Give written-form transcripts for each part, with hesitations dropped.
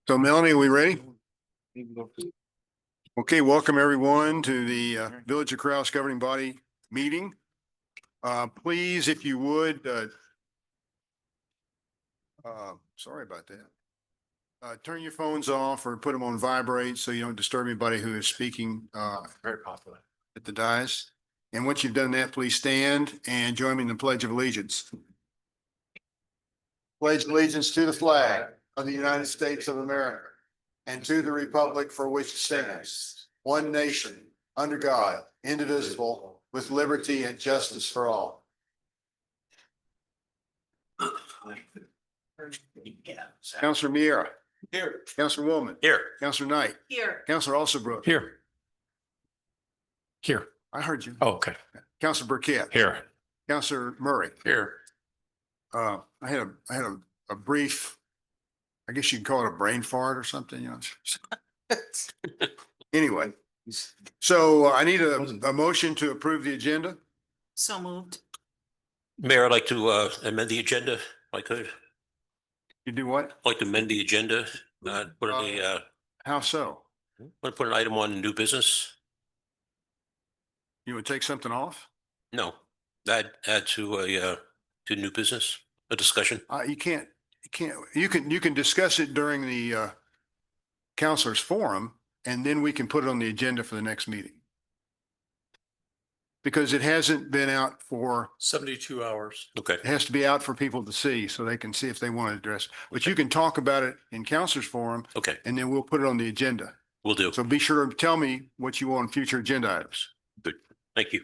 So Melanie, are we ready? Okay, welcome everyone to the Village of Carouse Governing Body meeting. Please, if you would, sorry about that. Turn your phones off or put them on vibrate so you don't disturb anybody who is speaking Very popular. at the dais. And once you've done that, please stand and join me in the Pledge of Allegiance. Pledge allegiance to the flag of the United States of America and to the republic for which it stands, one nation, under God, indivisible, with liberty and justice for all. Councilor Miera. Here. Councilor Willman. Here. Councilor Knight. Here. Councilor Alsobrook. Here. Here. I heard you. Oh, okay. Councilor Burkett. Here. Councilor Murray. Here. I had a brief, I guess you can call it a brain fart or something, you know. Anyway, so I need a motion to approve the agenda. So moved. Mayor, I'd like to amend the agenda, if I could. You do what? I'd like to amend the agenda, put How so? put an item on new business. You would take something off? No, add to new business, a discussion. You can discuss it during the counselor's forum, and then we can put it on the agenda for the next meeting. Because it hasn't been out for, 72 hours. Okay, it has to be out for people to see so they can see if they want to address. But you can talk about it in counselor's forum, okay, and then we'll put it on the agenda. will do. So be sure to tell me what you want on future agenda items. Thank you.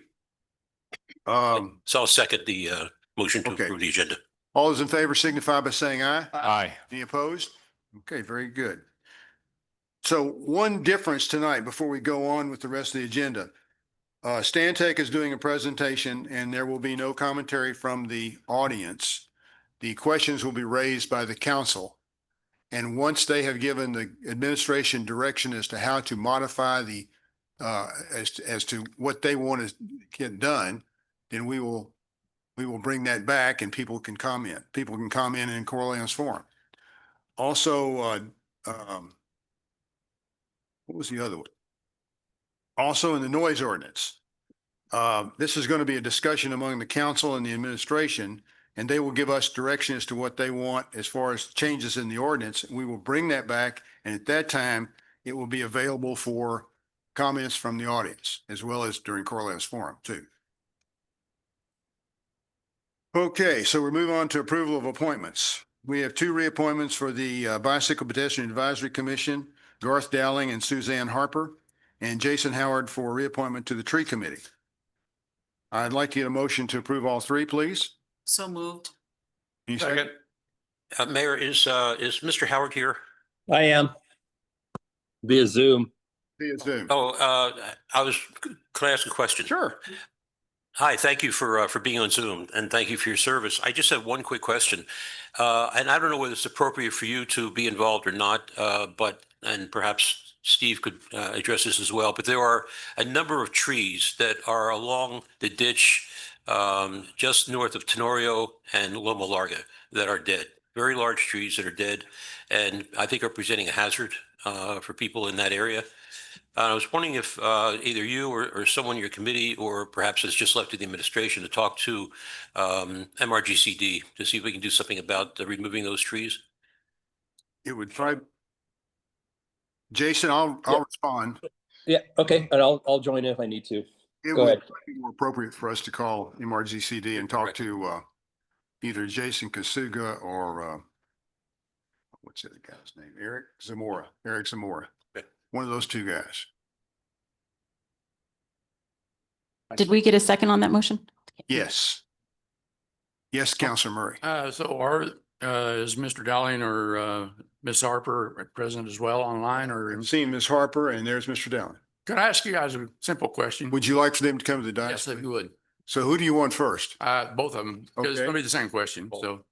Um, So I'll second the motion to Okay. approve the agenda. all those in favor signify by saying aye. Aye. Any opposed? Okay, very good. So one difference tonight before we go on with the rest of the agenda. Stantec is doing a presentation and there will be no commentary from the audience. The questions will be raised by the council. And once they have given the administration direction as to how to modify the, as to what they want to get done, then we will bring that back and people can comment. People can comment in Corleone's forum. Also, what was the other one? Also in the noise ordinance. This is going to be a discussion among the council and the administration, and they will give us direction as to what they want as far as changes in the ordinance. We will bring that back, and at that time, it will be available for comments from the audience, as well as during Corleone's forum too. Okay, so we move on to approval of appointments. We have two reappointments for the Bicycle Pedestrian Advisory Commission, Garth Dowling and Suzanne Harper, and Jason Howard for reappointment to the Tree Committee. I'd like to get a motion to approve all three, please. So moved. Can you second? Mayor, is Mr. Howard here? I am. Via Zoom. Via Zoom. Oh, could I ask a question? Sure. Hi, thank you for being on Zoom and thank you for your service. I just have one quick question. And I don't know whether it's appropriate for you to be involved or not, and perhaps Steve could address this as well, but there are a number of trees that are along the ditch just north of Tenorio and Loma Larga that are dead. Very large trees that are dead and I think are presenting a hazard for people in that area. I was wondering if either you or someone in your committee, or perhaps it's just left to the administration to talk to MRGCD to see if we can do something about removing those trees. It would try. Jason, I'll respond. Yeah, okay, and I'll join in if I need to. It Go would ahead. be more appropriate for us to call MRGCD and talk Right. to either Jason Kasuga or what's the other guy's name? Eric Zamora. Okay. One of those two guys. Did we get a second on that motion? Yes. Yes, Councilor Murray. Is Mr. Dowling or Ms. Harper present as well online, or I'm seeing Ms. Harper and there's Mr. Dowling. could I ask you guys a simple question? Would you like for them to come to the dais? Yes, if you would. So who do you want first? Both of them, because it's Okay. gonna be the same question, so.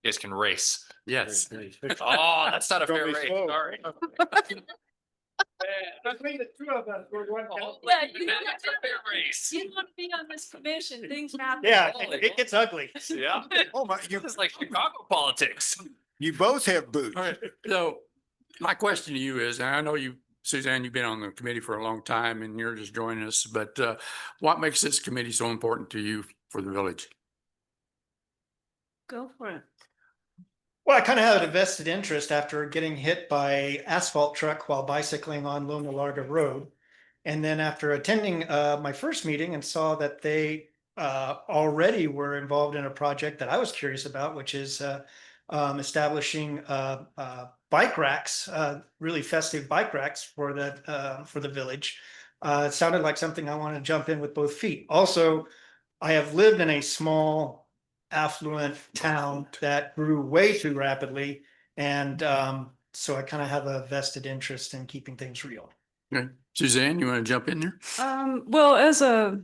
You guys can race. Yes. Oh, that's not a Don't fair be race. slow. Sorry. Between the two of us, we're going down. Yeah, you want to be on this commission, things happen. Yeah, it gets ugly. Yeah. Oh my, It's like Chicago politics. you both have boots. All right, so my question to you is, and I know you, Suzanne, you've been on the committee for a long time and you're just joining us, but what makes this committee so important to you for the village? Go for it. Well, I kind of had a vested interest after getting hit by asphalt truck while bicycling on Loma Larga Road. And then after attending my first meeting and saw that they already were involved in a project that I was curious about, which is establishing bike racks, really festive bike racks for the village. It sounded like something I wanted to jump in with both feet. Also, I have lived in a small affluent town that grew way too rapidly. And so I kind of have a vested interest in keeping things real. Okay, Suzanne, you want to jump in there? Well, as a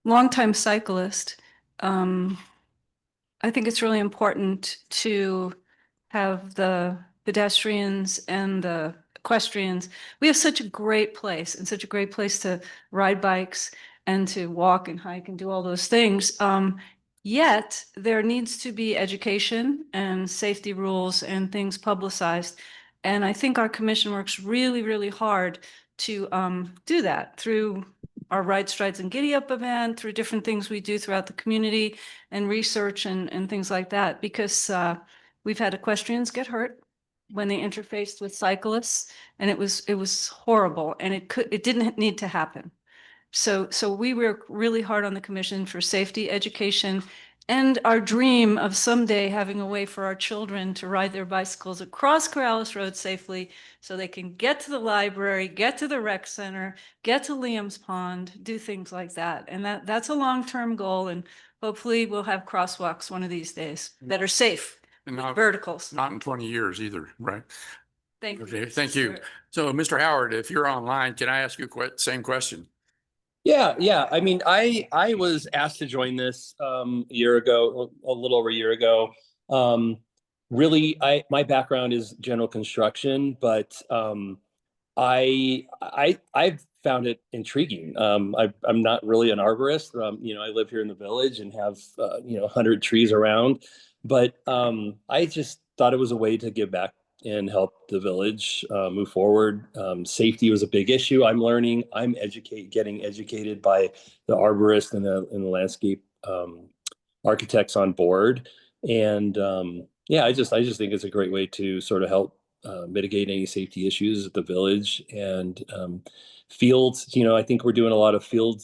longtime cyclist, I think it's really important to have the pedestrians and the equestrians. We have such a great place and such a great place to ride bikes and to walk and hike and do all those things. Yet there needs to be education and safety rules and things publicized. And I think our commission works really, really hard to do that through our Ride, Strides, and Giddy Up event, through different things we do throughout the community and research and things like that, because we've had equestrians get hurt when they interfaced with cyclists, and it was horrible, and it didn't need to happen. So we work really hard on the commission for safety education and our dream of someday having a way for our children to ride their bicycles across Corrales Road safely so they can get to the library, get to the rec center, get to Liam's Pond, do things like that. And that's a long-term goal. And hopefully we'll have crosswalks one of these days that are safe, And not, verticals. not in 20 years either, right? Thank you. Okay, thank you. So Mr. Howard, if you're online, can I ask you same question? Yeah. I mean, I was asked to join this a year ago, a little over a year ago. Really, my background is general construction, but I've found it intriguing. I'm not really an arborist. I live here in the village and have 100 trees around, but I just thought it was a way to give back and help the village move forward. Safety was a big issue. I'm learning. I'm getting educated by the arborist and the landscape architects on board. And I just think it's a great way to sort of help mitigate any safety issues at the village and fields. I think we're doing a lot of field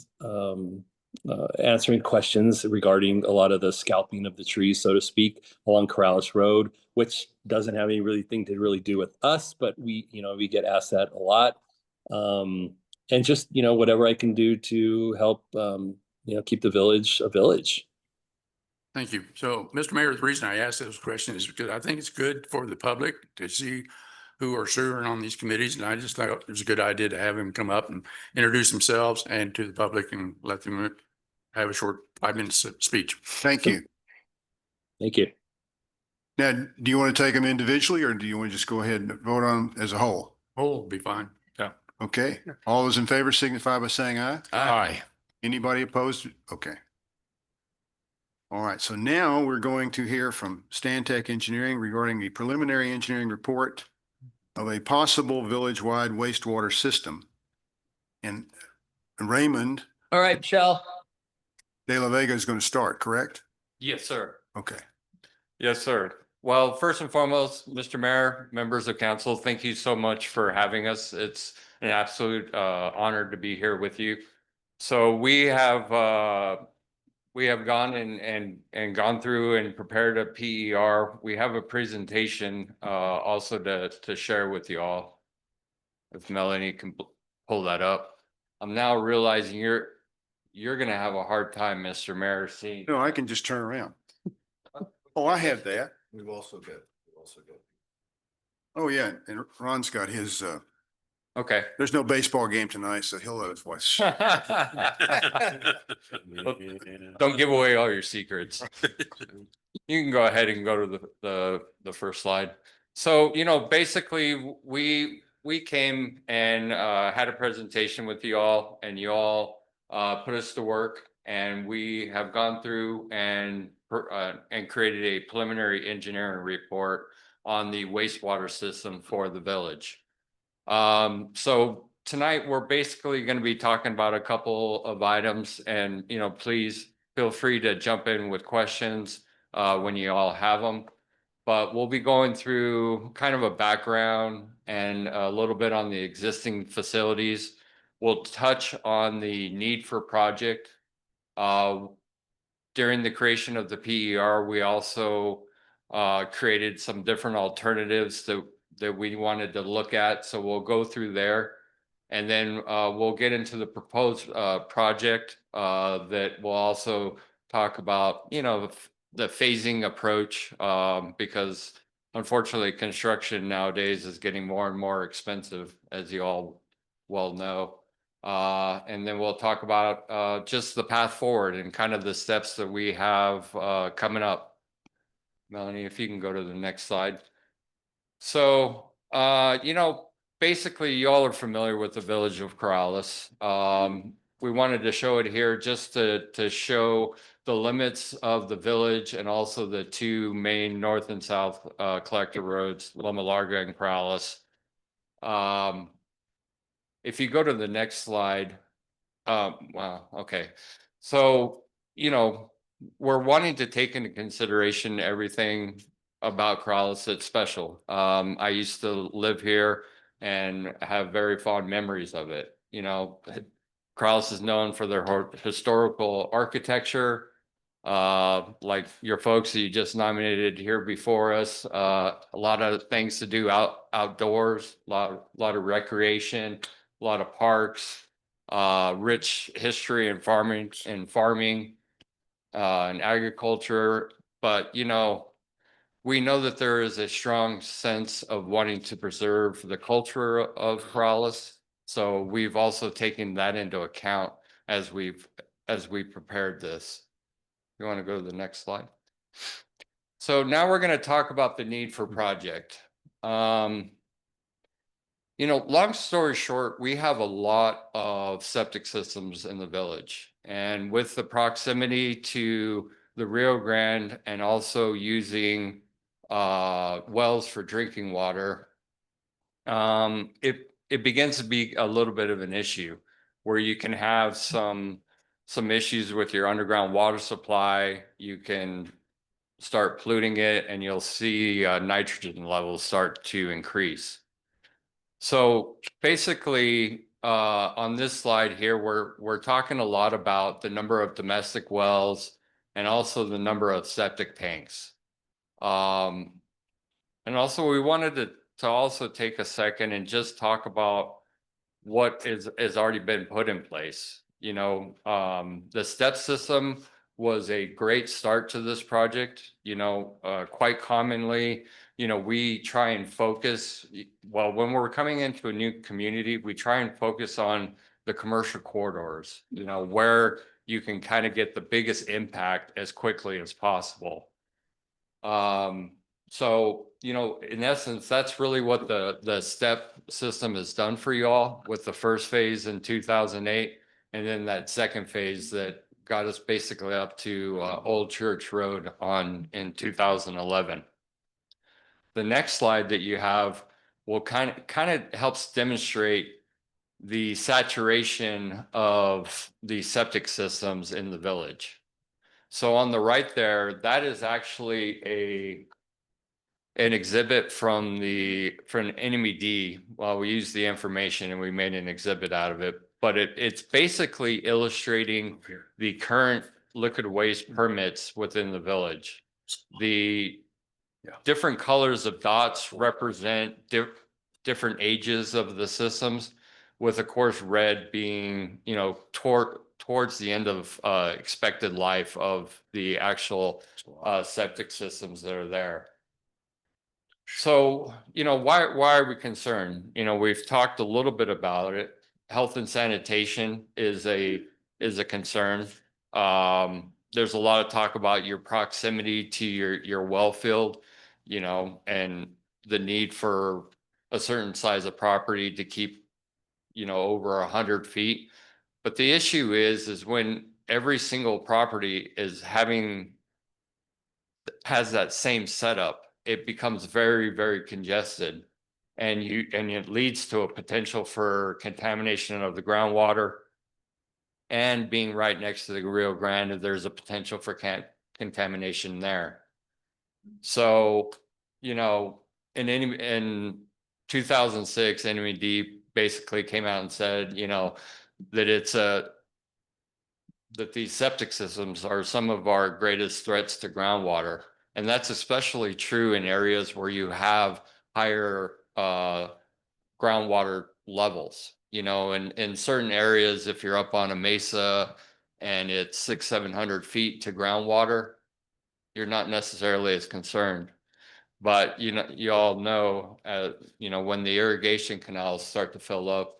answering questions regarding a lot of the scalping of the trees, so to speak, along Corrales Road, which doesn't have any thing to really do with us, but we get asked that a lot. And just, whatever I can do to help, keep the village a village. Thank you. So, Mr. Mayor, the reason I asked those questions is because I think it's good for the public to see who are serving on these committees. And I just thought it was a good idea to have him come up and introduce themselves and to the public and let them have a short 5 minutes speech. Thank you. Thank you. Now, do you want to take them individually or do you want to just go ahead and vote on them as a whole? Oh, be fine. Yeah. Okay. All those in favor signify by saying aye. Aye. Anybody opposed? Okay. All right. So now we're going to hear from Stantec Engineering regarding the preliminary engineering report of a possible village-wide wastewater system. And Raymond All right, Michelle. De La Vega is going to start, correct? Yes, sir. Okay. Yes, sir. Well, first and foremost, Mr. Mayor, members of council, thank you so much for having us. It's an absolute honor to be here with you. So we have gone and gone through and prepared a PER. We have a presentation also to share with you all. If Melanie can pull that up. I'm now realizing you're gonna have a hard time, Mr. Mayor, seeing. No, I can just turn around. Oh, I have that. We've also got. Oh, yeah. And Ron's got his, Okay. there's no baseball game tonight, so he'll let us watch. Don't give away all your secrets. You can go ahead and go to the first slide. So, basically we we came and had a presentation with you all, and you all put us to work, and we have gone through and created a preliminary engineering report on the wastewater system for the village. So tonight we're basically going to be talking about a couple of items, and please feel free to jump in with questions when you all have them. But we'll be going through kind of a background and a little bit on the existing facilities. We'll touch on the need for project. During the creation of the PER, we also created some different alternatives that we wanted to look at. So we'll go through there. And then we'll get into the proposed project that will also talk about, the phasing approach, because unfortunately construction nowadays is getting more and more expensive, as you all well know. And then we'll talk about just the path forward and kind of the steps that we have coming up. Melanie, if you can go to the next slide. So, basically you all are familiar with the village of Corrales. We wanted to show it here just to show the limits of the village and also the two main north and south collector roads, Loma Larga and Corrales. If you go to the next slide, wow, okay. So, we're wanting to take into consideration everything about Corrales that's special. I used to live here and have very fond memories of it. Corrales is known for their historical architecture, like your folks that you just nominated here before us. A lot of things to do outdoors, a lot of recreation, a lot of parks, rich history and farming and agriculture. But we know that there is a strong sense of wanting to preserve the culture of Corrales. So we've also taken that into account as we prepared this. You want to go to the next slide? So now we're going to talk about the need for project. Long story short, we have a lot of septic systems in the village, and with the proximity to the Rio Grande and also using wells for drinking water, it begins to be a little bit of an issue where you can have some issues with your underground water supply. You can start polluting it, and you'll see nitrogen levels start to increase. So basically, on this slide here, we're talking a lot about the number of domestic wells and also the number of septic tanks. And also we wanted to also take a second and just talk about what has already been put in place. The STEP system was a great start to this project. Quite commonly, we try and focus, well, when we're coming into a new community, we try and focus on the commercial corridors, where you can kind of get the biggest impact as quickly as possible. So, in essence, that's really what the STEP system has done for you all with the first phase in 2008. And then that second phase that got us basically up to Old Church Road in 2011. The next slide that you have will kind of helps demonstrate the saturation of the septic systems in the village. So on the right there, that is actually an exhibit from NMED. Well, we used the information and we made an exhibit out of it, but it's basically illustrating the current liquid waste permits within the village. The different colors of dots represent different ages of the systems, with of course red being, towards the end of expected life of the actual septic systems that are there. So, why are we concerned? We've talked a little bit about it. Health and sanitation is a concern. There's a lot of talk about your proximity to your well field, and the need for a certain size of property to keep, over 100 feet. But the issue is when every single property has that same setup, it becomes very, very congested. And it leads to a potential for contamination of the groundwater. And being right next to the Rio Grande, there's a potential for contamination there. So, in 2006, NMED basically came out and said, that that these septic systems are some of our greatest threats to groundwater. And that's especially true in areas where you have higher groundwater levels. In certain areas, if you're up on a mesa and it's 600-700 feet to groundwater, you're not necessarily as concerned. But you all know, when the irrigation canals start to fill up,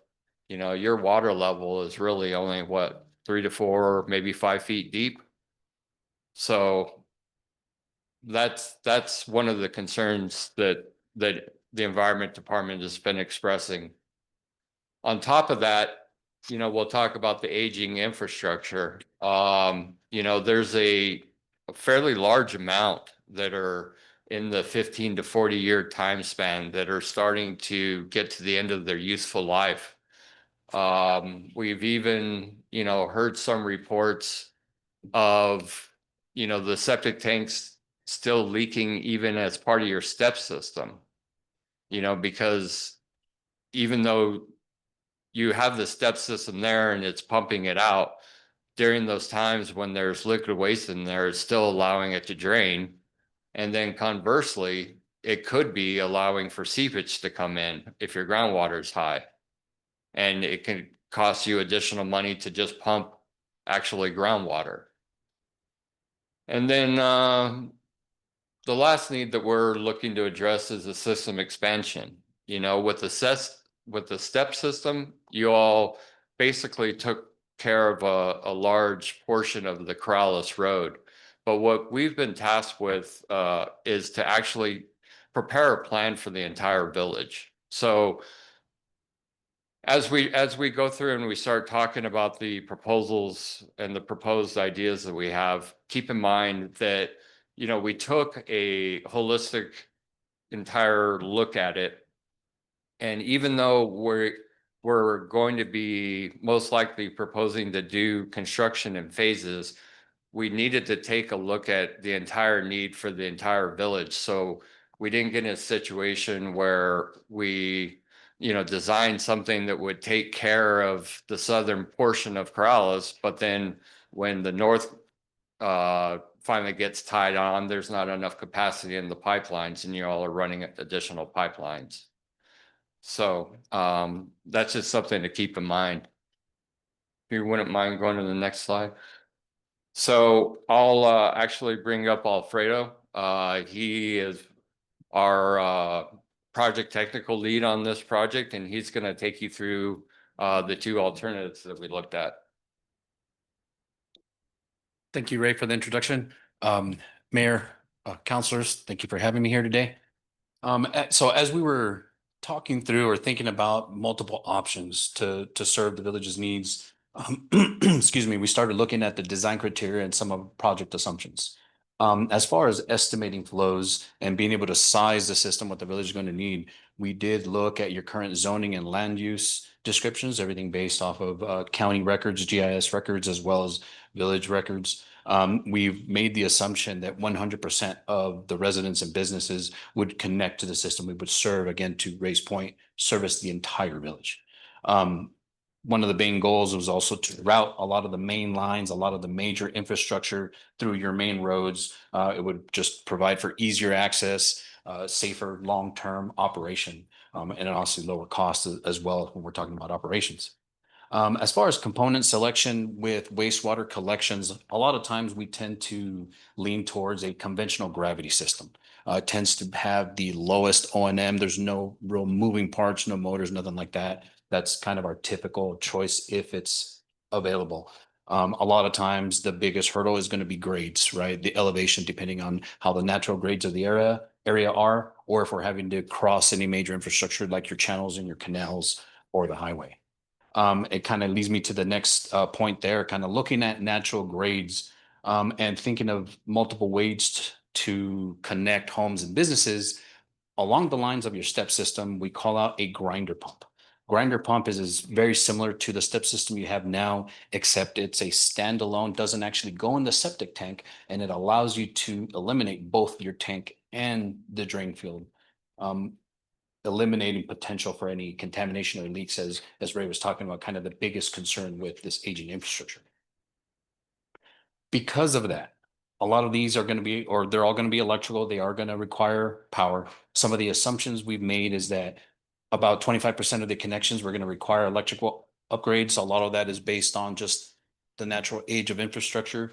your water level is really only 3 to 4, maybe 5 feet deep. So that's one of the concerns that the Environment Department has been expressing. On top of that, we'll talk about the aging infrastructure. There's a fairly large amount that are in the 15 to 40 year time span that are starting to get to the end of their useful life. We've even, heard some reports of, the septic tanks still leaking even as part of your step system, because even though you have the step system there and it's pumping it out, during those times when there's liquid waste in there, it's still allowing it to drain. And then conversely, it could be allowing for seepage to come in if your groundwater is high. And it can cost you additional money to just pump actually groundwater. And then the last need that we're looking to address is the system expansion. With the step system, you all basically took care of a large portion of the Corrales Road. But what we've been tasked with is to actually prepare a plan for the entire village. So as we go through and we start talking about the proposals and the proposed ideas that we have, keep in mind that, we took a holistic entire look at it. And even though we're going to be most likely proposing to do construction in phases, we needed to take a look at the entire need for the entire village. So we didn't get in a situation where we, design something that would take care of the southern portion of Corrales, but then when the north finally gets tied on, there's not enough capacity in the pipelines and you all are running additional pipelines. So that's just something to keep in mind. If you wouldn't mind going to the next slide. So I'll actually bring up Alfredo. He is our project technical lead on this project, and he's going to take you through the two alternatives that we looked at. Thank you, Ray, for the introduction. Mayor, councilors, thank you for having me here today. So as we were talking through or thinking about multiple options to serve the village's needs, excuse me, we started looking at the design criteria and some of project assumptions. As far as estimating flows and being able to size the system, what the village is going to need, we did look at your current zoning and land use descriptions, everything based off of county records, GIS records, as well as village records. We've made the assumption that 100% of the residents and businesses would connect to the system. We would serve, again, to Ray's point, service the entire village. One of the main goals was also to route a lot of the main lines, a lot of the major infrastructure through your main roads. It would just provide for easier access, safer long-term operation, and also lower costs as well when we're talking about operations. As far as component selection with wastewater collections, a lot of times we tend to lean towards a conventional gravity system. It tends to have the lowest O&M. There's no real moving parts, no motors, nothing like that. That's kind of our typical choice if it's available. A lot of times the biggest hurdle is going to be grades, right? The elevation, depending on how the natural grades of the area area are, or if we're having to cross any major infrastructure like your channels and your canals or the highway. It kind of leads me to the next point there, kind of looking at natural grades and thinking of multiple ways to connect homes and businesses. Along the lines of your step system, we call out a grinder pump. Grinder pump is very similar to the step system you have now, except it's a standalone, doesn't actually go in the septic tank, and it allows you to eliminate both your tank and the drain field, eliminating potential for any contamination or leaks, as Ray was talking about, kind of the biggest concern with this aging infrastructure. Because of that, a lot of these are going to be, or they're all going to be electrical. They are going to require power. Some of the assumptions we've made is that about 25% of the connections we're going to require electrical upgrades. A lot of that is based on just the natural age of infrastructure.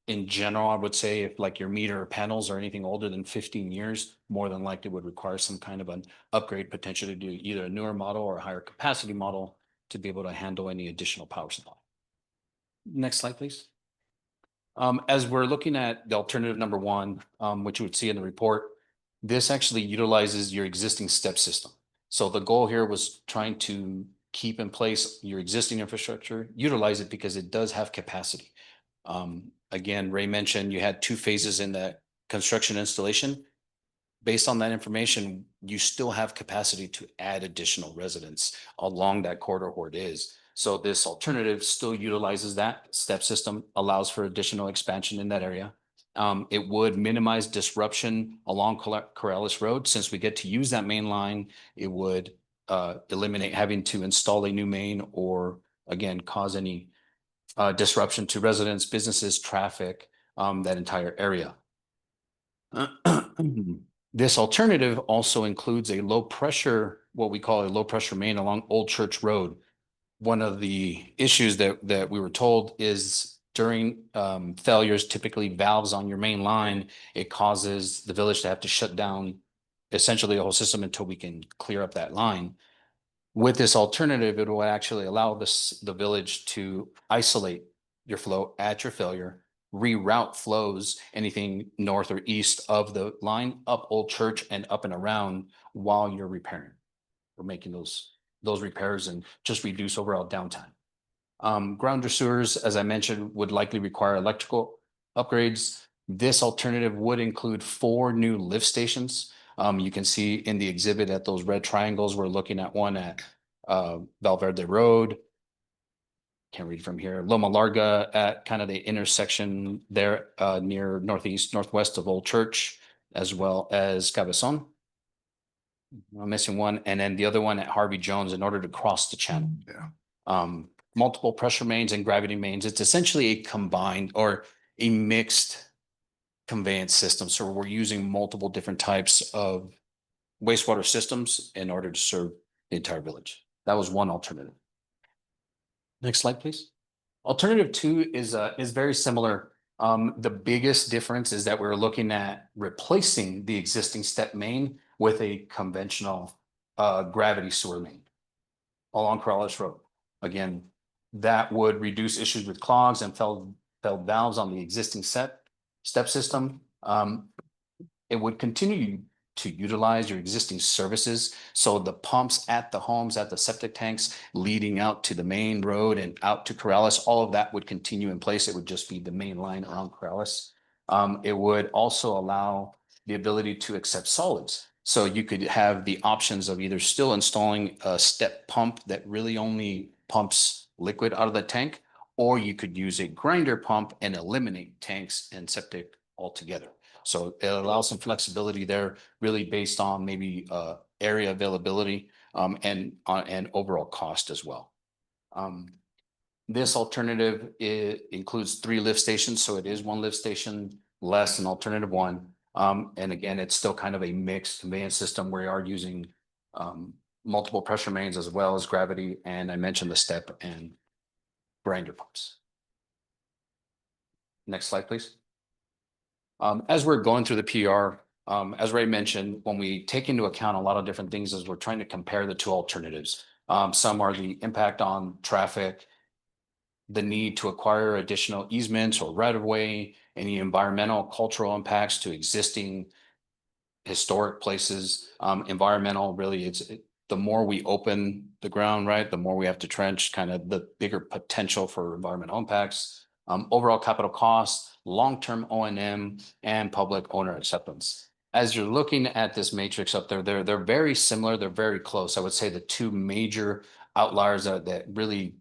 In general, I would say if like your meter or panels are anything older than 15 years, more than likely would require some kind of an upgrade, potentially to do either a newer model or a higher capacity model to be able to handle any additional power supply. Next slide, please. As we're looking at the alternative number one, which you would see in the report, this actually utilizes your existing step system. So the goal here was trying to keep in place your existing infrastructure, utilize it because it does have capacity. Again, Ray mentioned you had 2 phases in the construction installation. Based on that information, you still have capacity to add additional residents along that corridor where it is. So this alternative still utilizes that step system, allows for additional expansion in that area. It would minimize disruption along Corrales Road. Since we get to use that main line, it would eliminate having to install a new main or, again, cause any disruption to residents, businesses, traffic, that entire area. This alternative also includes a low pressure, what we call a low pressure main along Old Church Road. One of the issues that we were told is during failures, typically valves on your main line, it causes the village to have to shut down essentially the whole system until we can clear up that line. With this alternative, it will actually allow the village to isolate your flow at your failure, reroute flows, anything north or east of the line, up Old Church and up and around while you're repairing. We're making those repairs and just reduce overall downtime. Grounder sewers, as I mentioned, would likely require electrical upgrades. This alternative would include 4 new lift stations. You can see in the exhibit at those red triangles, we're looking at one at Valverde Road. Can't read from here. Loma Larga at kind of the intersection there near northwest of Old Church, as well as Cabezon. I'm missing one. And then the other one at Harvey Jones in order to cross the channel. Yeah. Multiple pressure mains and gravity mains. It's essentially a combined or a mixed conveyance system. So we're using multiple different types of wastewater systems in order to serve the entire village. That was one alternative. Next slide, please. Alternative 2 is very similar. The biggest difference is that we're looking at replacing the existing step main with a conventional gravity sewer main along Corrales Road. Again, that would reduce issues with clogs and failed valves on the existing step system. It would continue to utilize your existing services. So the pumps at the homes, at the septic tanks, leading out to the main road and out to Corrales, all of that would continue in place. It would just be the main line around Corrales. It would also allow the ability to accept solids. So you could have the options of either still installing a step pump that really only pumps liquid out of the tank, or you could use a grinder pump and eliminate tanks and septic altogether. So it allows some flexibility there, really based on maybe area availability and overall cost as well. This alternative includes 3 lift stations, so it is 1 lift station less than alternative 1. And again, it's still kind of a mixed conveyance system where you are using multiple pressure mains as well as gravity, and I mentioned the step and grinder pumps. Next slide, please. As we're going through the PR, as Ray mentioned, when we take into account a lot of different things as we're trying to compare the 2 alternatives, some are the impact on traffic, the need to acquire additional easements or right of way, any environmental, cultural impacts to existing historic places, environmental, really, the more we open the ground, right, the more we have to trench, kind of the bigger potential for environmental impacts, overall capital costs, long-term O&M, and public owner acceptance. As you're looking at this matrix up there, they're very similar, they're very close. I would say the two major outliers that really,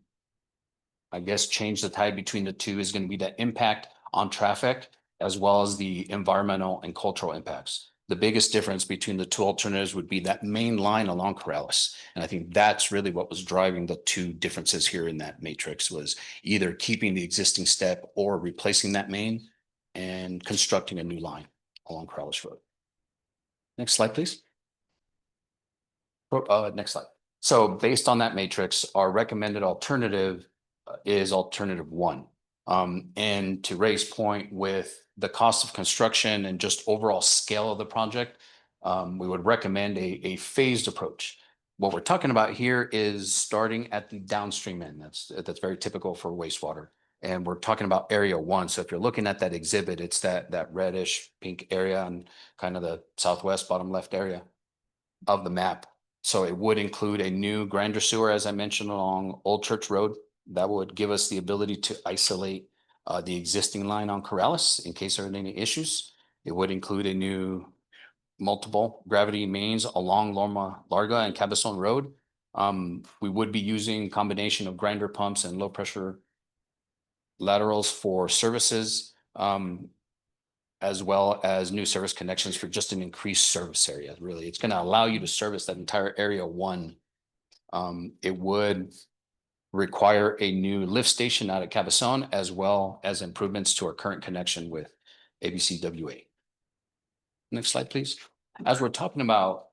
I guess, change the tide between the two is going to be the impact on traffic as well as the environmental and cultural impacts. The biggest difference between the two alternatives would be that main line along Corrales. And I think that's really what was driving the two differences here in that matrix, was either keeping the existing step or replacing that main and constructing a new line along Corrales Road. Next slide, please. Next slide. So based on that matrix, our recommended alternative is alternative one. And to Ray's point, with the cost of construction and just overall scale of the project, we would recommend a phased approach. What we're talking about here is starting at the downstream end. That's very typical for wastewater. And we're talking about area one. So if you're looking at that exhibit, it's that reddish pink area and kind of the southwest bottom left area of the map. So it would include a new grinder sewer, as I mentioned, along Old Church Road. That would give us the ability to isolate the existing line on Corrales in case there are any issues. It would include a new multiple gravity mains along Loma Larga and Cabezon Road. We would be using combination of grinder pumps and low pressure laterals for services, as well as new service connections for just an increased service area. Really, it's going to allow you to service that entire area one. It would require a new lift station out at Cabezon, as well as improvements to our current connection with ABCWA. Next slide, please. As we're talking about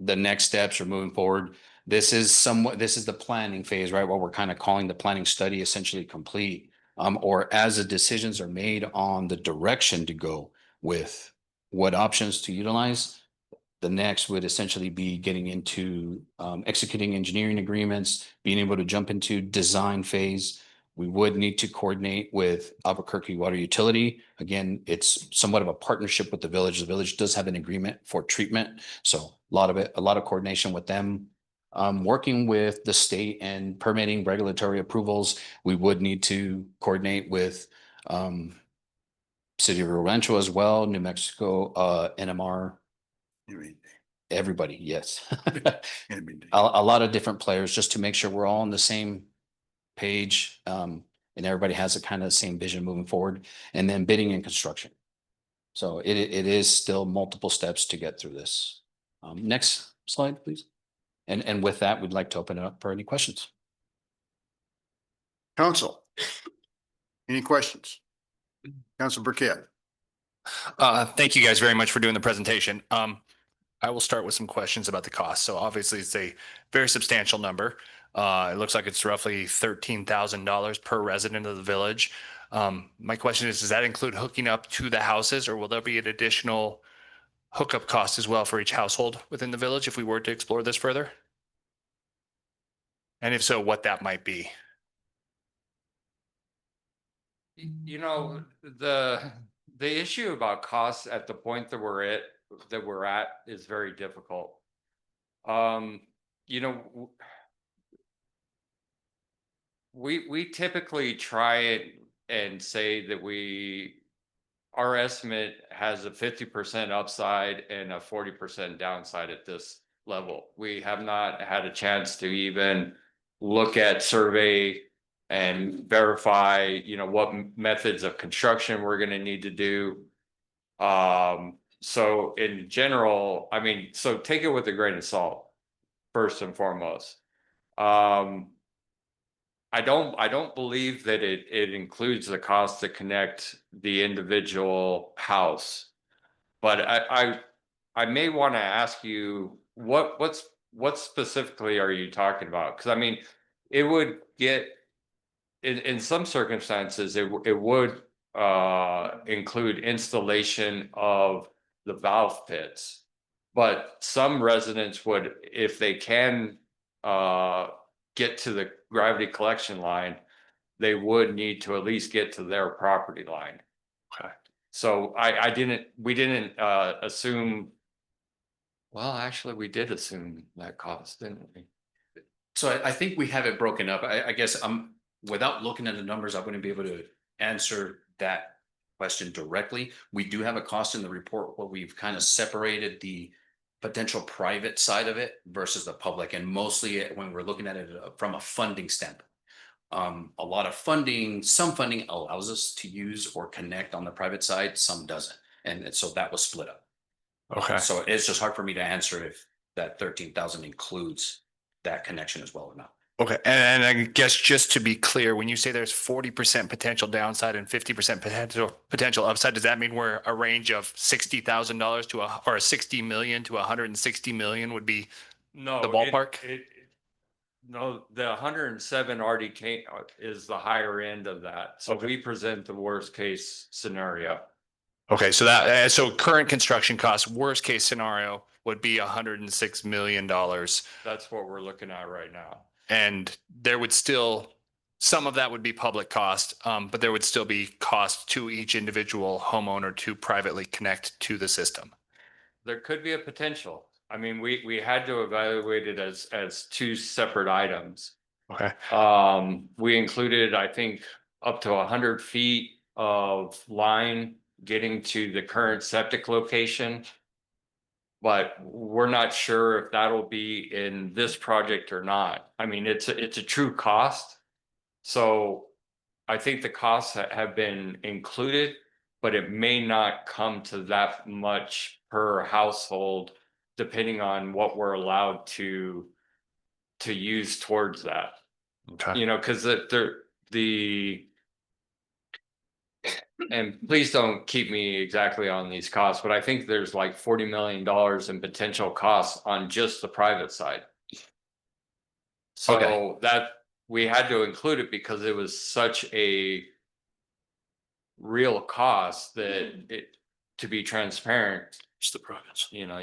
the next steps or moving forward, this is the planning phase, right? What we're kind of calling the planning study essentially complete. Or as the decisions are made on the direction to go with what options to utilize, the next would essentially be getting into executing engineering agreements, being able to jump into design phase. We would need to coordinate with Albuquerque Water Utility. Again, it's somewhat of a partnership with the village. The village does have an agreement for treatment. So a lot of coordination with them. Working with the state and permitting regulatory approvals, we would need to coordinate with City of Rio Rancho as well, New Mexico, NMR, everybody, yes. A lot of different players just to make sure we're all on the same page and everybody has a kind of the same vision moving forward, and then bidding and construction. So it is still multiple steps to get through this. Next slide, please. And with that, we'd like to open it up for any questions. Council, any questions? Council Burkett. Thank you guys very much for doing the presentation. I will start with some questions about the cost. So obviously it's a very substantial number. It looks like it's roughly $13,000 per resident of the village. My question is, does that include hooking up to the houses, or will there be an additional hookup cost as well for each household within the village if we were to explore this further? And if so, what that might be? You know, the issue about costs at the point that we're at is very difficult. You know, we typically try it and say that our estimate has a 50% upside and a 40% downside at this level. We have not had a chance to even look at survey and verify, you know, what methods of construction we're going to need to do. So in general, I mean, so take it with a grain of salt, first and foremost. I don't believe that it includes the cost to connect the individual house, but I may want to ask you what specifically are you talking about? Because I mean, it would get in some circumstances it would include installation of the valve pits, but some residents would, if they can get to the gravity collection line, they would need to at least get to their property line. Okay. So we didn't assume Well, actually, we did assume that cost, didn't we? So I think we have it broken up. I guess without looking at the numbers, I wouldn't be able to answer that question directly. We do have a cost in the report where we've kind of separated the potential private side of it versus the public, and mostly when we're looking at it from a funding standpoint. A lot of funding, some funding allows us to use or connect on the private side, some doesn't. And so that was split up. Okay. So it's just hard for me to answer if that 13,000 includes that connection as well or not. Okay, and I guess just to be clear, when you say there's 40% potential downside and 50% potential upside, does that mean we're a range of $60,000 to or 60 million to 160 million would be No. the ballpark? No, the 107 already is the higher end of that. So Okay. we present the worst case scenario. Okay, so so current construction costs, worst case scenario would be $106 million. That's what we're looking at right now. And there would still, some of that would be public cost, but there would still be cost to each individual homeowner to privately connect to the system. There could be a potential. I mean, we had to evaluate it as two separate items. Okay. We included, I think, up to 100 feet of line getting to the current septic location. But we're not sure if that'll be in this project or not. I mean, it's a true cost. So I think the costs have been included, but it may not come to that much per household, depending on what we're allowed to use towards that. Okay. You know, because and please don't keep me exactly on these costs, but I think there's like $40 million in potential costs on just the private side. So that we had to include it because it was such a real cost that to be transparent, It's the province. you know,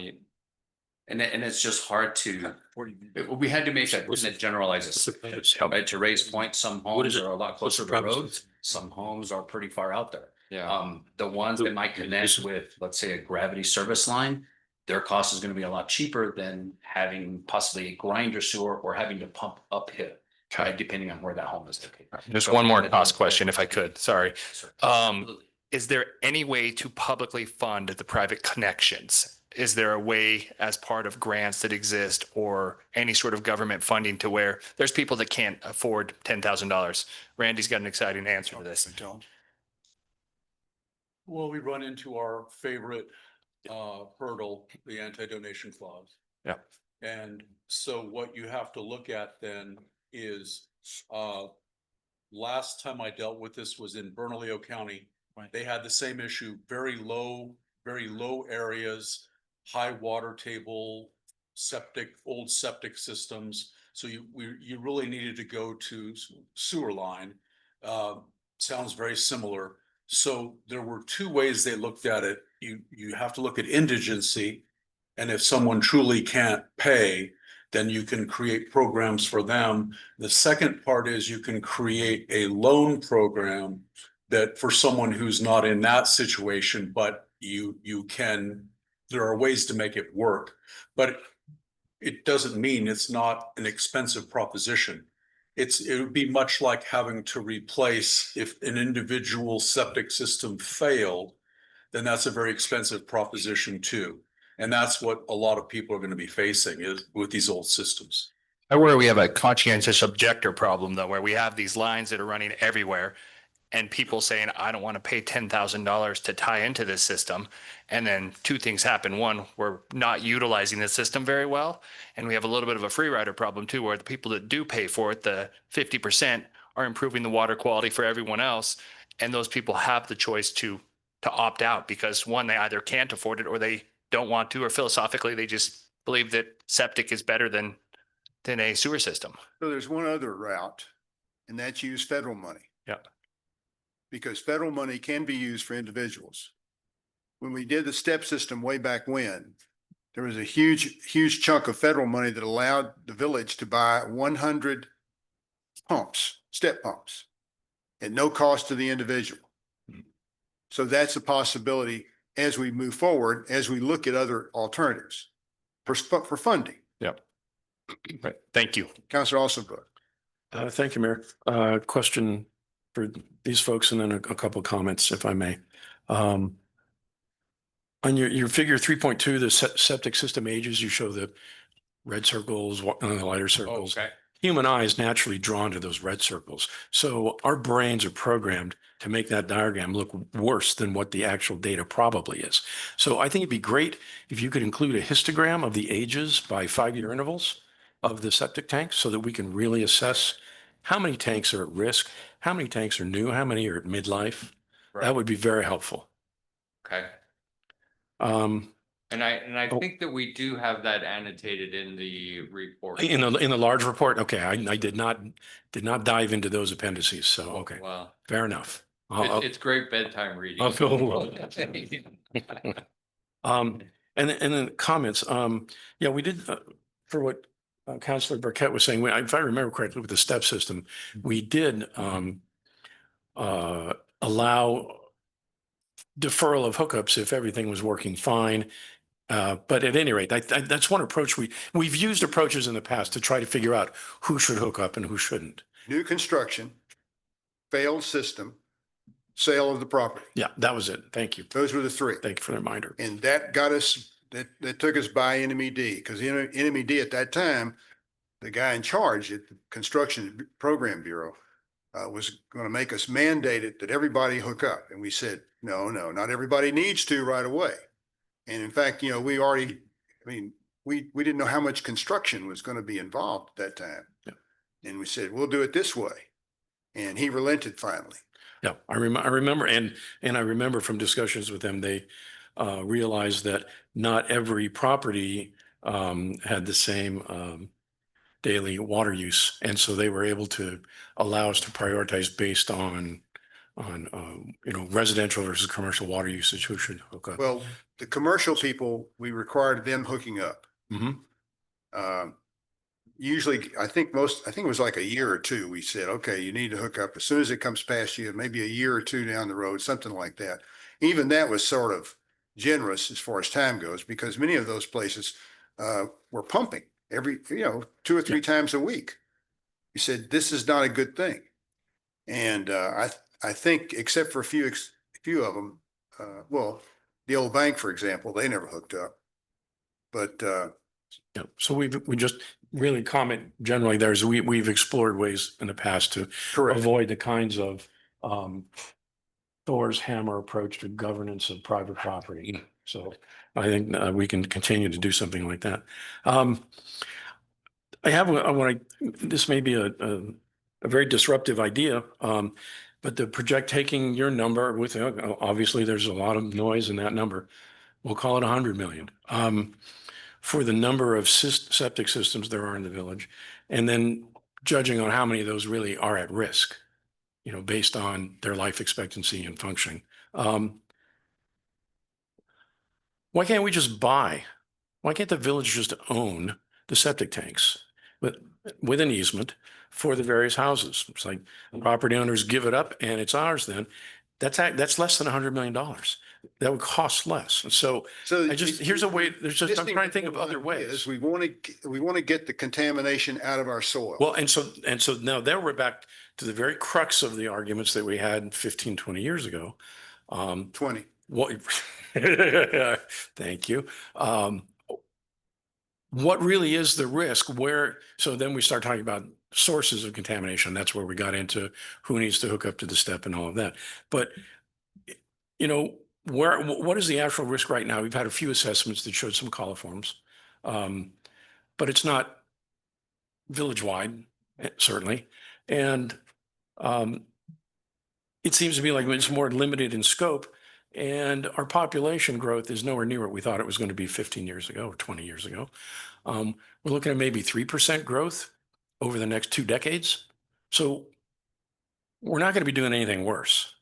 And it's just hard to, we had to make that generalize it. Right, to Ray's point, some homes are a lot closer to the road. Some homes are pretty far out there. yeah. The ones that might connect with, let's say, a gravity service line, their cost is going to be a lot cheaper than having possibly a grinder sewer or having to pump uphill. Okay. Right, depending on where that home is located. Just one more cost question, if I could, sorry. Absolutely. Is there any way to publicly fund the private connections? Is there a way as part of grants that exist or any sort of government funding to where there's people that can't afford $10,000? Randy's got an exciting answer to this. Well, we run into our favorite hurdle, the anti-donation clause. Yeah. And so what you have to look at then is last time I dealt with this was in Bernalillo County. Right. They had the same issue, very low areas, high water table, old septic systems. So you really needed to go to sewer line. Sounds very similar. So there were two ways they looked at it. You have to look at indigency. And if someone truly can't pay, then you can create programs for them. The second part is you can create a loan program that for someone who's not in that situation, but there are ways to make it work, but it doesn't mean it's not an expensive proposition. It would be much like having to replace, if an individual septic system failed, then that's a very expensive proposition too. And that's what a lot of people are going to be facing is with these old systems. I worry we have a conscientious objector problem though, where we have these lines that are running everywhere and people saying, I don't want to pay $10,000 to tie into this system. And then two things happen. One, we're not utilizing the system very well. And we have a little bit of a free rider problem too, where the people that do pay for it, the 50% are improving the water quality for everyone else. And those people have the choice to opt out because one, they either can't afford it or they don't want to, or philosophically, they just believe that septic is better than a sewer system. So there's one other route, and that's use federal money. Yeah. Because federal money can be used for individuals. When we did the step system way back when, there was a huge chunk of federal money that allowed the village to buy 100 pumps, step pumps, at no cost to the individual. So that's a possibility as we move forward, as we look at other alternatives. for funding. Yep. Right. Thank you. Counselor Alsobrook. Thank you, Mayor. Question for these folks and then a couple of comments, if I may. On your figure 3.2, the septic system ages, you show the red circles, the lighter circles. Okay. Human eye is naturally drawn to those red circles. So our brains are programmed to make that diagram look worse than what the actual data probably is. So I think it'd be great if you could include a histogram of the ages by 5-year intervals of the septic tanks so that we can really assess how many tanks are at risk, how many tanks are new, how many are at midlife. Right. That would be very helpful. Okay. Um, And I Oh. think that we do have that annotated in the report. in the large report, okay, I did not dive into those appendices, so, okay, Well, fair enough. I'll- it's great bedtime reading. I'll go along. And then comments, yeah, we did, for what Councilor Burkett was saying, if I remember correctly with the step system, we did allow deferral of hookups if everything was working fine. But at any rate, that's one approach we've used approaches in the past to try to figure out who should hook up and who shouldn't. New construction, failed system, sale of the property. Yeah, that was it. Thank you. Those were the three. Thank you for the reminder. And that got us, that took us by NMED, because NMED at that time, the guy in charge at the Construction Program Bureau was going to make us mandate it that everybody hook up. And we said, no, not everybody needs to right away. And in fact, we didn't know how much construction was going to be involved at that time. Yeah. And we said, we'll do it this way. And he relented finally. Yeah, I remember, and I remember from discussions with them, they realized that not every property had the same daily water use, and so they were able to allow us to prioritize based on residential versus commercial water usage. Who should hook up? Well, the commercial people, we required them hooking up. Mm-hmm. Usually, I think it was like a year or two. We said, okay, you need to hook up as soon as it comes past you, maybe a year or two down the road, something like that. Even that was sort of generous as far as time goes, because many of those places were pumping every, 2 or 3 times a week. We said, this is not a good thing. And I think, except for a few of them, the old bank, for example, they never hooked up. But Yeah, so we just really comment generally there is we've explored ways in the past to correct. avoid the kinds of Thor's hammer approach to governance of private property. So I think we can continue to do something like that. This may be a very disruptive idea, but the project taking your number with, obviously there's a lot of noise in that number. We'll call it 100 million. For the number of septic systems there are in the village, and then judging on how many of those really are at risk, based on their life expectancy and functioning. Why can't we just buy? Why can't the village just own the septic tanks with an easement for the various houses? It's like property owners give it up and it's ours then. That's less than $100 million. That would cost less. And so here's a way, I'm trying to think of other ways. We want to get the contamination out of our soil. Well, and so now there we're back to the very crux of the arguments that we had 15, 20 years ago. 20. What, thank you. What really is the risk? So then we start talking about sources of contamination. That's where we got into who needs to hook up to the step and all of that. But, what is the actual risk right now? We've had a few assessments that showed some coliforms, but it's not village-wide, certainly. And it seems to be like it's more limited in scope, and our population growth is nowhere near what we thought it was going to be 15 years ago or 20 years ago. We're looking at maybe 3% growth over the next 2 decades. So we're not going to be doing anything worse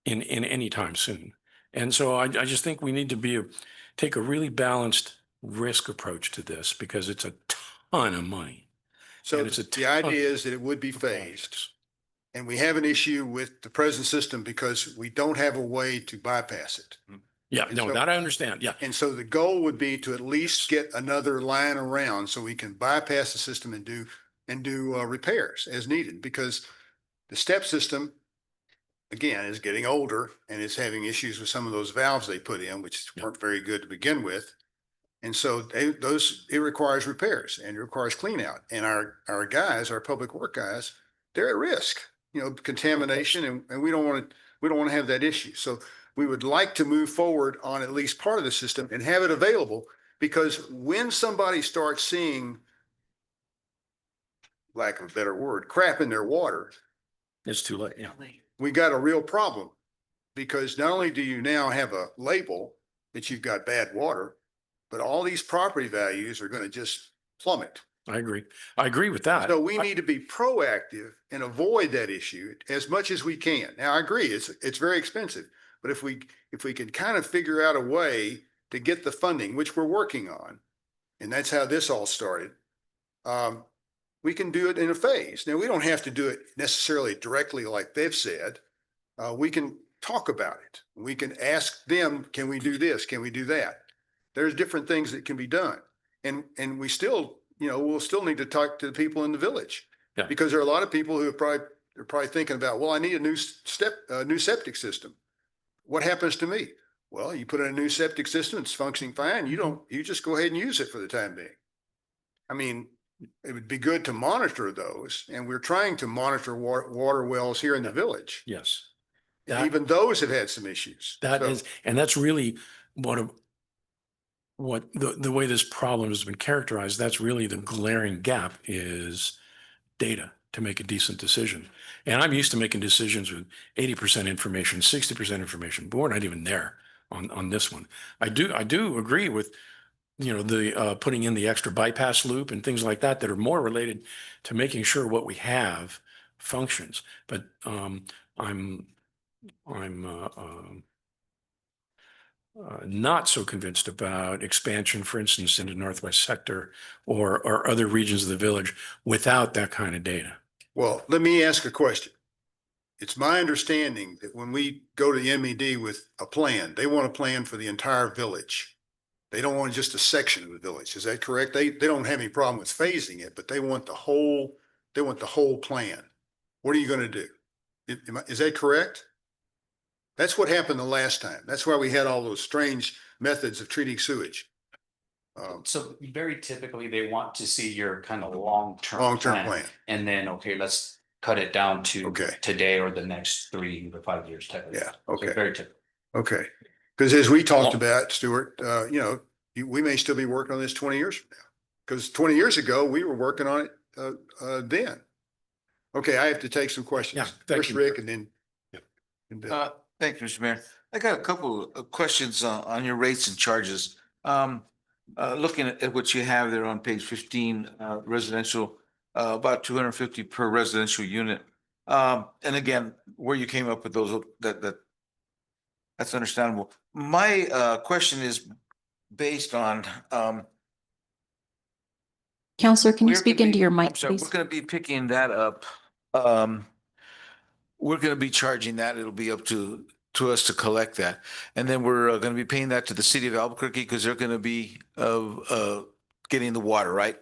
in any time soon. And so I just think we need to take a really balanced risk approach to this, because it's a ton of money. So And it's a the ton idea is that it would be phased. And we have an issue with the present system because we don't have a way to bypass it. Yeah, And no, so- that I understand. Yeah. And so the goal would be to at least get another line around so we can bypass the system and do repairs as needed, because the step system, again, is getting older and is having issues with some of those valves they put in, which weren't very good to begin with. And so it requires repairs and it requires clean out. And our guys, our public work guys, they're at risk, contamination, and we don't want to have that issue. So we would like to move forward on at least part of the system and have it available, because when somebody starts seeing, lack of a better word, crap in their water, It's too late. Yeah. we got a real problem, because not only do you now have a label that you've got bad water, but all these property values are going to just plummet. I agree. I agree with that. So we need to be proactive and avoid that issue as much as we can. Now, I agree, it's very expensive, but if we can kind of figure out a way to get the funding, which we're working on, and that's how this all started, we can do it in a phase. Now, we don't have to do it necessarily directly like they've said. We can talk about it. We can ask them, can we do this? Can we do that? There's different things that can be done. And we still, we'll still need to talk to the people in the village. Yeah. Because there are a lot of people who are probably thinking about, well, I need a new septic system. What happens to me? Well, you put in a new septic system, it's functioning fine. You just go ahead and use it for the time being. I mean, it would be good to monitor those, and we're trying to monitor water wells here in the village. Yes. And even those have had some issues. And that's really what the way this problem has been characterized, that's really the glaring gap, is data to make a decent decision. And I'm used to making decisions with 80% information, 60% information, but we're not even there on this one. I do agree with, the putting in the extra bypass loop and things like that are more related to making sure what we have functions. But I'm not so convinced about expansion, for instance, into Northwest Sector or other regions of the village without that kind of data. Well, let me ask a question. It's my understanding that when we go to the MED with a plan, they want a plan for the entire village. They don't want just a section of the village. Is that correct? They don't have any problem with phasing it, but they want the whole plan. What are you going to do? Is that correct? That's what happened the last time. That's why we had all those strange methods of treating sewage. So very typically, they want to see your kind of long-term. Long-term plan. And then, okay, let's cut it down to Okay. today or the next 3 to 5 years type of. Yeah, So okay. Very typical. Okay. Because as we talked about, Stuart, we may still be working on this 20 years from now. Because 20 years ago, we were working on it then. Okay, I have to take some questions. Yeah, thank First you. Rick and then. Yeah. and Bill. Thank you, Mr. Mayor. I got a couple of questions on your rates and charges. Looking at what you have there on page 15, residential, about 250 per residential unit. And again, where you came up with those, that's understandable. My question is based on, Counselor, can you we're speak gonna into be- your I'm mic, sorry, please? we're gonna be picking that up. We're gonna be charging that. It'll be up to us to collect that. And then we're gonna be paying that to the city of Albuquerque because they're gonna be getting the water, right?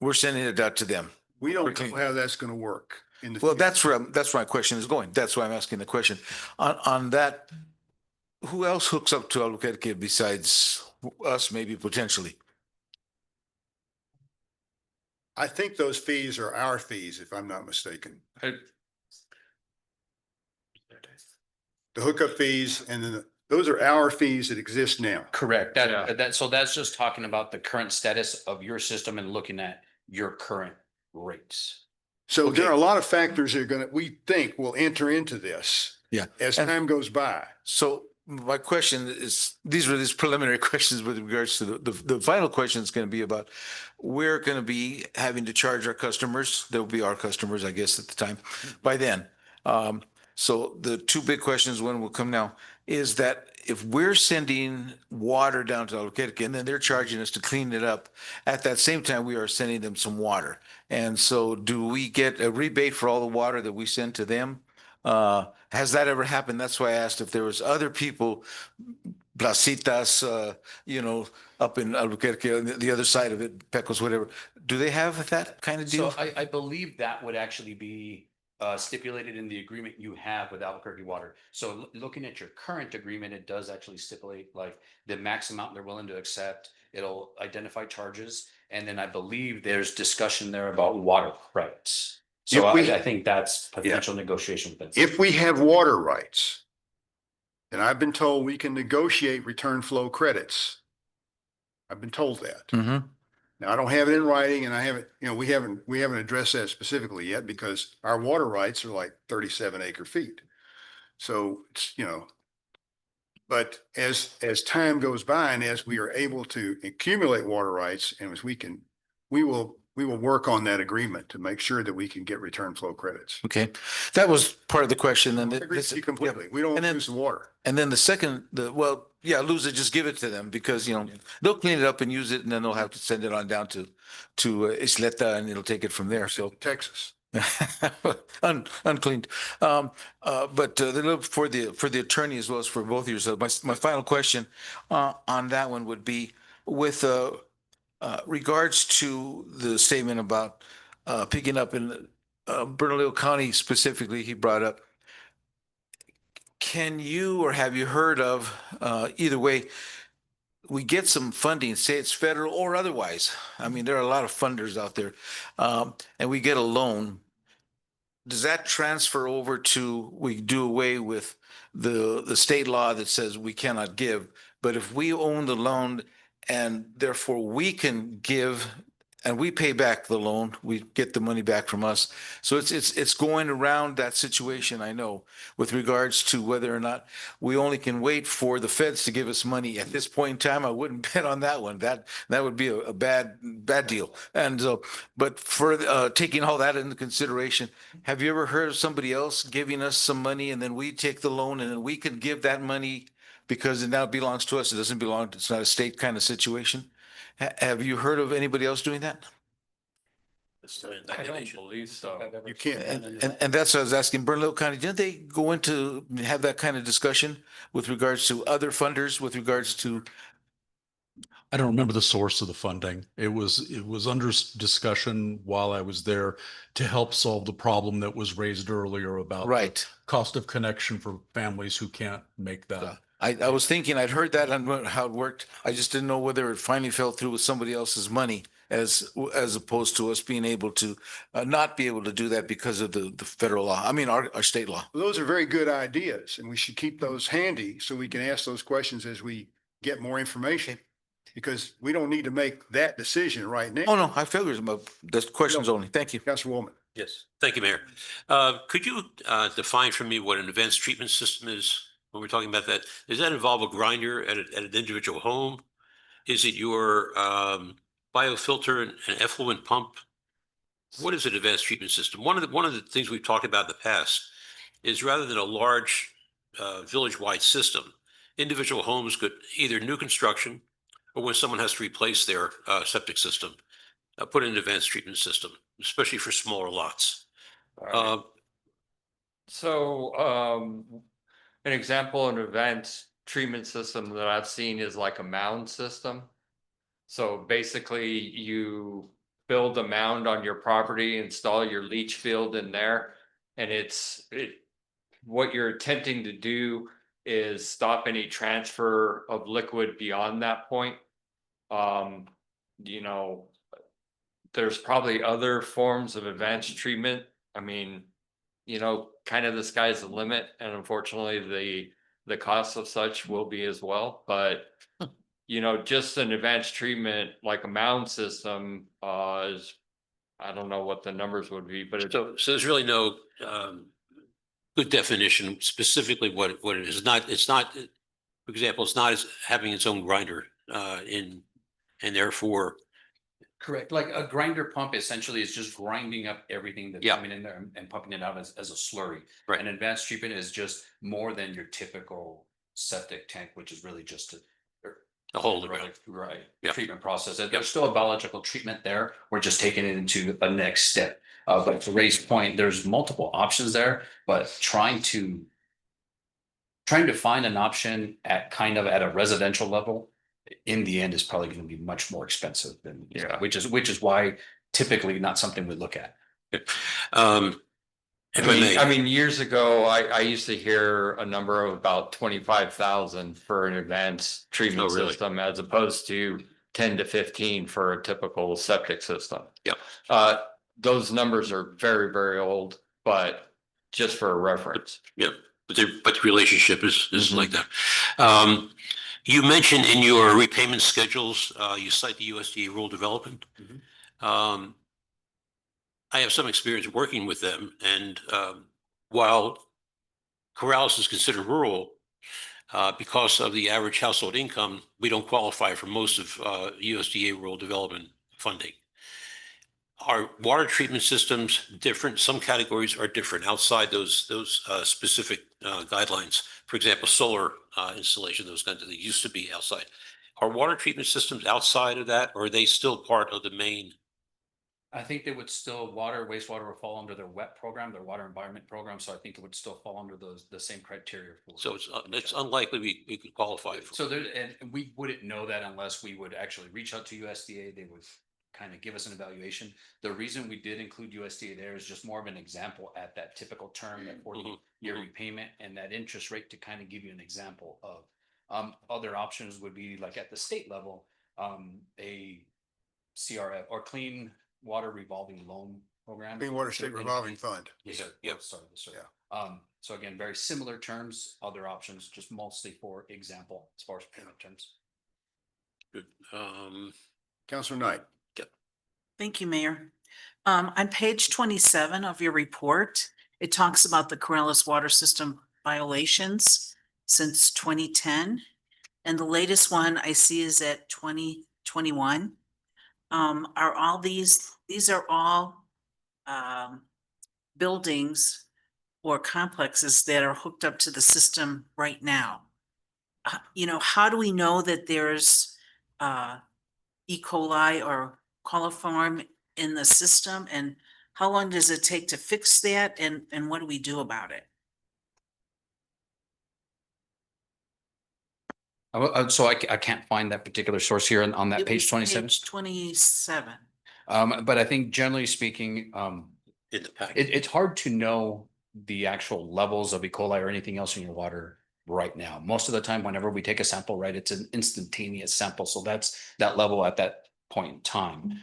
We're sending it out to them. We don't clean. know how that's going to work in the. Well, future. that's where my question is going. That's why I'm asking the question. On that, who else hooks up to Albuquerque besides us, maybe potentially? I think those fees are our fees, if I'm not mistaken. The hookup fees, and then those are our fees that exist now. Correct. Yeah. So that's just talking about the current status of your system and looking at your current rates. So there are a lot of factors that are going to, we think will enter into this. Yeah. As And- time goes by. So my question is, these were these preliminary questions with regards to the final question is going to be about, we're going to be having to charge our customers. They'll be our customers, I guess, at the time by then. So the two big questions, one will come now, is that if we're sending water down to Albuquerque and then they're charging us to clean it up, at that same time, we are sending them some water. And so do we get a rebate for all the water that we send to them? Has that ever happened? That's why I asked if there was other people, Placitas, up in Albuquerque, on the other side of it, Pecos, whatever. Do they have that kind of deal? So I believe that would actually be stipulated in the agreement you have with Albuquerque Water. So looking at your current agreement, it does actually stipulate like the max amount they're willing to accept. It'll identify charges. And then I believe there's discussion there about water credits. So If we- I think that's potential negotiation with them. If we have water rights, and I've been told we can negotiate return flow credits. I've been told that. Mm-hmm. Now, I don't have it in writing and I haven't, we haven't addressed that specifically yet because our water rights are like 37 acre feet. So it's, but as time goes by and as we are able to accumulate water rights and as we will work on that agreement to make sure that we can get return flow credits. Okay, that was part of the question. And I agree with you completely. We don't want to lose the water. And then the second, lose it, just give it to them because, they'll clean it up and use it and then they'll have to send it on down to Isleta and it'll take it from there. So Texas. Uncleaned. But they look for the attorney as well as for both of you. So my final question on that one would be with regards to the statement about picking up in Bernalillo County specifically, he brought up. Can you or have you heard of either way? We get some funding, say it's federal or otherwise. I mean, there are a lot of funders out there, and we get a loan. Does that transfer over to we do away with the state law that says we cannot give? But if we own the loan and therefore we can give and we pay back the loan, we get the money back from us. So it's going around that situation, I know, with regards to whether or not we only can wait for the feds to give us money. At this point in time, I wouldn't bet on that one. That would be a bad deal. And but for taking all that into consideration, have you ever heard of somebody else giving us some money and then we take the loan and then we can give that money because it now belongs to us? It doesn't belong, it's not a state kind of situation. Have you heard of anybody else doing that? I don't believe so. You can't. And that's what I was asking. Bernalillo County, didn't they go into have that kind of discussion with regards to other funders, with regards to? I don't remember the source of the funding. It was under discussion while I was there to help solve the problem that was raised earlier about Right. cost of connection for families who can't make that. I was thinking, I'd heard that on how it worked. I just didn't know whether it finally fell through with somebody else's money as opposed to us being able to not be able to do that because of the federal law. I mean, our state law. Those are very good ideas and we should keep those handy so we can ask those questions as we get more information. Because we don't need to make that decision right now. Oh, no, I figured the questions only. Thank you. Councilwoman. Yes, thank you, Mayor. Could you define for me what an advanced treatment system is? When we're talking about that, does that involve a grinder at an individual home? Is it your biofilter and effluent pump? What is an advanced treatment system? One of the things we've talked about in the past is rather than a large village-wide system, individual homes could either new construction or when someone has to replace their septic system, put in an advanced treatment system, especially for smaller lots. An example, an advanced treatment system that I've seen is like a mound system. So basically you build a mound on your property, install your leach field in there. And what you're attempting to do is stop any transfer of liquid beyond that point. There's probably other forms of advanced treatment. I mean, kind of the sky's the limit, and unfortunately the cost of such will be as well. But just an advanced treatment like a mound system is, I don't know what the numbers would be, but so there's really no good definition specifically what it is. It's not, for example, it's not as having its own grinder and therefore. Correct. Like a grinder pump essentially is just grinding up everything that's coming in there and pumping it out as a slurry. Right. And advanced treatment is just more than your typical septic tank, which is really just A hole in the ground. Right, Yeah. treatment process. There's still a biological treatment there. We're just taking it into a next step. But to Ray's point, there's multiple options there, but trying to find an option at kind of at a residential level, in the end is probably going to be much more expensive than, which is why typically not something we look at. If I may. I mean, years ago, I used to hear a number of about 25,000 for an advanced treatment Oh, really? system as opposed to 10 to 15 for a typical septic system. Yeah. Those numbers are very, very old, but just for a reference. Yeah, but the relationship is like that. You mentioned in your repayment schedules, you cite the USDA rural development. I have some experience working with them, and while Corrales is considered rural, because of the average household income, we don't qualify for most of USDA rural development funding. Are water treatment systems different? Some categories are different outside those specific guidelines. For example, solar installation, those kinds of things used to be outside. Are water treatment systems outside of that, or are they still part of the main? I think they would still, wastewater would fall under their WET program, their water environment program. So I think it would still fall under the same criteria. So it's unlikely we could qualify for. So there, and we wouldn't know that unless we would actually reach out to USDA. They would kind of give us an evaluation. The reason we did include USDA there is just more of an example at that typical term, that 40-year repayment and that interest rate, to kind of give you an example of other options would be like at the state level, a CRF or Clean Water Revolving Loan Program. Clean Water State Revolving Fund. Yes, sir. Yep. Sorry, sir. So again, very similar terms, other options, just mostly for example, as far as payment terms. Good. Councilor Knight. Thank you, Mayor. On page 27 of your report, it talks about the Corrales water system violations since 2010. And the latest one I see is at 2021. Are all these are all buildings or complexes that are hooked up to the system right now? How do we know that there's E. coli or coliform in the system, and how long does it take to fix that, and what do we do about it? So I can't find that particular source here on that It page was 27. Page 27. But I think generally speaking, In the pack. it's hard to know the actual levels of E. coli or anything else in your water right now. Most of the time, whenever we take a sample, right, it's an instantaneous sample. So that's that level at that point in time.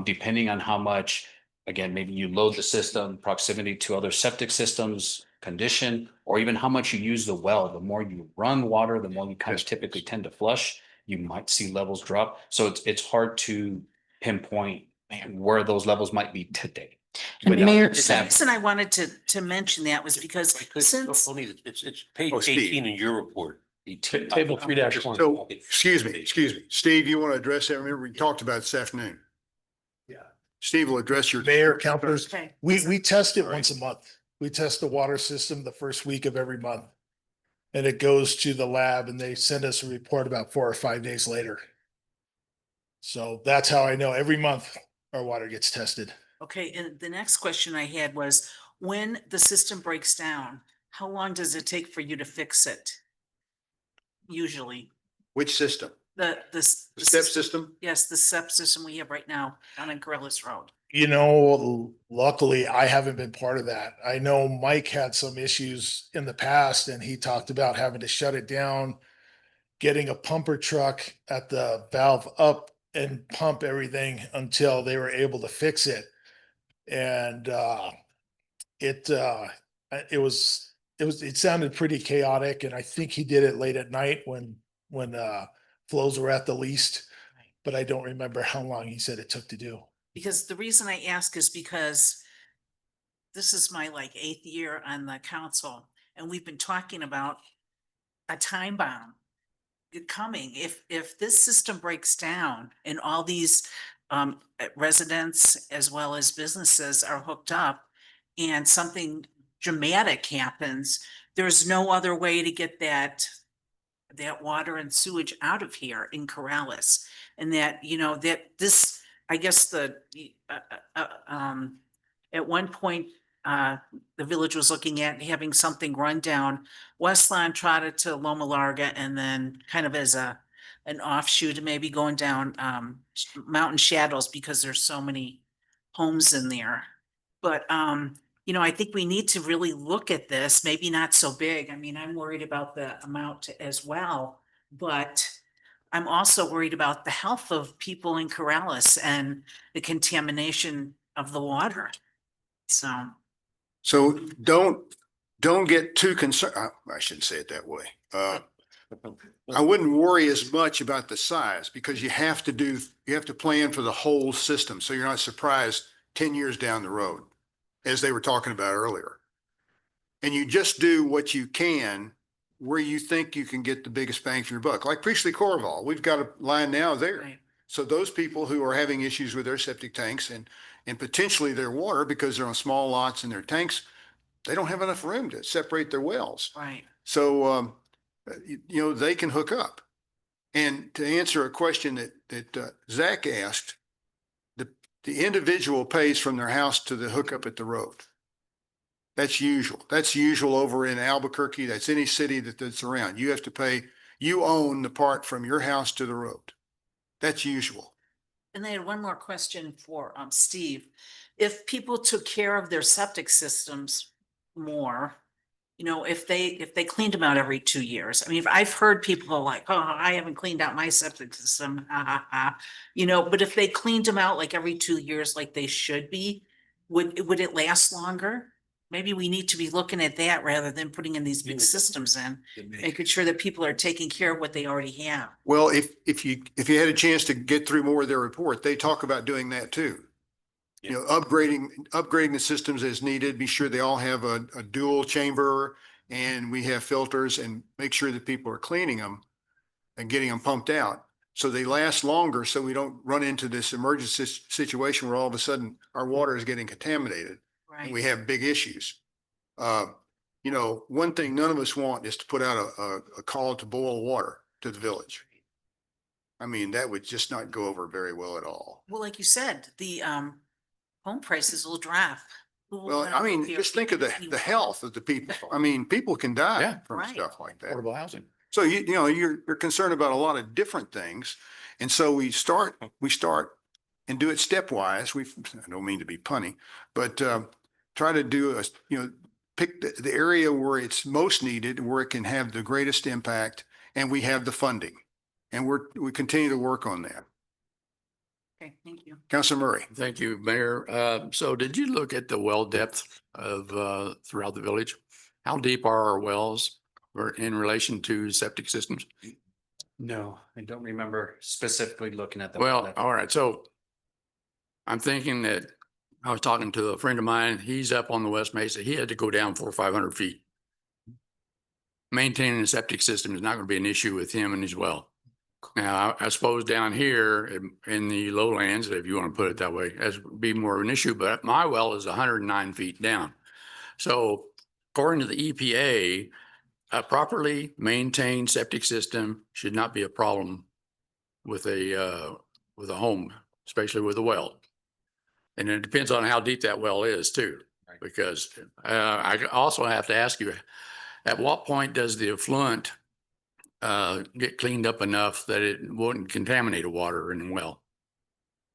Depending on how much, again, maybe you load the system, proximity to other septic systems, condition, or even how much you use the well. The more you run water, the more you kind of typically tend to flush. You might see levels drop. So it's hard to pinpoint where those levels might be today. And Mayor, The reason I wanted to mention that was because since It's page Steve. 18 in your report. Table 3-1. So, excuse me. Steve, you want to address that? Remember, we talked about it this afternoon. Yeah. Steve will address your. Mayor, councilors, Okay. we test it once a month. We test the water system the first week of every month. And it goes to the lab and they send us a report about 4 or 5 days later. So that's how I know every month our water gets tested. Okay, and the next question I had was, when the system breaks down, how long does it take for you to fix it? Usually, Which system? the Step system? Yes, the SEP system we have right now down in Corrales Road. Luckily, I haven't been part of that. I know Mike had some issues in the past and he talked about having to shut it down, getting a pumper truck at the valve up and pump everything until they were able to fix it. And it sounded pretty chaotic, and I think he did it late at night when flows were at the least, but I don't remember how long he said it took to do. Because the reason I ask is because this is my 8th year on the council, and we've been talking about a time bomb coming. If this system breaks down and all these residents as well as businesses are hooked up and something dramatic happens, there's no other way to get that that water and sewage out of here in Corrales. And that, you know, that this, I guess at one point, the village was looking at having something run down West Lawn, trotted to Loma Larga, and then kind of as an offshoot, maybe going down, Mountain Shadows, because there's so many homes in there. But, you know, I think we need to really look at this, maybe not so big. I mean, I'm worried about the amount as well, but I'm also worried about the health of people in Corrales and the contamination of the water. So don't get too concerned. I shouldn't say it that way. I wouldn't worry as much about the size, because you have to plan for the whole system. So you're not surprised 10 years down the road, as they were talking about earlier. And you just do what you can where you think you can get the biggest bang for your buck. Like Priestley Corval, we've got a line now there. Right. So those people who are having issues with their septic tanks and potentially their water, because they're on small lots in their tanks, they don't have enough room to separate their wells. Right. So, you know, they can hook up. And to answer a question that Zach asked, the individual pays from their house to the hookup at the road. That's usual. That's usual over in Albuquerque. That's any city that's around. You have to pay, you own the part from your house to the road. That's usual. And I had one more question for Steve. If people took care of their septic systems more, you know, if they cleaned them out every 2 years. I mean, I've heard people like, oh, I haven't cleaned out my septic system, you know, but if they cleaned them out like every 2 years, like they should be, would it last longer? Maybe we need to be looking at that rather than putting in these big systems in, making sure that people are taking care of what they already have. Well, if you had a chance to get through more of their report, they talk about doing that too. You know, upgrading the systems as needed, be sure they all have a dual chamber, and we have filters, and make sure that people are cleaning them and getting them pumped out so they last longer, so we don't run into this emergency situation where all of a sudden our water is getting contaminated. Right. And we have big issues. You know, one thing none of us want is to put out a call to boil water to the village. I mean, that would just not go over very well at all. Well, like you said, the home prices will drop. Well, I mean, just think of the health of the people. I mean, people can die from Right. stuff like that. Affordable housing. So you know, you're concerned about a lot of different things. And so we start and do it stepwise. I don't mean to be punny, but try to do pick the area where it's most needed, where it can have the greatest impact, and we have the funding. And we continue to work on that. Okay, thank you. Councilor Murray. Thank you, Mayor. So did you look at the well depth of throughout the village? How deep are our wells in relation to septic systems? No, I don't remember specifically looking at the. Well, all right. So I'm thinking that I was talking to a friend of mine. He's up on the West Mesa. He had to go down 400 or 500 feet. Maintaining a septic system is not going to be an issue with him and his well. Now, I suppose down here in the lowlands, if you want to put it that way, as be more of an issue, but my well is 109 feet down. So according to the EPA, a properly maintained septic system should not be a problem with a home, especially with a well. And it depends on how deep that well is too, because I also have to ask you, at what point does the effluent get cleaned up enough that it wouldn't contaminate a water in a well?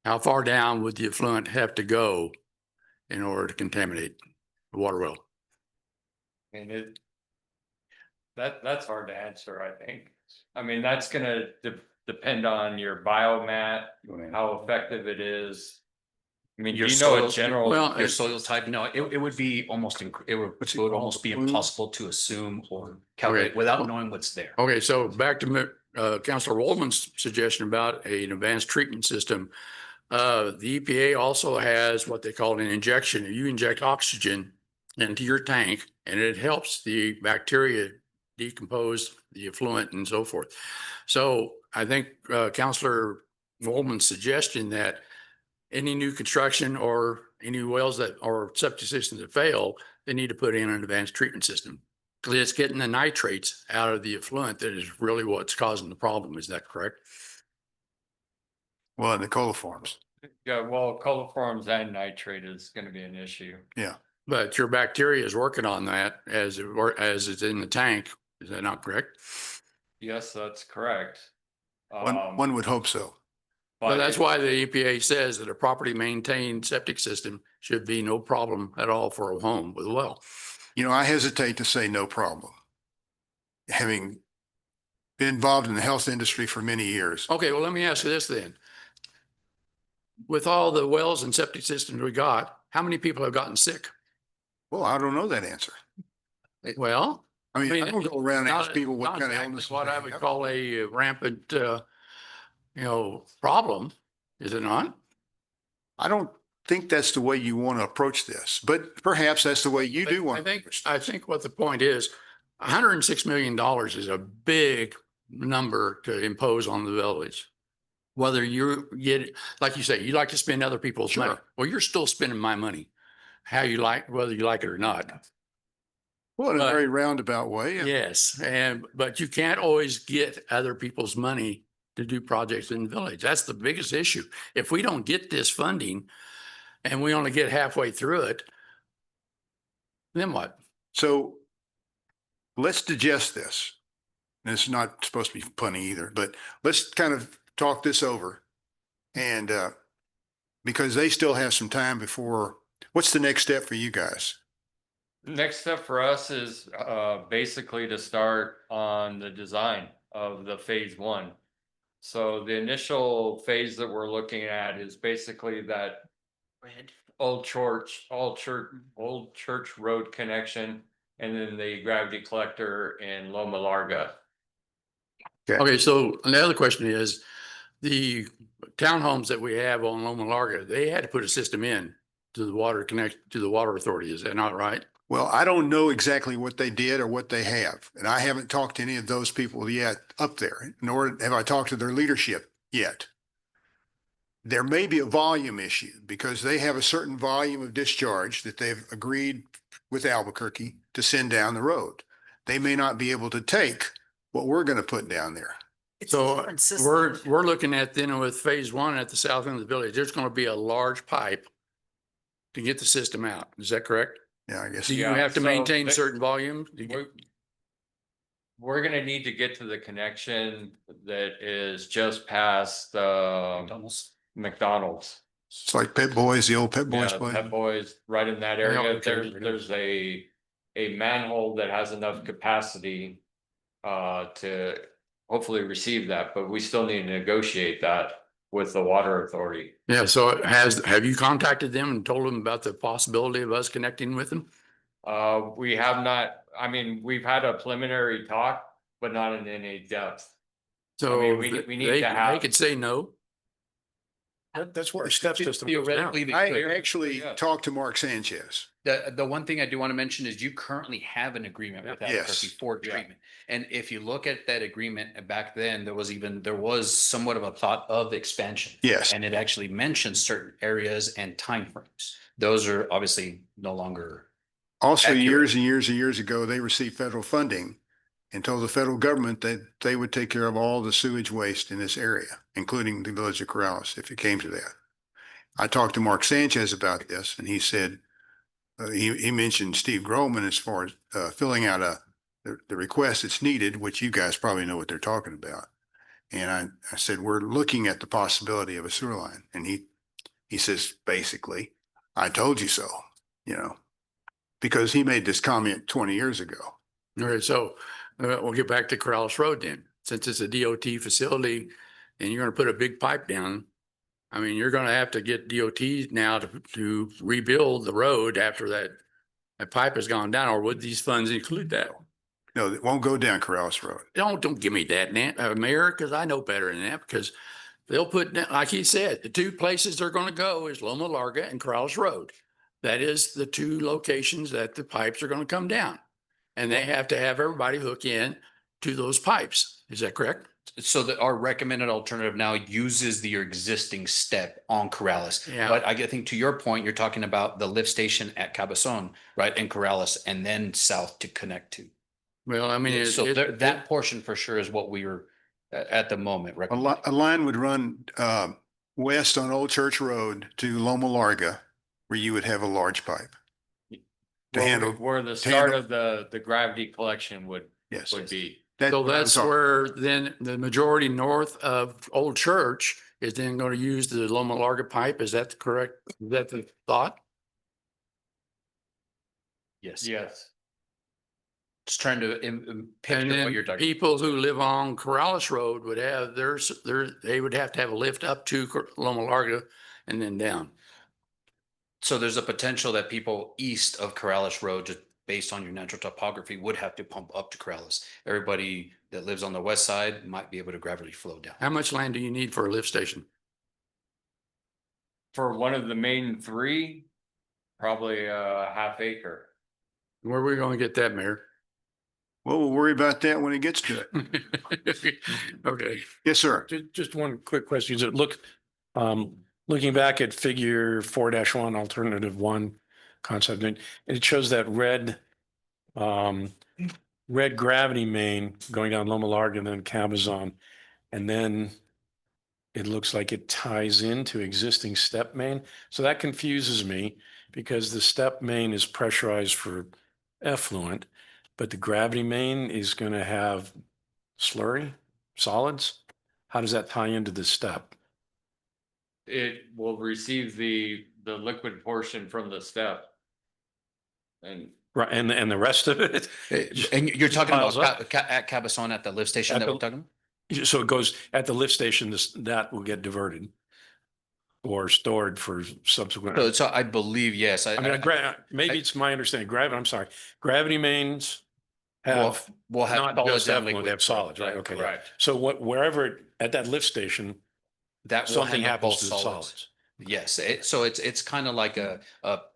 How far down would the effluent have to go in order to contaminate the water well? I mean, that's hard to answer, I think. I mean, that's gonna depend on your biomat, how effective it is. I mean, Your you know, soil, a general. Well, your soil type, no, it would be almost, it would almost be impossible to assume or calculate without knowing what's there. Okay, so back to Councilor Waldman's suggestion about an advanced treatment system. The EPA also has what they call an injection. You inject oxygen into your tank, and it helps the bacteria decompose the effluent and so forth. So I think Councilor Waldman's suggestion that any new construction or any wells that or septic systems that fail, they need to put in an advanced treatment system Because it's getting the nitrates out of the effluent that is really what's causing the problem. Is that correct? Well, in the coliforms. Yeah, well, coliforms and nitrate is going to be an issue. Yeah. But your bacteria is working on that as it's in the tank. Is that not correct? Yes, that's correct. One would hope so. But that's why the EPA says that a properly maintained septic system should be no problem at all for a home with a well. You know, I hesitate to say no problem. Having been involved in the health industry for many years. Okay, well, let me ask you this then. With all the wells and septic systems we got, how many people have gotten sick? Well, I don't know that answer. Well, I mean, I don't go around and ask not- people what not kind of exactly illness. what they I would have. call a rampant, problem, is it not? I don't think that's the way you want to approach this, but perhaps that's the way you do I want. think what the point is, $106 million is a big number to impose on the village. Whether you get, like you say, you like to spend other people's money. Sure. Well, you're still spending my money, whether you like it or not. Well, in a But- very roundabout way. Yes, but you can't always get other people's money to do projects in the village. That's the biggest issue. If we don't get this funding and we only get halfway through it, then what? So let's digest this. And it's not supposed to be funny either, but let's kind of talk this over. And because they still have some time before, what's the next step for you guys? Next step for us is basically to start on the design of the phase one. So the initial phase that we're looking at is basically that old church road connection, and then the gravity collector in Loma Larga. Okay, so the other question is, the townhomes that we have on Loma Larga, they had to put a system in to the water authority. Is that not right? Well, I don't know exactly what they did or what they have, and I haven't talked to any of those people yet up there, nor have I talked to their leadership yet. There may be a volume issue because they have a certain volume of discharge that they've agreed with Albuquerque to send down the road. They may not be able to take what we're going to put down there. It's a So different system. we're looking at then with phase one at the south end of the village, there's going to be a large pipe to get the system out. Is that correct? Yeah, I guess. Do you Yeah, have to so maintain they- certain volume? Do you- We're gonna need to get to the connection that is just past McDonald's. It's like Pet Boys, the old Pet Boys Yeah, place. Pet Boys, right in that Yeah, area. okay. There's a manhole that has enough capacity to hopefully receive that, but we still need to negotiate that with the water authority. Yeah, so have you contacted them and told them about the possibility of us connecting with them? We have not, I mean, we've had a preliminary talk, but not in any depth. So mean, we need they to have- they could say no. That's what the step system goes down. Theoretically, they I could. actually talked to Mark Sanchez. The one thing I do want to mention is you currently have an agreement with Yes. Albuquerque for treatment. And if you look at that agreement back then, there was somewhat of a thought of expansion. Yes. And it actually mentions certain areas and timeframes. Those are obviously no longer. Also, Accurate. years and years and years ago, they received federal funding and told the federal government that they would take care of all the sewage waste in this area, including the village of Corrales, if it came to that. I talked to Mark Sanchez about this, and he said, he mentioned Steve Groman as far as filling out the request that's needed, which you guys probably know what they're talking about. And I said, we're looking at the possibility of a sewer line. And he says, basically, I told you so, because he made this comment 20 years ago. All right, so we'll get back to Corrales Road then. Since it's a DOT facility and you're going to put a big pipe down, I mean, you're going to have to get DOT now to rebuild the road after that pipe has gone down, or would these funds include that? No, it won't go down Corrales Road. Don't give me that, Mayor, because I know better than that, because they'll put, like he said, the two places they're going to go is Loma Larga and Corrales Road. That is the two locations that the pipes are going to come down. And they have to have everybody hook in to those pipes. Is that correct? So that our recommended alternative now uses your existing step on Corrales. Yeah. But I think to your point, you're talking about the lift station at Cabazon, right? And Corrales, and then south to connect to. Well, I mean, So that portion for sure is what we were at the moment. A line would run west on Old Church Road to Loma Larga, where you would have a large pipe. To handle. Where the to start handle- of the gravity collection would Yes. be. so what I'm that's talking- where then the majority north of Old Church is then going to use the Loma Larga pipe. Is that correct? Is that the thought? Yes. Yes. Just trying to And picture what then you're talking. people who live on Corrales Road would have they would have to have a lift up to Loma Larga and then down. So there's a potential that people east of Corrales Road, just based on your natural topography, would have to pump up to Corrales. Everybody that lives on the west side might be able to gravity flow down. How much land do you need for a lift station? For one of the main three, probably a half acre. Where are we going to get that, Mayor? Well, we'll worry about that when it gets to it. Okay. Yes, sir. Just one quick question. Does it look, looking back at figure 4-1, alternative 1 concept, and it shows that red gravity main going down Loma Larga and then Cabazon. And then it looks like it ties into existing step main. So that confuses me because the step main is pressurized for effluent, but the gravity main is going to have slurry, solids. How does that tie into the step? It will receive the liquid portion from the step. And Right, and the rest of it? And you're talking about piles up. at Cabazon at the lift station At that the- we're talking about? So it goes at the lift station, that will get diverted or stored for subsequent. So I believe, yes. I mean, maybe it's my understanding, I'm sorry, gravity mains have We'll have not solids just and effluent, they have liquids. solids, right? Okay. Right. So wherever at that lift station, That will something handle happens both to the solids. Yes, so it's kind of like a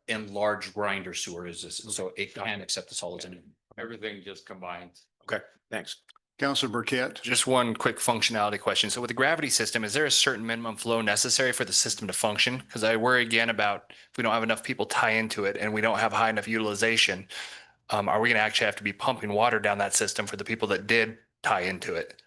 enlarged grinder sewer is this, so it can accept the solids in it. everything just combines. Okay, thanks. Councilor Burkett. Just one quick functionality question. So with the gravity system, is there a certain minimum flow necessary for the system to function? Because I worry again about if we don't have enough people tie into it and we don't have high enough utilization, are we going to actually have to be pumping water down that system for the people that did tie into it?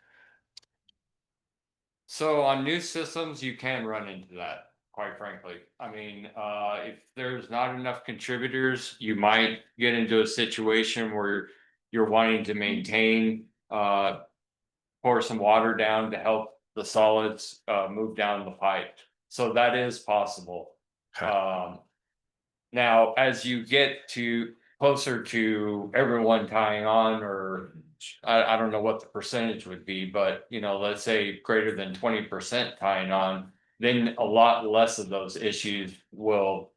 So on new systems, you can run into that, quite frankly. I mean, if there's not enough contributors, you might get into a situation where you're wanting to maintain, pour some water down to help the solids, move down the pipe. So that is possible. Now, as you get to closer to everyone tying on, or I don't know what the percentage would be, but let's say greater than 20% tying on, then a lot less of those issues will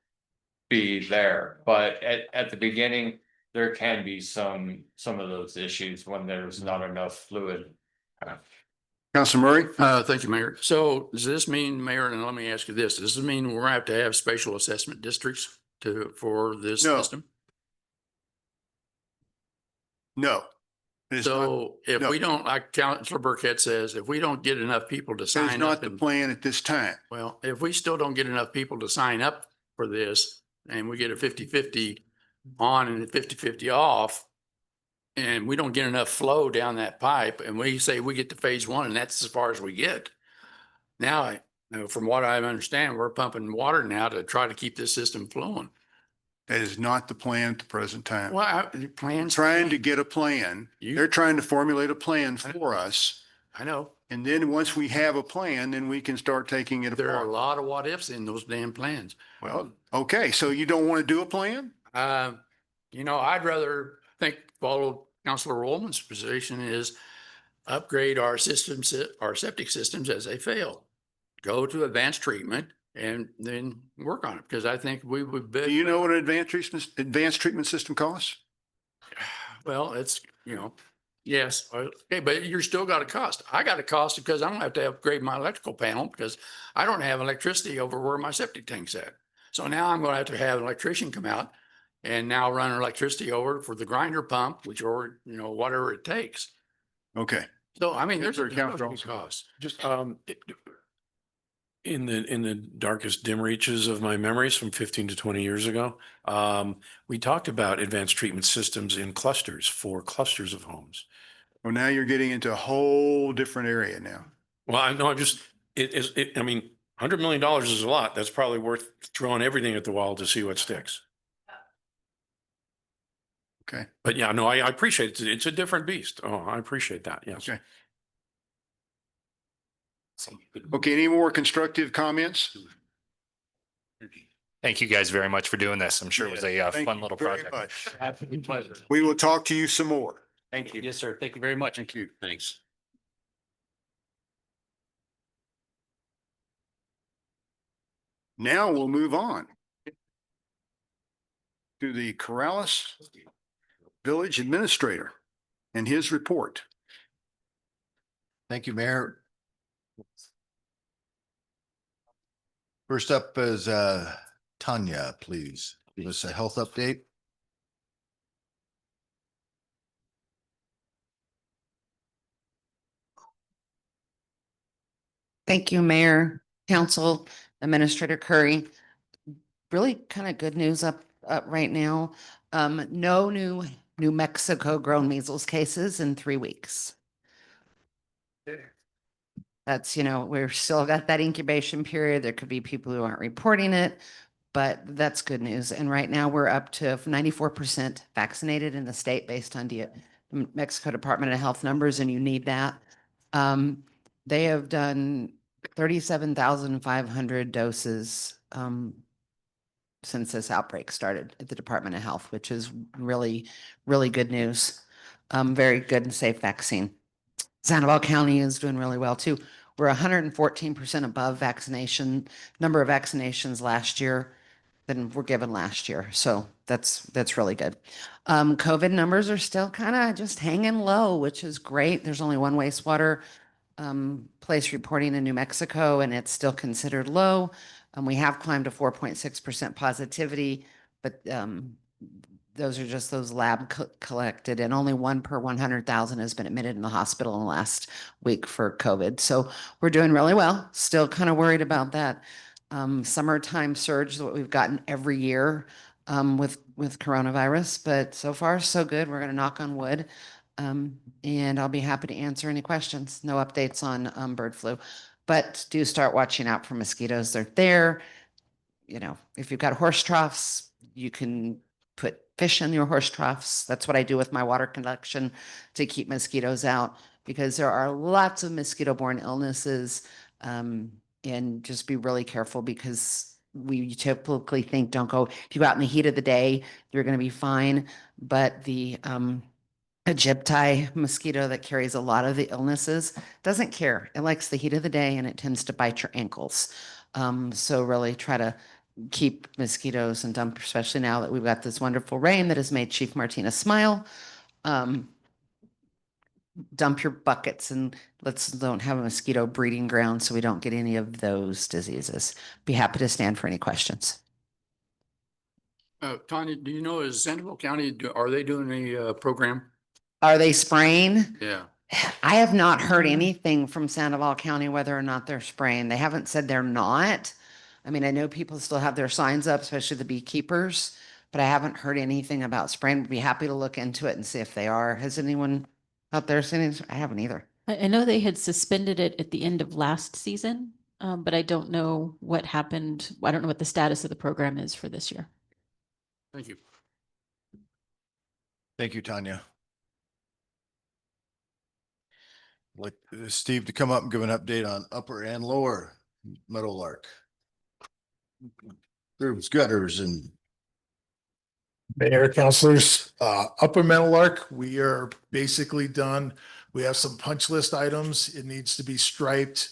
be there. But at the beginning, there can be some of those issues when there's not enough fluid. Councilor Murray. Thank you, Mayor. So does this mean, Mayor, and let me ask you this, does this mean we're gonna have to have special assessment districts for this No. system? No. It is not- So if no. we don't, like Councilor Burkett says, if we don't get enough people to That is sign not up, the and- plan at this time. well, if we still don't get enough people to sign up for this and we get a 50-50 on and a 50-50 off, and we don't get enough flow down that pipe and we say we get to phase 1 and that's as far as we get. Now, from what I understand, we're pumping water now to try to keep this system flowing. That is not the plan at the present time. Well, plans. Trying to get a plan. They're trying to formulate a plan for us. I know. And then once we have a plan, then we can start taking it There are a apart. lot of what ifs in those damn plans. Well, okay, so you don't want to do a plan? I'd rather follow Councilor Rollman's position is upgrade our systems, our septic systems as they fail. Go to advanced treatment and then work on it, because I think we would be. Do you know what an advanced treatment system costs? Well, it's, yes, okay, but you're still got a cost. I got a cost because I'm gonna have to upgrade my electrical panel because I don't have electricity over where my septic tank's at. So now I'm gonna have to have an electrician come out and now run electricity over for the grinder pump, which, or, whatever it takes. Okay. So, I mean, there's a Councilor cost. Just, in the darkest dim reaches of my memories from 15 to 20 years ago, we talked about advanced treatment systems in clusters for clusters of homes. Well, now you're getting into a whole different area now. Well, I know I mean, $100 million is a lot. That's probably worth throwing everything at the wall to see what sticks. Okay. But yeah, no, I appreciate it. It's a different beast. Oh, I appreciate that. Yes. Okay. Okay, any more constructive comments? Thank you guys very much for doing this. I'm sure it was a Thank fun you little very project. much. Absolute pleasure. We will talk to you some more. Thank you. Yes, sir. Thank you very much. Thank you. Thanks. Now we'll move on to the Corrales Village Administrator and his report. Thank you, Mayor. First up is Tanya, please give us a health update. Thank you, Mayor, Council, Administrator Curry. Really kind of good news up right now. No new New Mexico grown measles cases in 3 weeks. That's, we're still got that incubation period. There could be people who aren't reporting it, but that's good news. And right now we're up to 94% vaccinated in the state based on the Mexico Department of Health numbers, and you need that. They have done 37,500 doses since this outbreak started at the Department of Health, which is really, really good news. Very good and safe vaccine. Sandoval County is doing really well too. We're 114% above number of vaccinations last year than were given last year. So that's really good. COVID numbers are still kind of just hanging low, which is great. There's only one wastewater place reporting in New Mexico, and it's still considered low. We have climbed to 4.6% positivity, but those are just those lab collected, and only 1 per 100,000 has been admitted in the hospital in the last week for COVID. So we're doing really well. Still kind of worried about that summertime surge that we've gotten every year with coronavirus, but so far so good. We're going to knock on wood. And I'll be happy to answer any questions. No updates on bird flu, but do start watching out for mosquitoes. They're there. If you've got horse troughs, you can put fish in your horse troughs. That's what I do with my water collection to keep mosquitoes out, because there are lots of mosquito-borne illnesses. And just be really careful, because we typically think don't go, if you go out in the heat of the day, you're going to be fine. But the Egypti mosquito that carries a lot of the illnesses doesn't care. It likes the heat of the day, and it tends to bite your ankles. So really try to keep mosquitoes and dump, especially now that we've got this wonderful rain that has made Chief Martinez smile. Dump your buckets, and don't have a mosquito breeding ground so we don't get any of those diseases. Be happy to stand for any questions. Tanya, do you know, is Sandoval County, are they doing a program? Are they spraying? Yeah. I have not heard anything from Sandoval County whether or not they're spraying. They haven't said they're not. I mean, I know people still have their signs up, especially the beekeepers, but I haven't heard anything about spraying. Would be happy to look into it and see if they are. Has anyone out there seen it? I haven't either. I know they had suspended it at the end of last season, but I don't know what happened. I don't know what the status of the program is for this year. Thank you. Thank you, Tanya. I'd like Steve to come up and give an update on Upper and Lower Meadowlark. There's gutters and Mayor, councilors, Upper Meadowlark, we are basically done. We have some punch list items. It needs to be striped.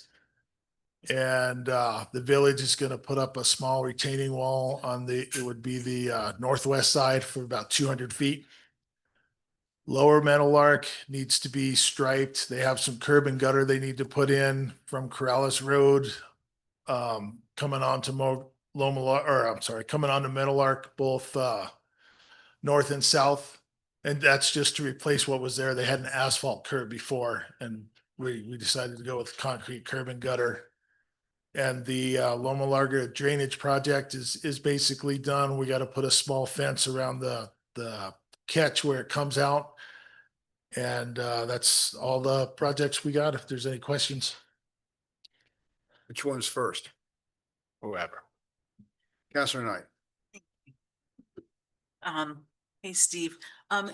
And the village is going to put up a small retaining wall on it would be the northwest side for about 200 feet. Lower Meadowlark needs to be striped. They have some curb and gutter they need to put in from Corrales Road, coming on to coming on to Meadowlark, both north and south. And that's just to replace what was there. They had an asphalt curb before, and we decided to go with concrete curb and gutter. And the Loma Larga drainage project is basically done. We got to put a small fence around the catch where it comes out. And that's all the projects we got. If there's any questions. Which one's first? Whoever. Counselor Knight. Hey, Steve,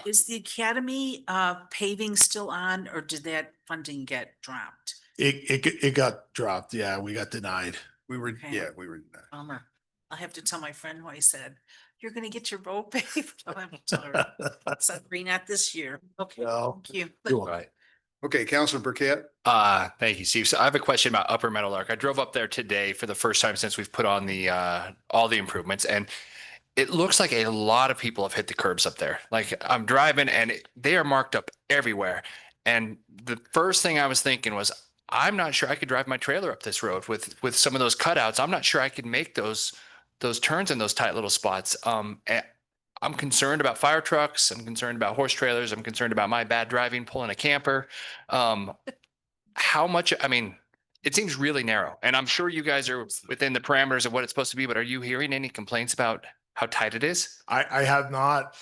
is the academy paving still on, or did that funding get dropped? It got dropped. Yeah, we got denied. We were, Okay. yeah, we were. Bummer. I'll have to tell my friend who I said, you're gonna get your road paved. I'll have to tell her. Sorry, not this year. Okay, No. thank you. You're right. Okay, Counselor Burkett. Thank you, Steve. So I have a question about Upper Meadowlark. I drove up there today for the first time since we've put on the all the improvements, and it looks like a lot of people have hit the curbs up there. Like I'm driving and they are marked up everywhere. And the first thing I was thinking was, I'm not sure I could drive my trailer up this road with some of those cutouts. I'm not sure I could make those turns in those tight little spots. And I'm concerned about fire trucks. I'm concerned about horse trailers. I'm concerned about my bad driving, pulling a camper. How much, I mean, it seems really narrow, and I'm sure you guys are within the parameters of what it's supposed to be, but are you hearing any complaints about how tight it is? I have not.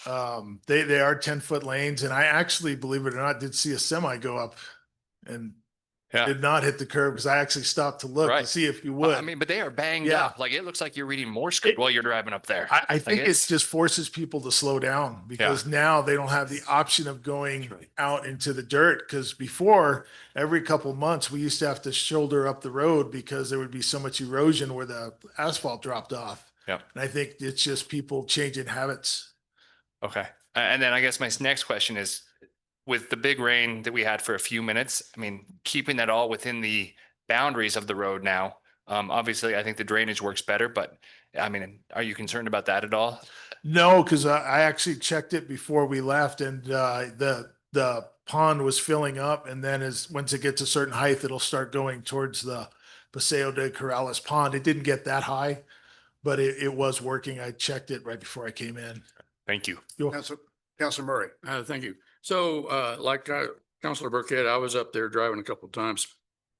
They are 10-foot lanes, and I actually, believe it or not, did see a semi go up and did not hit the curb because I actually stopped to look to see if you would. I mean, but they are banged Yeah. up. Like it looks like you're reading more script while you're driving up there. I think Like, it just forces people to slow down because now they don't have the option of going out into the dirt. Because before, every couple months, we used to have to shoulder up the road because there would be so much erosion where the asphalt dropped off. Yeah. And I think it's just people changing habits. Okay. And then I guess my next question is, with the big rain that we had for a few minutes, I mean, keeping that all within the boundaries of the road now, obviously I think the drainage works better, but I mean, are you concerned about that at all? No, because I actually checked it before we left, and the pond was filling up, and then once it gets a certain height, it'll start going towards the Paseo de Corrales pond. It didn't get that high, but it was working. I checked it right before I came in. Thank you. Counselor Murray. Thank you. So, like Counselor Burkett, I was up there driving a couple of times.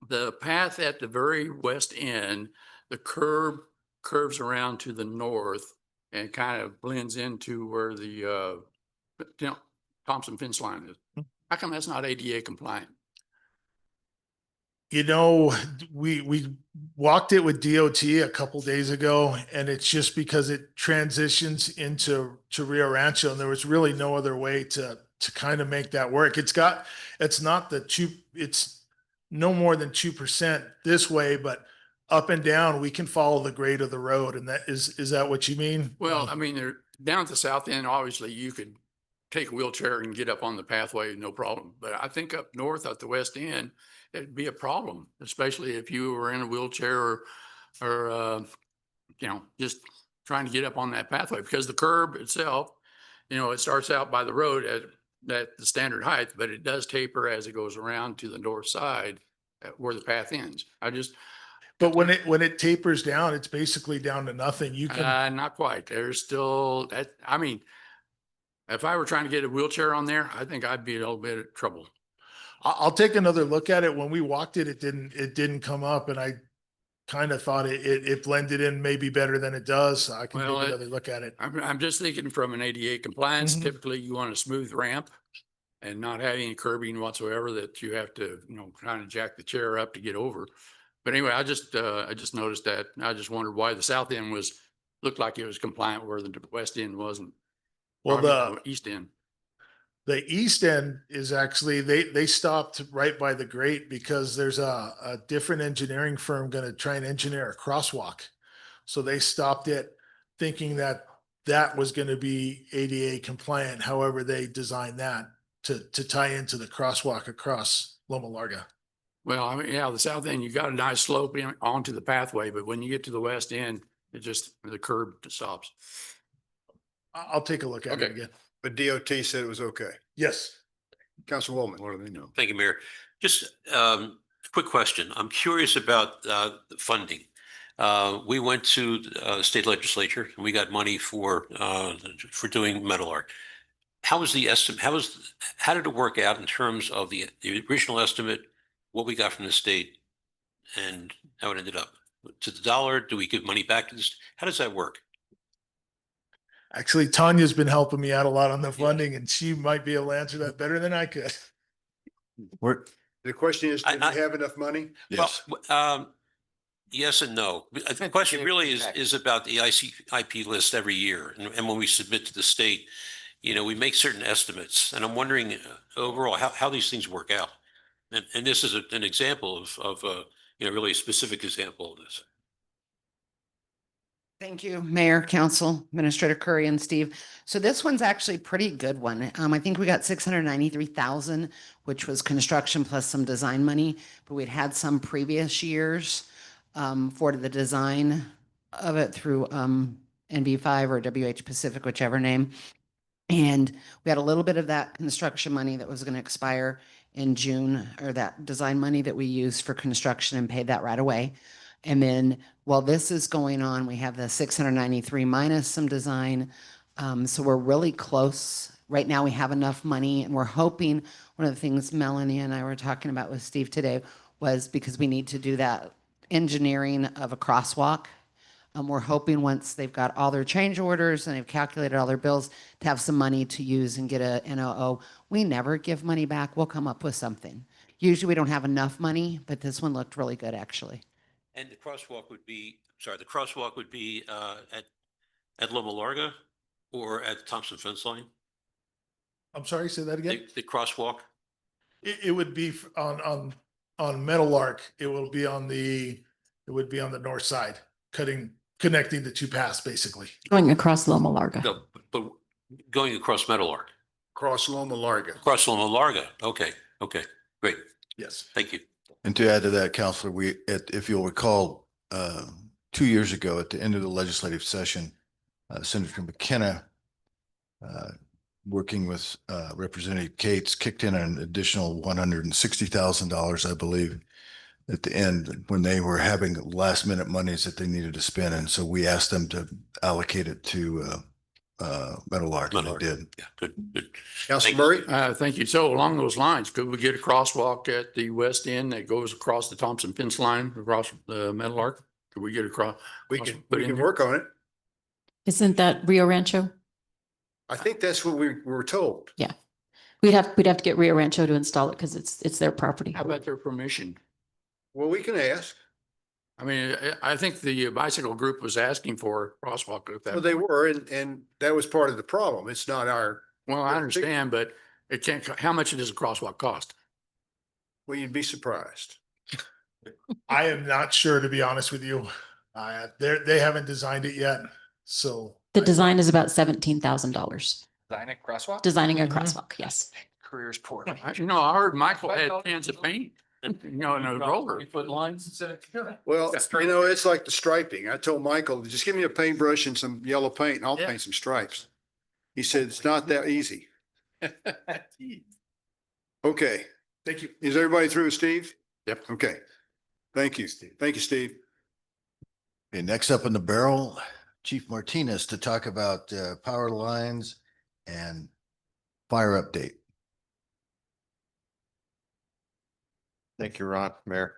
The path at the very west end, the curb curves around to the north and kind of blends into where the Thompson fence line is. How come that's not ADA compliant? You know, we walked it with DOT a couple days ago, and it's just because it transitions into Rio Rancho, and there was really no other way to kind of make that work. It's no more than 2% this way, but up and down, we can follow the grade of the road. And is that what you mean? Well, I mean, they're down at the south end, obviously you could take a wheelchair and get up on the pathway, no problem. But I think up north at the west end, it'd be a problem, especially if you were in a wheelchair or just trying to get up on that pathway, because the curb itself, it starts out by the road at the standard height, but it does taper as it goes around to the north side where the path ends. But when it tapers down, it's basically down to nothing. You can not quite. There's still that. I mean, if I were trying to get a wheelchair on there, I think I'd be in a little bit of trouble. I'll take another look at it. When we walked it, it didn't come up, and I kind of thought it blended in maybe better than it does. So I can take another look at it. I'm just thinking from an ADA compliance, typically you want a smooth ramp and not have any curbing whatsoever that you have to, kind of jack the chair up to get over. But anyway, I just noticed that. I just wondered why the south end looked like it was compliant where the west end wasn't. Well, the east end. The east end is actually, they stopped right by the grate because there's a different engineering firm going to try and engineer a crosswalk. So they stopped it thinking that was going to be ADA compliant. However, they designed that to tie into the crosswalk across Loma Larga. Well, I mean, yeah, the south end, you got a nice slope onto the pathway, but when you get to the west end, the curb stops. I'll take a look at it again. But DOT said it was okay. Yes. Councilor Woolman, what do they know? Thank you, Mayor. Just quick question. I'm curious about the funding. We went to the state legislature and we got money for doing Meadowlark. How was the estimate? How did it work out in terms of the original estimate, what we got from the state, and how it ended up? to the dollar? Do we give money back to this? How does that work? Actually, Tanya's been helping me out a lot on the funding and she might be able to answer that better than I could. The question is, do we I- have enough money? Yes. Yes and no. The question really is about the ICIP list every year. And when we submit to the state, you know, we make certain estimates. And I'm wondering overall how these things work out. And this is an example of you know, really a specific example of this. Thank you, Mayor, Council, Administrator Curry and Steve. So this one's actually a pretty good one. I think we got 693,000, which was construction plus some design money, but we'd had some previous years for the design of it through NV5 or WH Pacific, whichever name. And we had a little bit of that construction money that was going to expire in June, or that design money that we used for construction and paid that right away. And then while this is going on, we have the 693 minus some design. So we're really close. Right now we have enough money and we're hoping, one of the things Melanie and I were talking about with Steve today was because we need to do that engineering of a crosswalk. We're hoping once they've got all their change orders and they've calculated all their bills to have some money to use and get a NOO. We never give money back. We'll come up with something. Usually we don't have enough money, but this one looked really good actually. And the crosswalk would be, at Loma Larga or at the Thompson fence line? I'm sorry, say that again? The crosswalk? It would be on Meadowlark. It would be on the north side, connecting the two paths, basically. Going across Loma Larga. No, but going across Meadowlark. Across Loma Larga. Across Loma Larga. Okay, great. Yes. Thank you. And to add to that, Counselor, if you'll recall, 2 years ago at the end of the legislative session, Senator McKenna, working with Representative Cates, kicked in an additional $160,000, I believe, at the end when they were having last minute monies that they needed to spend. And so we asked them to allocate it to Meadowlark, and they did. Yeah, good. Councilor Murray? Thank you. So along those lines, could we get a crosswalk at the west end that goes across the Thompson fence line across the Meadowlark? Could we get across? We can work on it. Isn't that Rio Rancho? I think that's what we were told. Yeah. We'd have to get Rio Rancho to install it because it's their property. How about their permission? Well, we can ask. I mean, I think the bicycle group was asking for a crosswalk. Well, they were, and that was part of the problem. It's not our. Well, I understand, but it can't, how much does a crosswalk cost? Well, you'd be surprised. I am not sure, to be honest with you. They haven't designed it yet, so. The design is about $17,000. Design a crosswalk? Designing a crosswalk, yes. Career's poor. You know, I heard Michael had cans of paint, you know, in a roller. Put lines instead of. Well, you know, it's like the striping. I told Michael, just give me a paintbrush and some yellow paint and I'll paint some stripes. He said, it's not that easy. Okay. Thank you. Is everybody through with Steve? Yep. Okay. Thank you, Steve. Thank you, Steve. Okay, next up in the barrel, Chief Martinez to talk about power lines and fire update. Thank you, Ron. Mayor,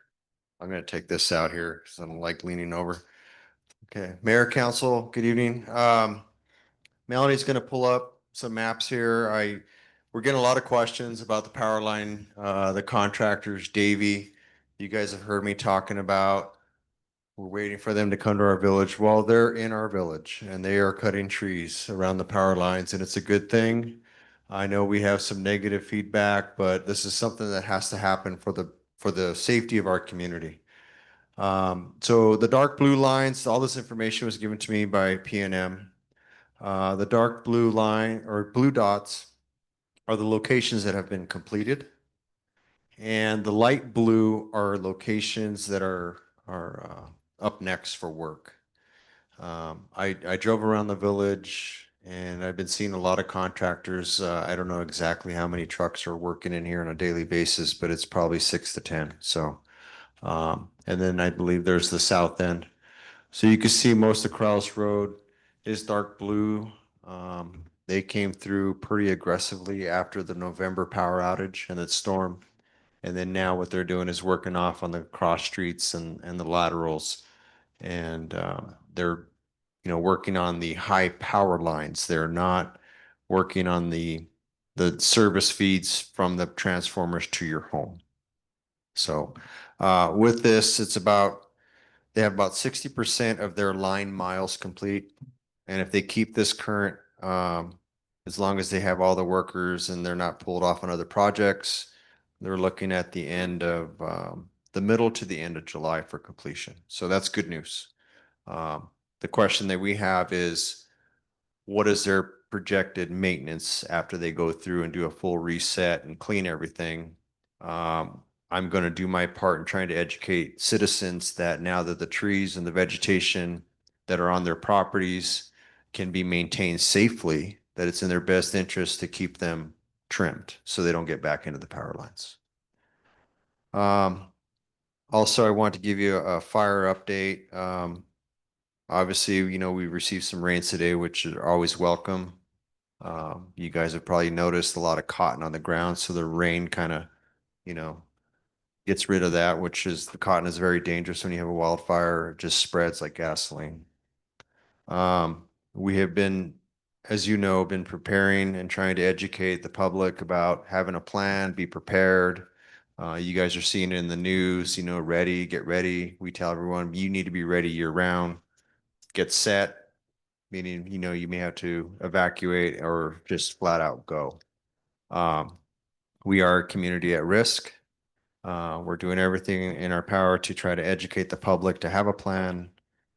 I'm going to take this out here because I don't like leaning over. Okay, Mayor, Council, good evening. Melanie's going to pull up some maps here. We're getting a lot of questions about the power line, the contractors, Davey. You guys have heard me talking about. We're waiting for them to come to our village. Well, they're in our village and they are cutting trees around the power lines, and it's a good thing. I know we have some negative feedback, but this is something that has to happen for the safety of our community. So the dark blue lines, all this information was given to me by PNM. The dark blue line or blue dots are the locations that have been completed. And the light blue are locations that are up next for work. I drove around the village and I've been seeing a lot of contractors. I don't know exactly how many trucks are working in here on a daily basis, but it's probably 6 to 10. So, and then I believe there's the south end. So you can see most of Krause Road is dark blue. They came through pretty aggressively after the November power outage and that storm. And then now what they're doing is working off on the cross streets and the laterals. And they're, working on the high power lines. They're not working on the service feeds from the transformers to your home. So with this, they have about 60% of their line miles complete. And if they keep this current, as long as they have all the workers and they're not pulled off on other projects, they're looking at the end of the middle to the end of July for completion. So that's good news. The question that we have is, what is their projected maintenance after they go through and do a full reset and clean everything? I'm going to do my part in trying to educate citizens that now that the trees and the vegetation that are on their properties can be maintained safely, that it's in their best interest to keep them trimmed so they don't get back into the power lines. Also, I want to give you a fire update. Obviously, we received some rains today, which are always welcome. You guys have probably noticed a lot of cotton on the ground, so the rain kind of, gets rid of that, which is, the cotton is very dangerous when you have a wildfire. It just spreads like gasoline. We have been, as you know, been preparing and trying to educate the public about having a plan, be prepared. You guys are seeing it in the news, ready, get ready. We tell everyone, you need to be ready year round. Get set, meaning, you may have to evacuate or just flat out go. We are a community at risk. We're doing everything in our power to try to educate the public to have a plan.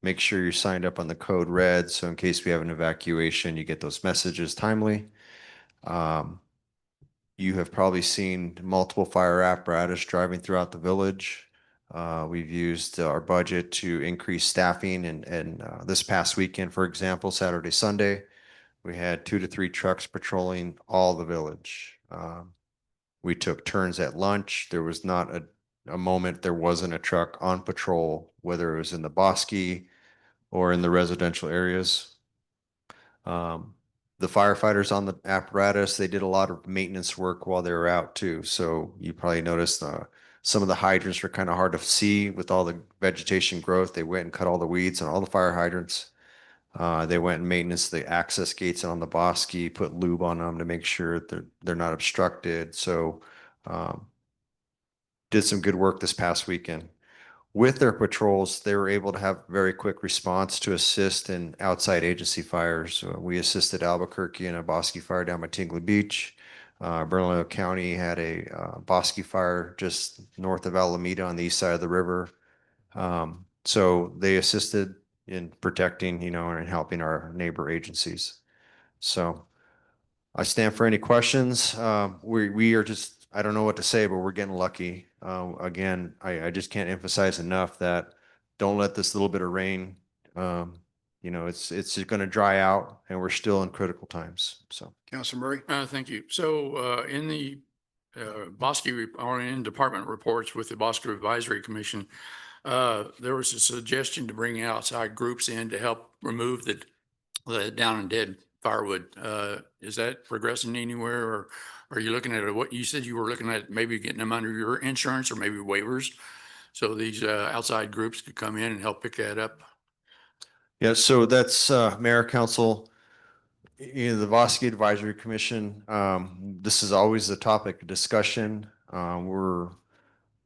Make sure you're signed up on the code red, so in case we have an evacuation, you get those messages timely. You have probably seen multiple fire apparatus driving throughout the village. We've used our budget to increase staffing, and this past weekend, for example, Saturday, Sunday, we had 2 to 3 trucks patrolling all the village. We took turns at lunch. There was not a moment there wasn't a truck on patrol, whether it was in the Bosque or in the residential areas. The firefighters on the apparatus, they did a lot of maintenance work while they were out too. So you probably noticed some of the hydrants were kind of hard to see with all the vegetation growth. They went and cut all the weeds on all the fire hydrants. They went and maintenance the access gates on the Bosque, put lube on them to make sure they're not obstructed. So did some good work this past weekend. With their patrols, they were able to have very quick response to assist in outside agency fires. We assisted Albuquerque in a Bosque fire down by Tingley Beach. Bernalillo County had a Bosque fire just north of Alameda on the east side of the river. So they assisted in protecting, and helping our neighbor agencies. So I stand for any questions. We are just, I don't know what to say, but we're getting lucky. Again, I just can't emphasize enough that don't let this little bit of rain, it's going to dry out, and we're still in critical times. So, Councilor Murray. Thank you. So in the Bosque or in department reports with the Bosque Advisory Commission, there was a suggestion to bring outside groups in to help remove the down and dead firewood. Is that progressing anywhere, or are you looking at what you said you were looking at, maybe getting them under your insurance or maybe waivers? So these outside groups could come in and help pick that up. Yeah, so that's Mayor, Council, the Bosque Advisory Commission. This is always a topic of discussion.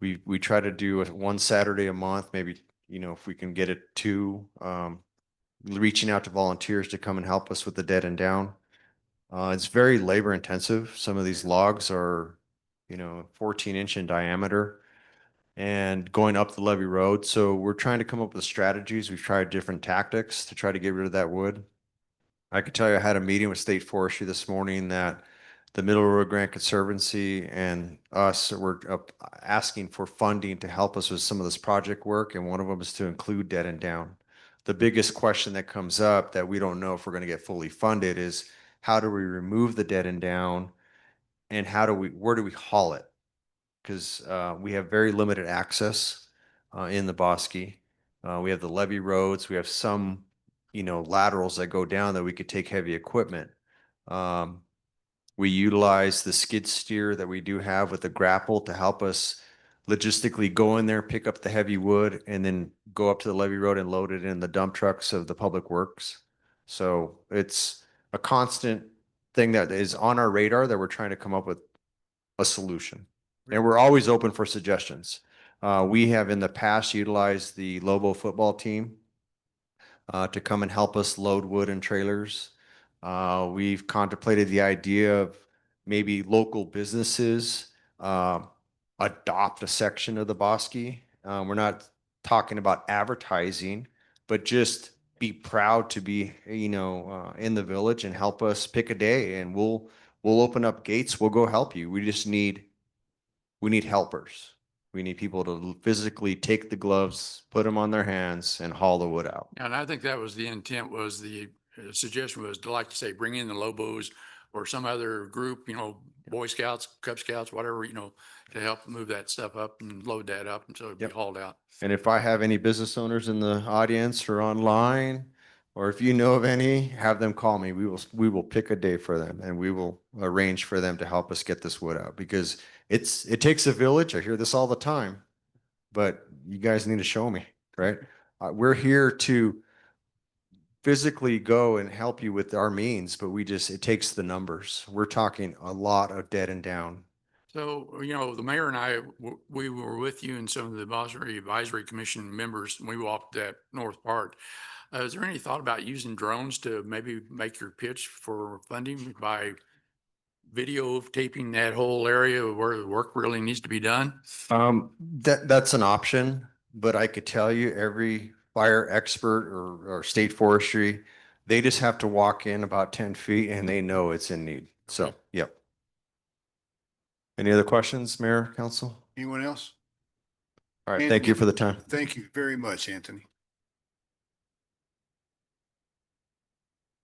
We try to do it one Saturday a month, maybe, if we can get it 2, reaching out to volunteers to come and help us with the dead and down. It's very labor intensive. Some of these logs are, 14-inch in diameter and going up the levee road. So we're trying to come up with strategies. We've tried different tactics to try to get rid of that wood. I can tell you I had a meeting with State Forestry this morning that the Middle Rio Grande Conservancy and us were asking for funding to help us with some of this project work. And one of them is to include dead and down. The biggest question that comes up that we don't know if we're going to get fully funded is, how do we remove the dead and down, and where do we haul it? Because we have very limited access in the Bosque. We have the levee roads. We have some, laterals that go down that we could take heavy equipment. We utilize the skid steer that we do have with the grapple to help us logistically go in there, pick up the heavy wood, and then go up to the levee road and load it in the dump trucks of the public works. So it's a constant thing that is on our radar that we're trying to come up with a solution. And we're always open for suggestions. We have in the past utilized the Lobo football team to come and help us load wood and trailers. We've contemplated the idea of maybe local businesses adopt a section of the Bosque. We're not talking about advertising, but just be proud to be, in the village and help us pick a day, and we'll open up gates. We'll go help you. We need helpers. We need people to physically take the gloves, put them on their hands, and haul the wood out. And I think that was the intent, was the suggestion was to, like to say, bring in the Lobos or some other group, Boy Scouts, Cub Scouts, whatever, to help move that stuff up and load that up, and so it'd be hauled out. And if I have any business owners in the audience or online, or if you know of any, have them call me. We will pick a day for them, and we will arrange for them to help us get this wood out, because it takes a village. I hear this all the time, but you guys need to show me, right? We're here to physically go and help you with our means, but it takes the numbers. We're talking a lot of dead and down. So, the mayor and I, we were with you and some of the Bosque Advisory Commission members, and we walked that north part. Is there any thought about using drones to maybe make your pitch for funding by videotaping that whole area where the work really needs to be done? That's an option, but I could tell you every fire expert or state forestry, they just have to walk in about 10 feet and they know it's in need. So, yep. Any other questions, Mayor, Council? Anyone else? All right, thank you for the time. Thank you very much, Anthony.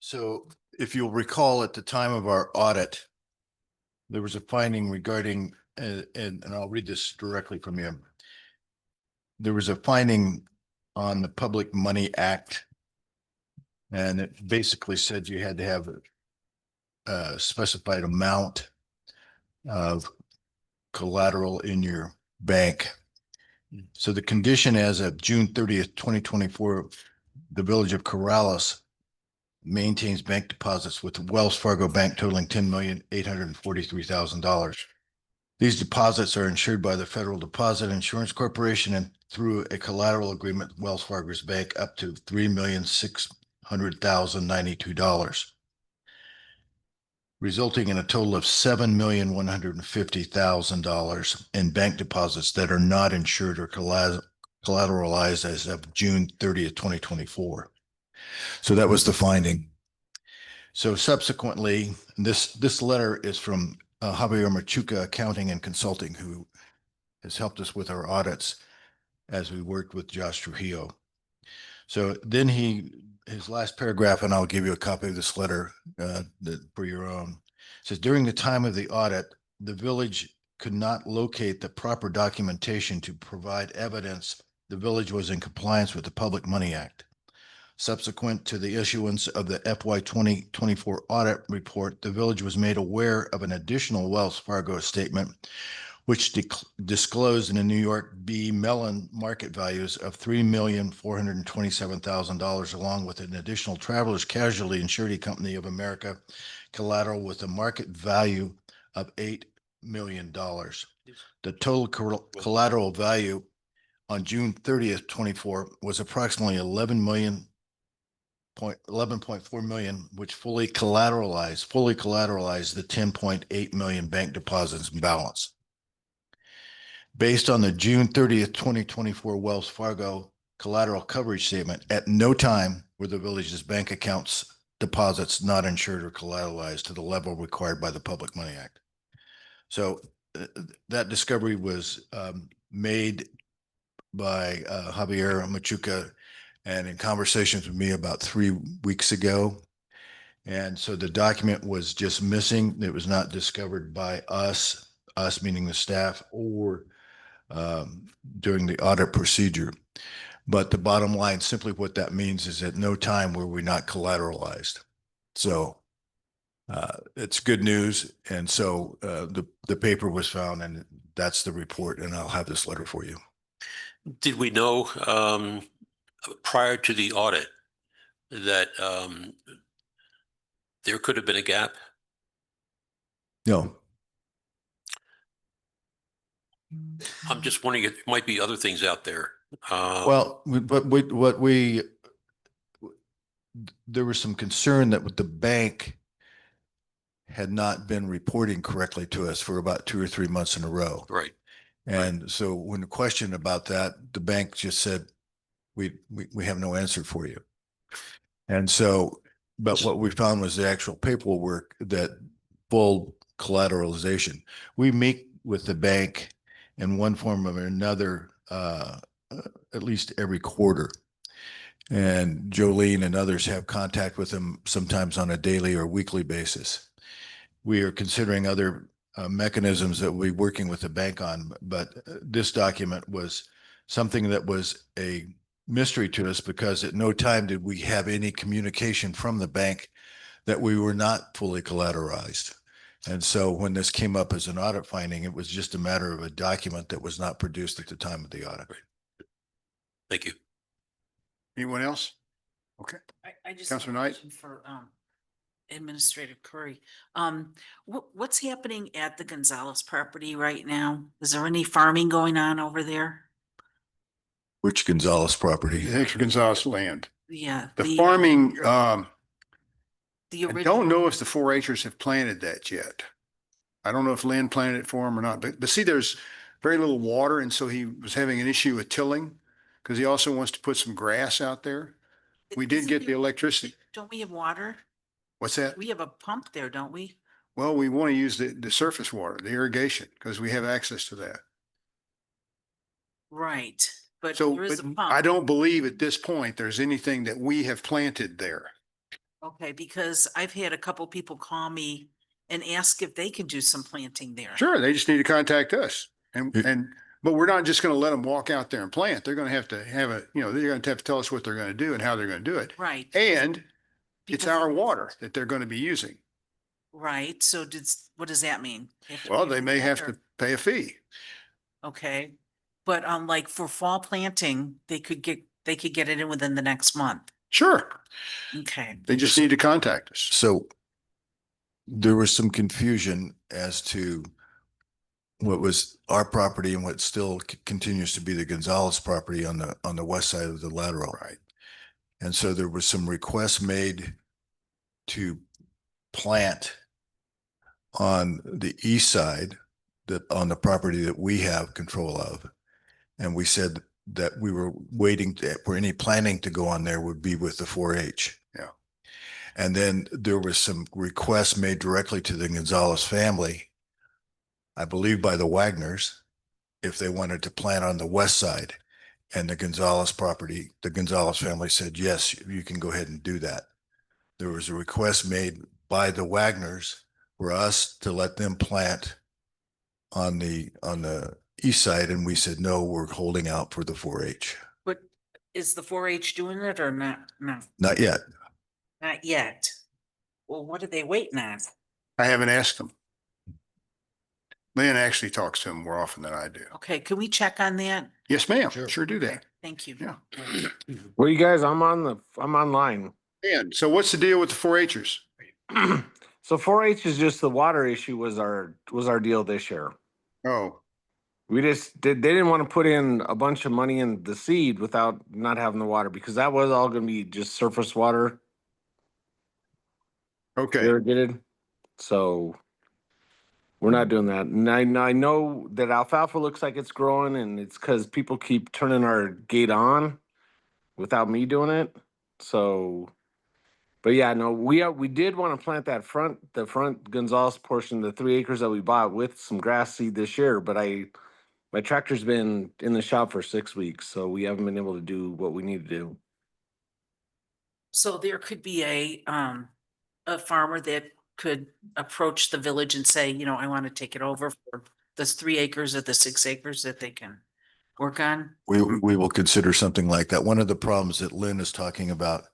So if you'll recall, at the time of our audit, there was a finding regarding, and I'll read this directly from you. There was a finding on the Public Money Act, and it basically said you had to have a specified amount of collateral in your bank. So the condition as of June 30th, 2024, the Village of Corrales maintains bank deposits with Wells Fargo Bank totaling $10,843,000. These deposits are insured by the Federal Deposit Insurance Corporation and through a collateral agreement with Wells Fargo's bank up to $3,600,092, resulting in a total of $7,150,000 in bank deposits that are not insured or collateralized as of June 30th, 2024. So that was the finding. So subsequently, this letter is from Javier Machuca Accounting and Consulting, who has helped us with our audits as we worked with Josh Trujillo. So then his last paragraph, and I'll give you a copy of this letter for your own, says, during the time of the audit, the village could not locate the proper documentation to provide evidence the village was in compliance with the Public Money Act. Subsequent to the issuance of the FY 2024 audit report, the village was made aware of an additional Wells Fargo statement, which disclosed in the New York B. Mellon market values of $3,427,000, along with an additional Travelers Casualty and Surety Company of America collateral with a market value of $8 million. The total collateral value on June 30th, 24 was approximately $11.4 million, which fully collateralized the 10.8 million bank deposits and balance. Based on the June 30th, 2024 Wells Fargo collateral coverage statement, at no time were the village's bank accounts deposits not insured or collateralized to the level required by the Public Money Act. So that discovery was made by Javier Machuca, and in conversations with me about 3 weeks ago. And so the document was just missing. It was not discovered by us meaning the staff, or during the audit procedure. But the bottom line, simply what that means is at no time were we not collateralized. So it's good news. And so the paper was found, and that's the report, and I'll have this letter for you. Did we know prior to the audit that there could have been a gap? No, I'm just wondering if there might be other things out there. well, there was some concern that with the bank had not been reporting correctly to us for about 2 or 3 months in a row. Right. And so when questioned about that, the bank just said, we have no answer for you. And so, but what we found was the actual paperwork that full collateralization. We meet with the bank in one form or another, at least every quarter. And Jolene and others have contact with them sometimes on a daily or weekly basis. We are considering other mechanisms that we're working with the bank on, but this document was something that was a mystery to us because at no time did we have any communication from the bank that we were not fully collateralized. And so when this came up as an audit finding, it was just a matter of a document that was not produced at the time of the audit. Thank you. Anyone else? Okay. I just have a Councilor Knight? question for Administrator Curry. What's happening at the Gonzalez property right now? Is there any farming going on over there? Which Gonzalez property? The extra Gonzalez land. Yeah. The farming, the I original. don't know if the 4-Hers have planted that yet. I don't know if Lynn planted it for him or not, but see, there's very little water. And so he was having an issue with tilling because he also wants to put some grass out there. We did get the electricity. Don't we have water? What's that? We have a pump there, don't we? Well, we want to use the surface water, the irrigation, because we have access to that. Right, but So there is a but pump. I don't believe at this point there's anything that we have planted there. Okay, because I've had a couple people call me and ask if they can do some planting there. Sure, they just need to contact us. But we're not just going to let them walk out there and plant. They're going to have to have they're going to have to tell us what they're going to do and how they're going to do it. Right. And it's Because our water that they're going to be using. Right, so what does that mean? have to Well, pay they for may that, have or- to pay a fee. Okay, but like for fall planting, they could get it in within the next month. Sure. Okay. They just need to contact us. So there was some confusion as to what was our property and what still continues to be the Gonzalez property on the west side of the lateral. Right. And so there was some requests made to plant on the east side, that on the property that we have control of. And we said that we were waiting for any planting to go on there would be with the 4-H. Yeah. And then there was some requests made directly to the Gonzalez family, I believe by the Wagners, if they wanted to plant on the west side. And the Gonzalez family said, yes, you can go ahead and do that. There was a request made by the Wagners for us to let them plant on the east side. And we said, no, we're holding out for the 4-H. But is the 4-H doing it or not? No, Not yet. not yet. Well, what are they waiting on? I haven't asked them. Lynn actually talks to them more often than I do. Okay, can we check on that? Yes, ma'am. Sure do that. Thank you. Yeah. Well, you guys, I'm online. And so what's the deal with the 4-Hers? So 4-H is just the water issue was our deal this year. Oh, They didn't want to put in a bunch of money in the seed without not having the water because that was all going to be just surface water. okay. Irrigated. So we're not doing that. And I know that alfalfa looks like it's growing and it's because people keep turning our gate on without me doing it. So, but yeah, no, we did want to plant the front Gonzalez portion, the 3 acres that we bought with some grass seed this year, but my tractor's been in the shop for 6 weeks, so we haven't been able to do what we need to do. So there could be a farmer that could approach the village and say, I want to take it over for this 3 acres or the 6 acres that they can work on. We will consider something like that. One of the problems that Lynn is talking about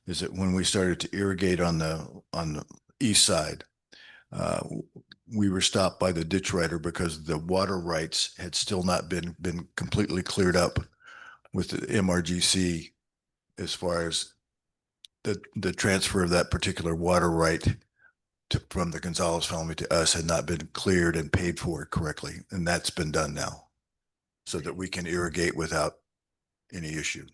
is that when we started to irrigate on the east side, we were stopped by the ditch writer because the water rights had still not been completely cleared up with the MRGC as far as the transfer of that particular water right from the Gonzalez family to us had not been cleared and paid for correctly. And that's been done now so that we can irrigate without any issue.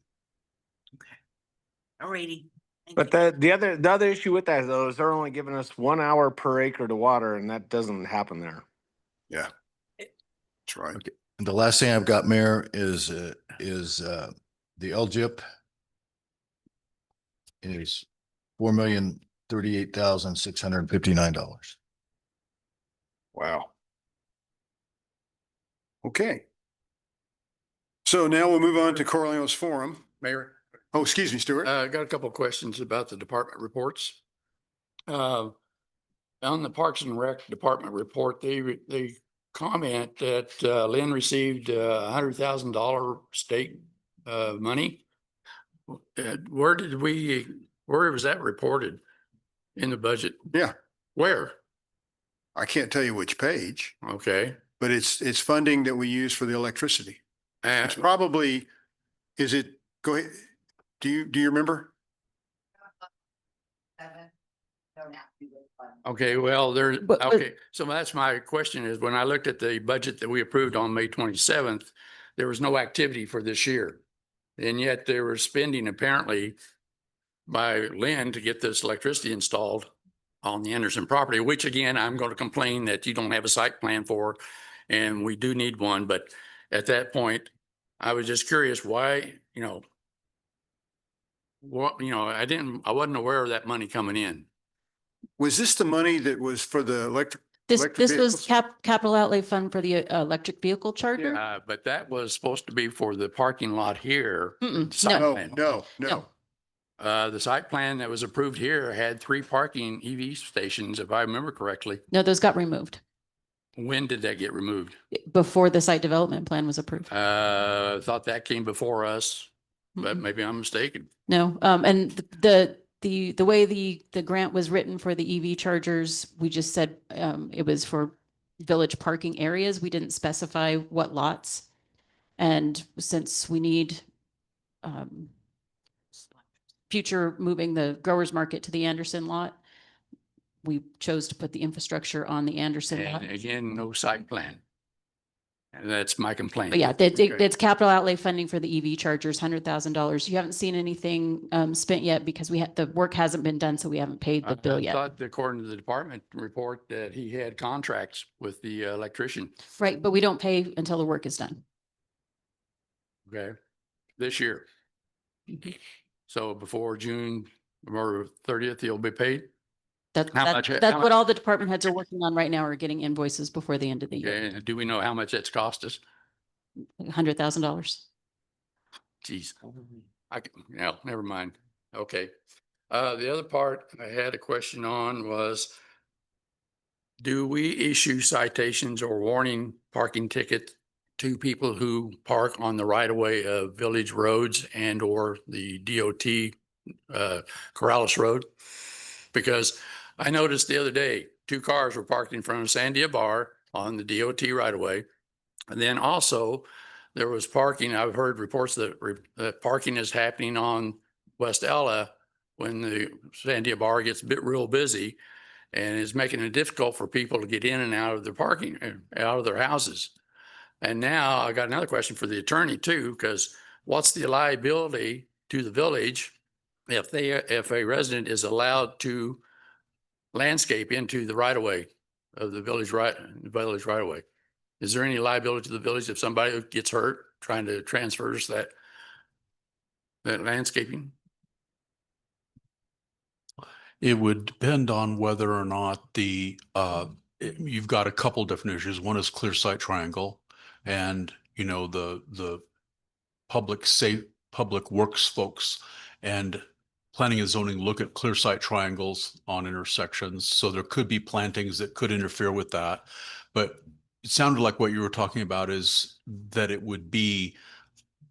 Alrighty. But the other issue with that though is they're only giving us 1 hour per acre to water, and that doesn't happen there. Yeah. That's right. Okay. And the last thing I've got, Mayor, is the LGIP is $4,038,659. Wow. Okay. So now we'll move on to Corleone's Forum. Mayor, Oh, excuse me, Stuart. I got a couple of questions about the department reports. On the Parks and Rec Department report, they comment that Lynn received $100,000 state money. Where was that reported in the budget? Yeah. Where? I can't tell you which page, Okay. but it's funding that we use for the electricity. It's probably, go ahead. Do you remember? Okay, well, But- okay, so that's my question is when I looked at the budget that we approved on May 27th, there was no activity for this year. And yet there was spending apparently by Lynn to get this electricity installed on the Anderson property, which again, I'm going to complain that you don't have a site plan for, and we do need one. But at that point, I was just curious why, I wasn't aware of that money coming in. Was this the money that was for the electric? This electric was vehicles? capital outlay fund for the electric vehicle charger. But that was supposed to be for the parking lot here. Mm-mm, site no. plan. No. The site plan that was approved here had 3 parking EV stations, if I remember correctly. No, those got removed When did that get removed? before the site development plan was approved. Thought that came before us, but Mm-mm. maybe I'm mistaken. No, and the way the grant was written for the EV chargers, we just said it was for village parking areas. We didn't specify what lots. And since we need future moving the growers market to the Anderson lot, we chose to put the infrastructure on the Anderson lot. And again, no site plan. And that's my complaint. But yeah, Okay. it's capital outlay funding for the EV chargers, $100,000. You haven't seen anything spent yet because the work hasn't been done, so we haven't paid the bill I yet. thought according to the department report that he had contracts with the electrician. Right, but we don't pay until the work is done. Okay, this year. So before June or 30th, he'll be paid? How much- That's how what much- all the department heads are working on right now, are getting invoices before the end of the year. Okay, and do we know how much that's cost us? $100,000. Geez, never mind. Okay. The other part I had a question on was, do we issue citations or warning parking ticket to people who park on the right of way of village roads and or the DOT Corrales Road? Because I noticed the other day, 2 cars were parked in front of Sandia Bar on the DOT right of way. And then also there was parking. I've heard reports that parking is happening on West Ella when the Sandia Bar gets real busy, and is making it difficult for people to get in and out of their parking, out of their houses. And now I got another question for the attorney too, because what's the liability to the village if a resident is allowed to landscape into the right of way of the village right of way? Is there any liability to the village if somebody gets hurt trying to transfer that landscaping? It would depend on whether or not you've got a couple different issues. One is clear sight triangle, and the public works folks and planning and zoning look at clear sight triangles on intersections. So there could be plantings that could interfere with that. But it sounded like what you were talking about is that it would be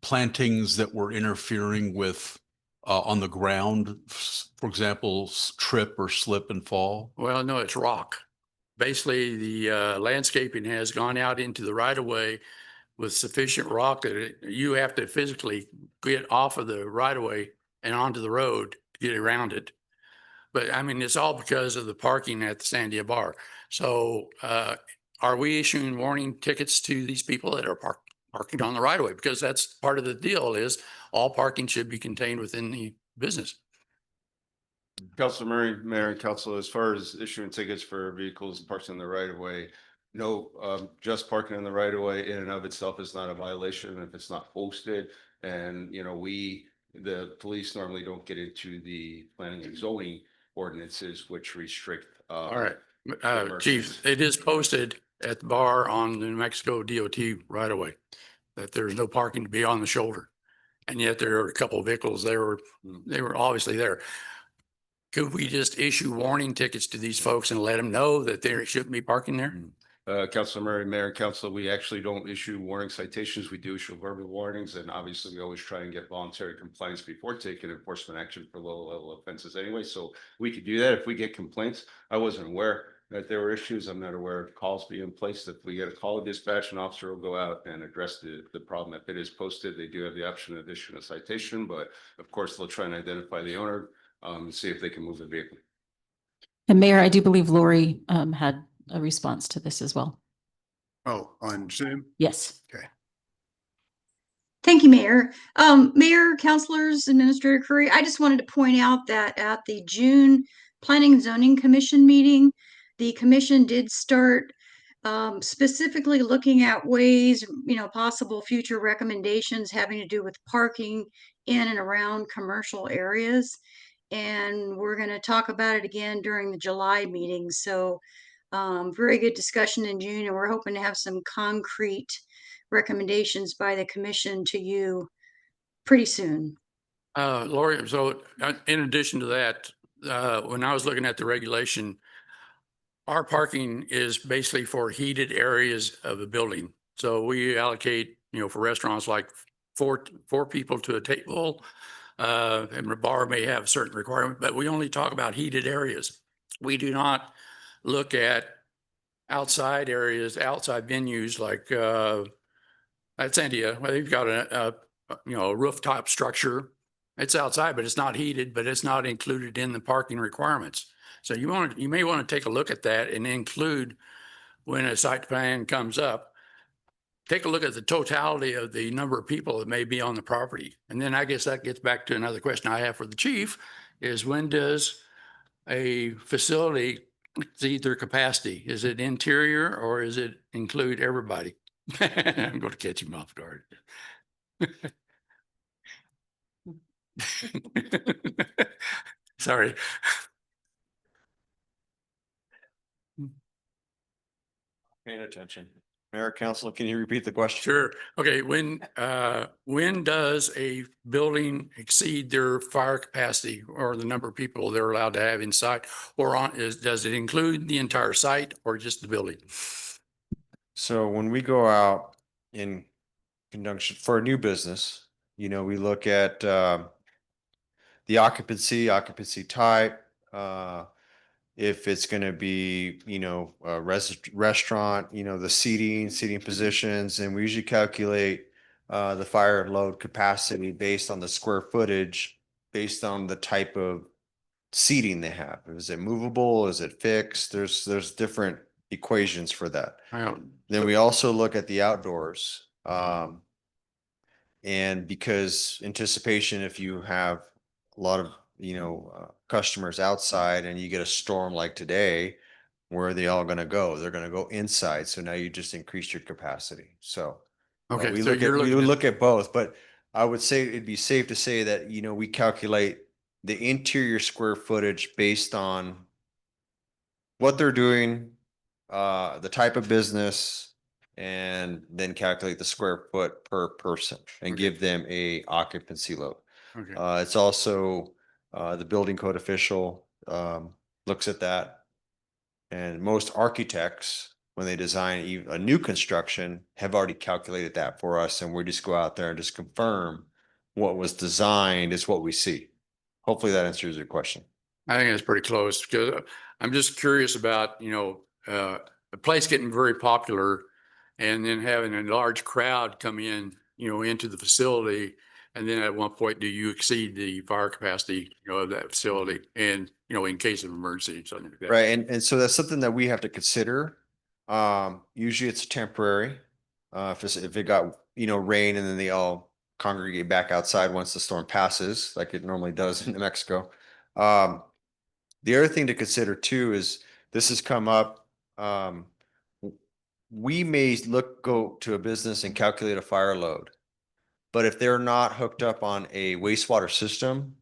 plantings that were interfering with on the ground, for example, trip or slip and fall. Well, no, it's rock. basically the landscaping has gone out into the right of way with sufficient rock that you have to physically get off of the right of way and onto the road to get around it. But I mean, it's all because of the parking at the Sandia Bar. So are we issuing warning tickets to these people that are parking on the right of way? Because that's part of the deal is all parking should be contained within the business. Council Murray, Mayor and Council, as far as issuing tickets for vehicles parked in the right of way, no, just parking in the right of way in and of itself is not a violation if it's not posted. And, you know, the police normally don't get into the planning and zoning ordinances, which restrict. All right, Chief, it is posted at the bar on the New Mexico DOT right away that there's no parking to be on the shoulder. And yet there are a couple of vehicles, they were obviously there. Could we just issue warning tickets to these folks and let them know that they shouldn't be parking there? Council Murray, Mayor and Council, we actually don't issue warning citations. We do issue verbal warnings, and obviously we always try and get voluntary compliance before taking enforcement action for low level offenses anyway. So we could do that if we get complaints. I wasn't aware that there were issues. I'm not aware of calls being placed. If we get a call to dispatch, an officer will go out and address the problem. If it is posted, they do have the option of issuing a citation, but of course they'll try and identify the owner and see if they can move the vehicle. And Mayor, I do believe Lori had a response to this as well. Oh, on Zoom? Yes. Okay. Thank you, Mayor. Mayor, councilors, Administrator Curry, I just wanted to point out that at the June Planning and Zoning Commission meeting, the commission did start specifically looking at ways, possible future recommendations having to do with parking in and around commercial areas. And we're going to talk about it again during the July meeting. So very good discussion in June, and we're hoping to have some concrete recommendations by the commission to you pretty soon. Lori, so in addition to that, when I was looking at the regulation, our parking is basically for heated areas of the building. So we allocate, for restaurants like four people to a table, and the bar may have certain requirements, but we only talk about heated areas. We do not look at outside areas, outside venues like at Sandia, where they've got a rooftop structure. It's outside, but it's not heated, but it's not included in the parking requirements. So you may want to take a look at that and include, when a site plan comes up, take a look at the totality of the number of people that may be on the property. And then I guess that gets back to another question I have for the chief is, when does a facility exceed their capacity? Is it interior or is it include everybody? I'm going to catch him off guard. Sorry. Paying attention. Mayor, Council, can you repeat the question? Sure. Okay. When does a building exceed their fire capacity or the number of people they're allowed to have inside, or does it include the entire site or just the building? So when we go out in conjunction for a new business, we look at the occupancy type, if it's going to be, a restaurant, the seating positions, and we usually calculate the fire load capacity based on the square footage, based on the type of seating they have. Is it movable? Is it fixed? There's different equations for that. Then we also look at the outdoors. And because anticipation, if you have a lot of customers outside and you get a storm like today, where are they all going to go? They're going to go inside. So now you just increase your capacity. So okay, we so look at both, but I would say it'd be safe to say that, we calculate the interior square footage based on what they're doing, the type of business, and then calculate the square foot per person and give them a occupancy load. Okay. It's also the building code official looks at that, and most architects, when they design a new construction, have already calculated that for us, and we just go out there and just confirm what was designed is what we see. Hopefully that answers your question. I think that's pretty close, because I'm just curious about, a place getting very popular and then having a large crowd come in, into the facility. And then at one point, do you exceed the fire capacity, of that facility? And, in case of emergency, something like that. Right, and so that's something that we have to consider. Usually it's temporary. If it got, rain and then they all congregate back outside once the storm passes, like it normally does in New Mexico. The other thing to consider too is this has come up. We may go to a business and calculate a fire load, but if they're not hooked up on a wastewater system,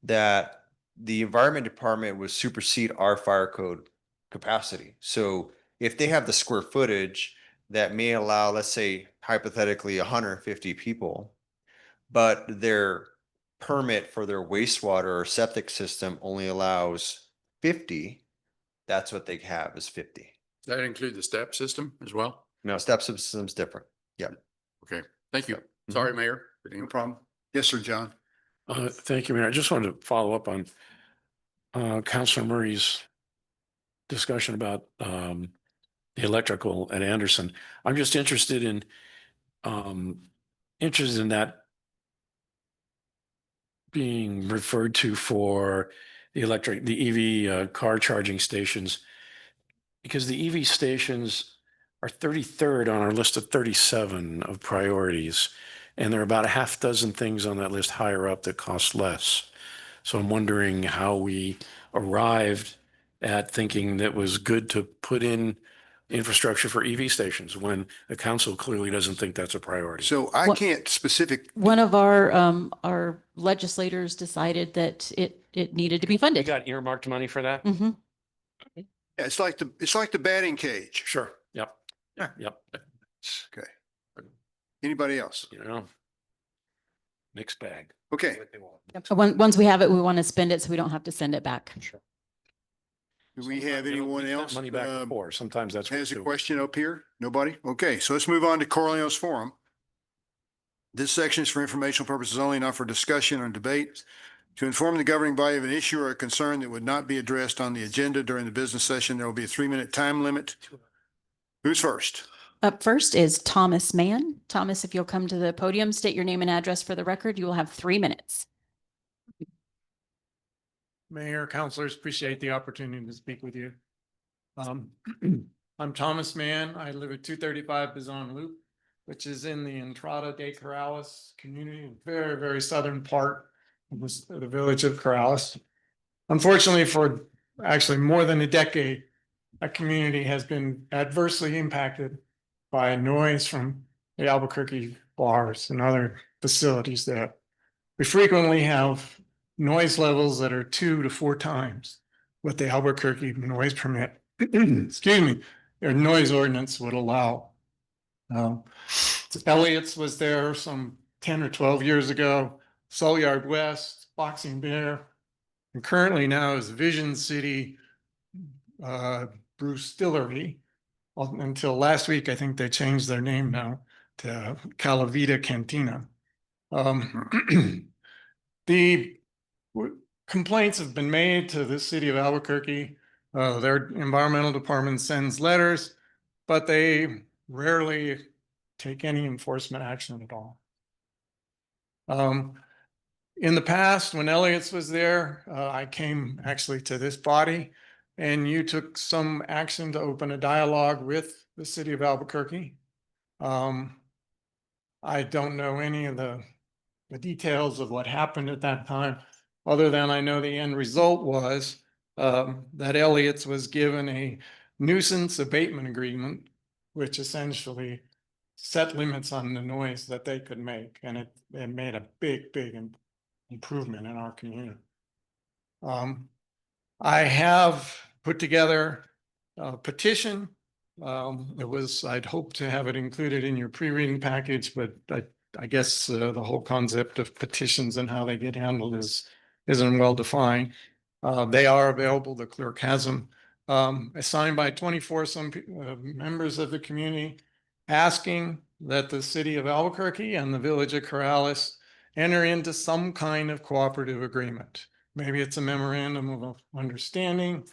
that the environment department would supersede our fire code capacity. So if they have the square footage that may allow, let's say hypothetically 150 people, but their permit for their wastewater or septic system only allows 50, that's what they have is 50. Does that include the step system as well? No, step system's different. Yeah. Okay, thank you. Sorry, Mayor. No problem. Yes, sir, John. Thank you, Mayor. I just wanted to follow up on Councilor Murray's discussion about the electrical at Anderson. I'm just interested in that being referred to for the EV car charging stations, because the EV stations are 33rd on our list of 37 of priorities. And there are about a half dozen things on that list higher up that cost less. So I'm wondering how we arrived at thinking that was good to put in infrastructure for EV stations when the council clearly doesn't think that's a priority. So I can't specific. One of our legislators decided that it needed to be You funded. got earmarked money for that? Mhm. Yeah, it's like the batting cage. Sure. Yep. Yeah. Yep. Okay. Anybody else? Mixed bag. Okay. Once we have it, we want to spend it so we don't have to send it back. Sure. Do we have anyone else? Money back before. Sometimes that's. Has a what question up here? Nobody? Okay, so let's move on to Corleone's Forum. This section is for informational purposes only, not for discussion or debate. To inform the governing body of an issue or a concern that would not be addressed on the agenda during the business session, there will be a 3-minute time limit. Who's first? Up first is Thomas Mann. Thomas, if you'll come to the podium, state your name and address for the record, you will have 3 minutes. Mayor, councilors, appreciate the opportunity to speak with you. I'm Thomas Mann. I live at 235 Bizon Loop, which is in the Entrada de Corrales community, very, very southern part of the village of Corrales. Unfortunately, for actually more than a decade, that community has been adversely impacted by noise from the Albuquerque bars and other facilities that we frequently have noise levels that are 2 to 4 times what the Albuquerque noise permit, excuse me, their noise ordinance would allow. Elliott's was there some 10 or 12 years ago, Soul Yard West, Boxing Bear, and currently now is Vision City Bruce Distillery. Until last week, I think they changed their name now to Calavita Cantina. The complaints have been made to the city of Albuquerque. Their environmental department sends letters, but they rarely take any enforcement action at all. In the past, when Elliott's was there, I came actually to this body and you took some action to open a dialogue with the city of Albuquerque. I don't know any of the details of what happened at that time, other than I know the end result was that Elliott's was given a nuisance abatement agreement, which essentially set limits on the noise that they could make. And it made a big, big improvement in our community. I have put together a petition. I'd hoped to have it included in your pre-reading package, but I guess the whole concept of petitions and how they get handled isn't well defined. They are available, the clerk has them, signed by 24 members of the community, asking that the city of Albuquerque and the village of Corrales enter into some kind of cooperative agreement. Maybe it's a memorandum of understanding.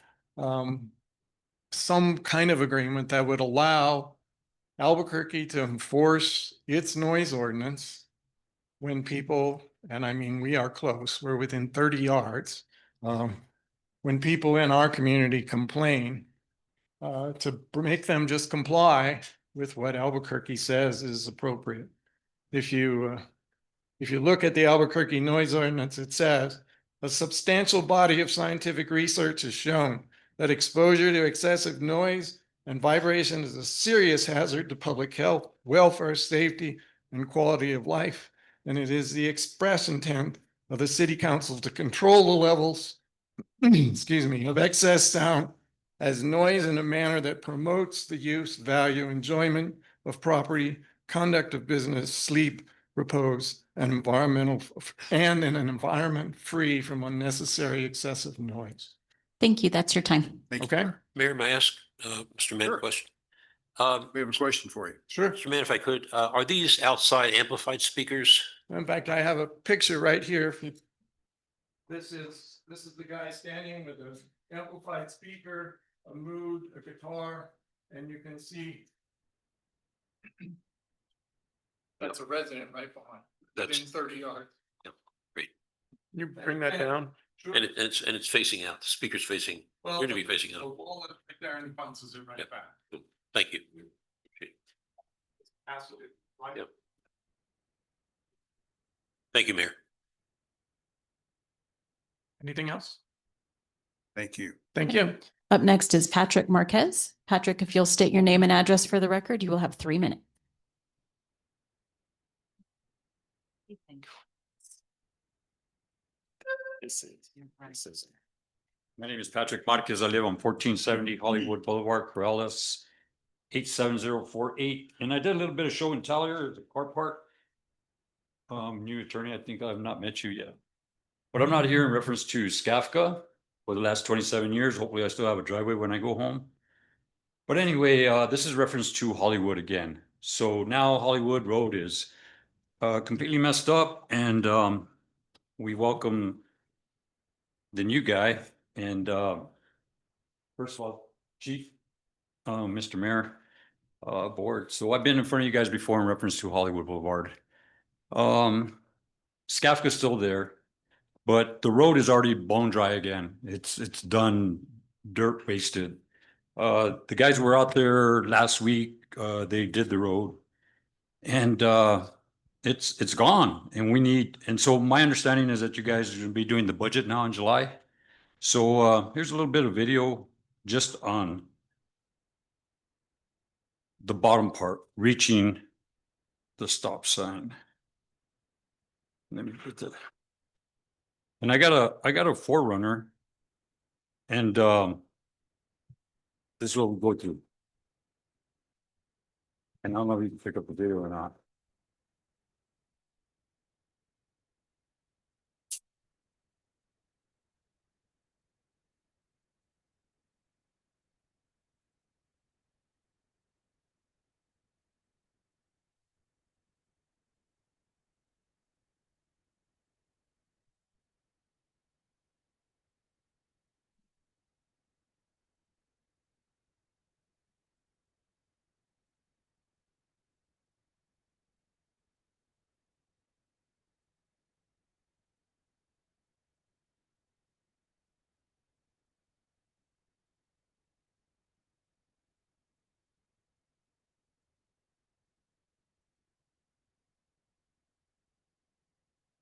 some kind of agreement that would allow Albuquerque to enforce its noise ordinance when people, and I mean, we are close, we're within 30 yards. When people in our community complain, to make them just comply with what Albuquerque says is appropriate. If you look at the Albuquerque noise ordinance, it says a substantial body of scientific research has shown that exposure to excessive noise and vibration is a serious hazard to public health, welfare, safety, and quality of life. And it is the express intent of the city council to control the levels, excuse me, of excess sound as noise in a manner that promotes the use, value, enjoyment of property, conduct of business, sleep, repose, and in an environment free from unnecessary excessive noise. Thank you. That's your time. Okay? Mayor, may I ask, Mr. Mann a question? We have a question for you. Sure. Mr. Mann, if I could, are these outside amplified speakers? In fact, I have a picture right here. This is the guy standing with an amplified speaker, a mood, a guitar, and you can see that's a resident right behind, That's within 30 yards. great. You bring that down? Sure. And it's facing out, the speaker's facing, Well, you're gonna be facing the out. wall is right there and bounces it right Yep. back. Thank you. Passes it right. Yep. Thank you, Mayor. Anything else? Thank you. Thank you. Up next is Patrick Marquez. Patrick, if you'll state your name and address for the record, you will have 3 minutes. My name is Patrick Marquez. I live on 1470 Hollywood Boulevard, Corrales, 87048. And I did a little bit of show and tell here at the car park. New attorney, I think I have not met you yet. But I'm not here in reference to SCAFCA for the last 27 years. Hopefully I still have a driveway when I go home. But anyway, this is reference to Hollywood again. So now Hollywood Road is completely messed up, and we welcome the new guy. And first of all, Chief, Mr. Mayor, Board. So I've been in front of you guys before in reference to Hollywood Boulevard. SCAFCA's still there, but the road is already bone dry again. It's done, dirt wasted. The guys were out there last week. They did the road, and it's gone. And so my understanding is that you guys are going to be doing the budget now in July. So here's a little bit of video just on the bottom part, reaching the stop sign. Let me put that. And I got a 4Runner, and this is what we'll go through. And I don't know if you can pick up the video or not.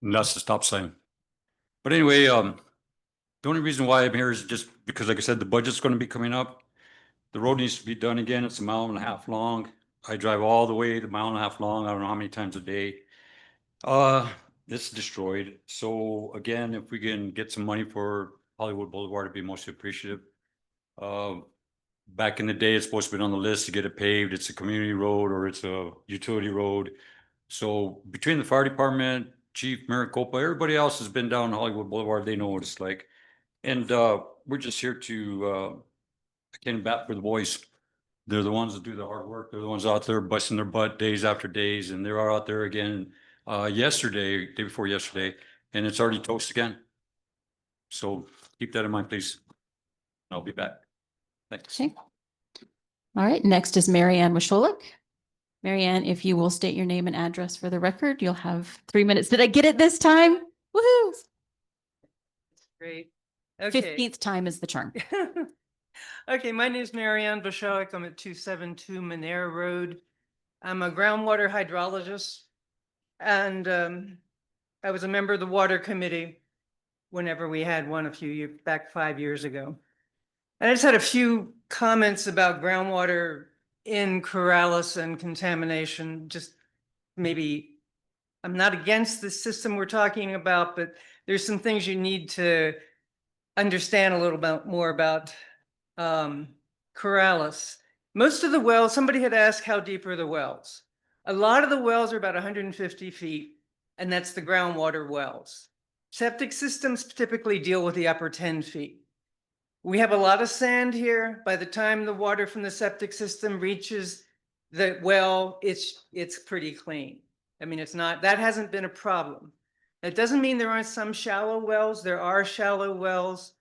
And that's the stop sign. But anyway, the only reason why I'm here is just because, like I said, the budget's going to be coming up. The road needs to be done again. It's 1.5 miles long. I drive all the way to 1.5 miles long. I don't know how many times a day. It's destroyed. So again, if we can get some money for Hollywood Boulevard, it'd be most appreciative. Back in the day, it's supposed to be on the list to get it paved. It's a community road or it's a utility road. So between the fire department, Chief Maricopa, everybody else has been down Hollywood Boulevard. They know what it's like. And we're just here to again, bat for the boys. They're the ones that do the hard work. They're the ones out there busting their butt days after days. And they're out there again yesterday, day before yesterday, and it's already toast again. So keep that in mind, please. I'll be back. Thanks. Okay. All right, next is Marianne Washolik. Marianne, if you will state your name and address for the record, you'll have 3 minutes. Did I get it this time? Woohoo! Great. Okay. 15th time is the charm. Okay, my name is Marianne Bashoik. I'm at 272 Monero Road. I'm a groundwater hydrologist, and I was a member of the water committee whenever we had one back 5 years ago. And I just had a few comments about groundwater in Corrales and contamination. Just maybe, I'm not against the system we're talking about, but there's some things you need to understand a little bit more about Corrales. Most of the wells, somebody had asked how deep are the wells? A lot of the wells are about 150 feet, and that's the groundwater wells. Septic systems typically deal with the upper 10 feet. We have a lot of sand here. By the time the water from the septic system reaches the well, it's pretty clean. I mean, that hasn't been a problem. That doesn't mean there aren't some shallow wells. There are shallow wells.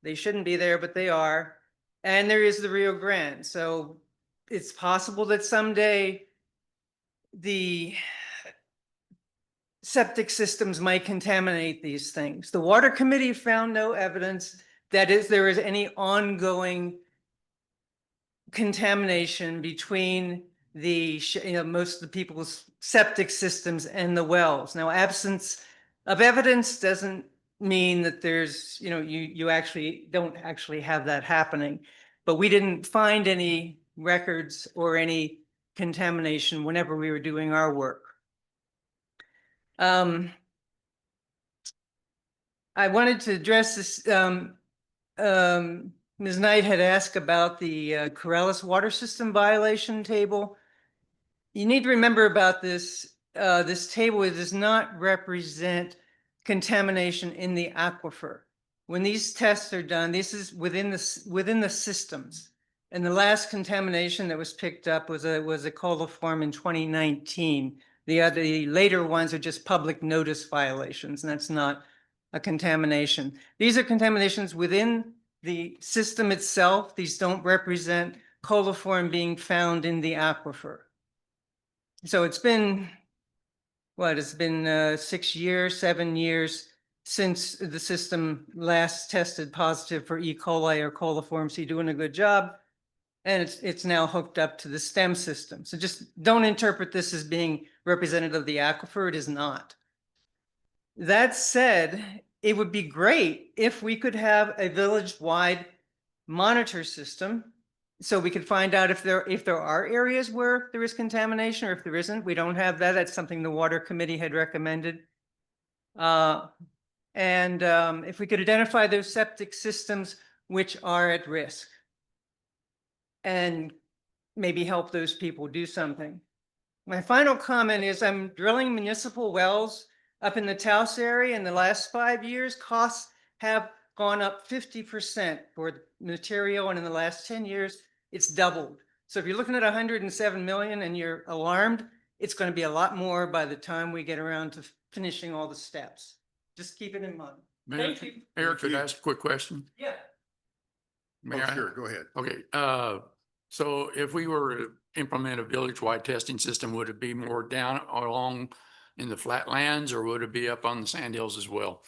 They shouldn't be there, but they are. And there is the Rio Grande. So it's possible that someday the septic systems might contaminate these things. The water committee found no evidence that there is any ongoing contamination between most of the people's septic systems and the wells. Now, absence of evidence doesn't mean that there's, you actually don't actually have that happening, but we didn't find any records or any contamination whenever we were doing our work. I wanted to address this. Ms. Knight had asked about the Corrales water system violation table. You need to remember about this. This table does not represent contamination in the aquifer. When these tests are done, this is within the systems. And the last contamination that was picked up was a coliform in 2019. The later ones are just public notice violations, and that's not a contamination. These are contaminations within the system itself. These don't represent coliform being found in the aquifer. So it's been, it's been 6 years, 7 years since the system last tested positive for E. coli or coliform. So you're doing a good job. And it's now hooked up to the STEM system. So just don't interpret this as being representative of the aquifer. It is not. That said, it would be great if we could have a village-wide monitor system so we could find out if there are areas where there is contamination, or if there isn't. We don't have that. That's something the water committee had recommended. If we could identify those septic systems which are at risk and maybe help those people do something. My final comment is I'm drilling municipal wells up in the Taos area. In the last 5 years, costs have gone up 50% for the material, and in the last 10 years, it's doubled. So if you're looking at 107 million and you're alarmed, it's going to be a lot more by the time we get around to finishing all the steps. Just keep it in mind. Thank you. Eric, could I ask a quick question? Yeah. May I? Sure, go ahead. Okay, so if we were to implement a village-wide testing system, would it be more down along in the flatlands, or would it be up on the sand hills as well?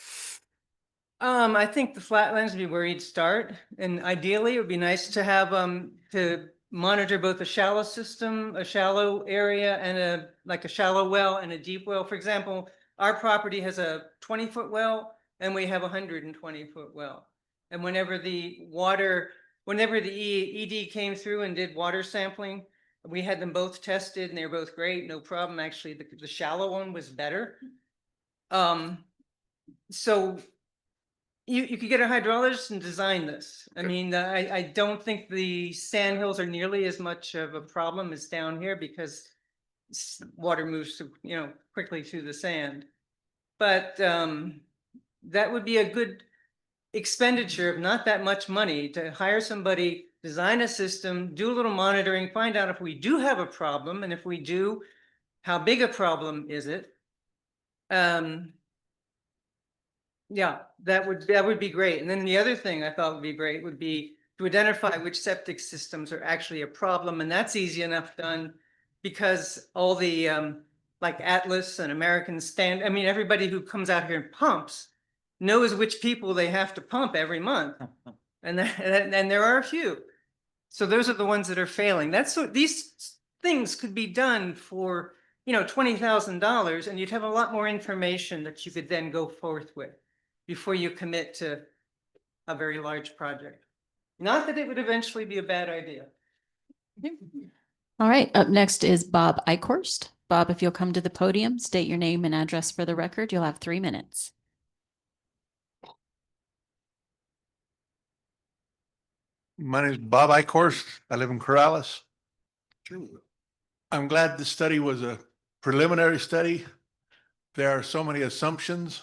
I think the flatlands would be where you'd start, and ideally it would be nice to have to monitor both a shallow system, a shallow area, and a shallow well and a deep well. For example, our property has a 20-foot well, and we have a 120-foot well. And whenever the ED came through and did water sampling, we had them both tested, and they were both great, no problem. Actually, the shallow one was better. So you could get a hydrologist and design this. I mean, I don't think the sand hills are nearly as much of a problem as down here because water moves quickly through the sand. But that would be a good expenditure of not that much money to hire somebody, design a system, do a little monitoring, find out if we do have a problem, and if we do, how big a problem is it? Yeah, that would be great. And then the other thing I thought would be great would be to identify which septic systems are actually a problem, and that's easy enough done because all the like Atlas and American I mean, everybody who comes out here and pumps knows which people they have to pump every month. And there are a few. So those are the ones that are failing. These things could be done for, $20,000, and you'd have a lot more information that you could then go forth with before you commit to a very large project. Not that it would eventually be a bad idea. All right, up next is Bob Eichhorst. Bob, if you'll come to the podium, state your name and address for the record. You'll have 3 minutes. My name is Bob Eichhorst. I live in Corrales. I'm glad this study was a preliminary study. There are so many assumptions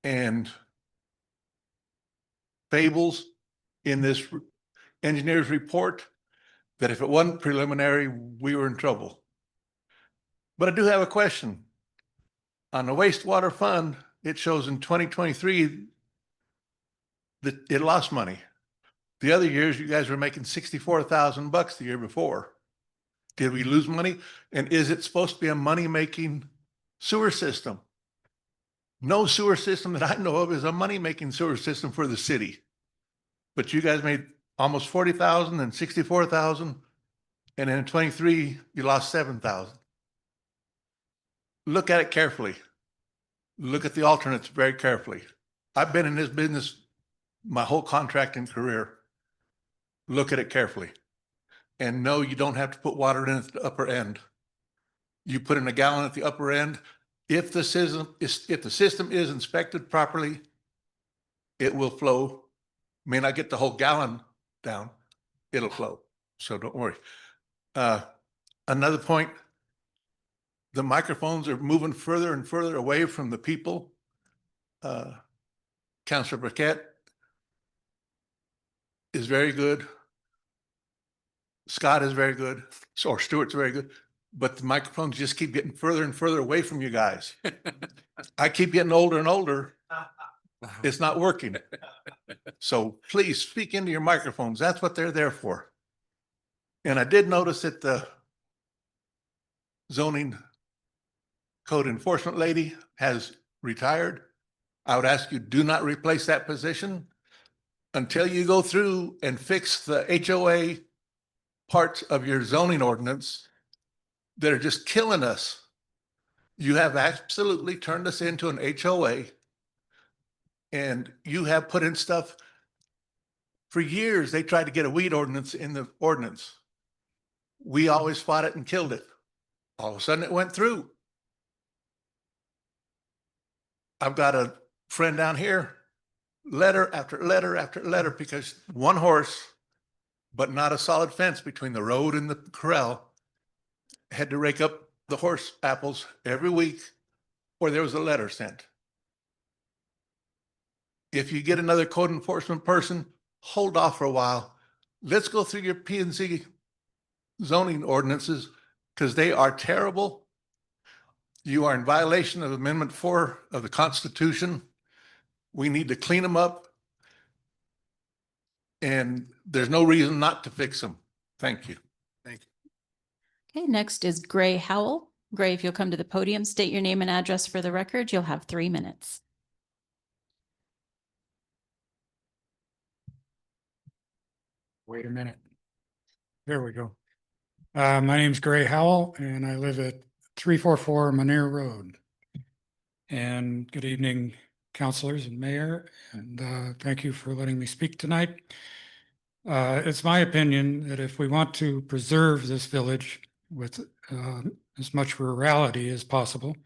and fables in this engineer's report that if it wasn't preliminary, we were in trouble. But I do have a question. On the wastewater fund, it shows in 2023 that it lost money. The other years, you guys were making $64,000 the year before. Did we lose money? And is it supposed to be a money-making sewer system? No sewer system that I know of is a money-making sewer system for the city. But you guys made almost 40,000 and 64,000. And in 23, you lost 7,000. Look at it carefully. Look at the alternates very carefully. I've been in this business my whole contracting career. Look at it carefully. And no, you don't have to put water in at the upper end. You put in a gallon at the upper end. If the system is inspected properly, it will flow. May not get the whole gallon down. It'll flow. So don't worry. Another point, the microphones are moving further and further away from the people. Councilor Burkett is very good. Scott is very good, or Stewart's very good, but the microphones just keep getting further and further away from you guys. I keep getting older and older. It's not working. So please speak into your microphones. That's what they're there for. And I did notice that the zoning code enforcement lady has retired. I would ask you, do not replace that position until you go through and fix the HOA parts of your zoning ordinance that are just killing us. You have absolutely turned us into an HOA, and you have put in stuff. For years, they tried to get a weed ordinance in the ordinance. We always fought it and killed it. All of a sudden it went through. I've got a friend down here, letter after letter after letter, because one horse, but not a solid fence between the road and the corral, had to rake up the horse apples every week, or there was a letter sent. If you get another code enforcement person, hold off for a while. Let's go through your P&Z zoning ordinances, because they are terrible. You are in violation of Amendment 4 of the Constitution. We need to clean them up. And there's no reason not to fix them. Thank you. Thank you. Okay, next is Gray Howell. Gray, if you'll come to the podium, state your name and address for the record. You'll have 3 minutes. Wait a minute. There we go. My name's Gray Howell, and I live at 344 Manere Road. And good evening, councilors and mayor, and thank you for letting me speak tonight. It's my opinion that if we want to preserve this village with as much rurality as possible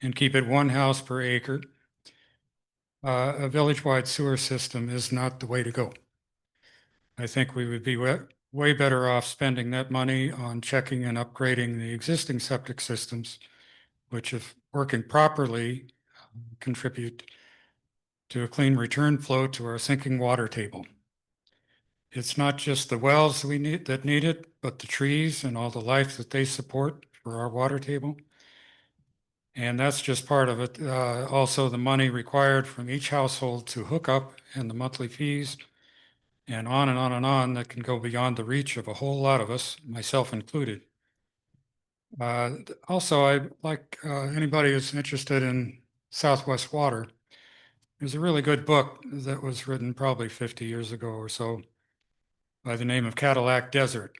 and keep it one house per acre, a village-wide sewer system is not the way to go. I think we would be way better off spending that money on checking and upgrading the existing septic systems, which, if working properly, contribute to a clean return flow to our sinking water table. It's not just the wells that need it, but the trees and all the life that they support for our water table. And that's just part of it. Also, the money required from each household to hook up and the monthly fees and on and on and on that can go beyond the reach of a whole lot of us, myself included. Also, I'd like anybody who's interested in Southwest Water. There's a really good book that was written probably 50 years ago or so by the name of Cadillac Desert.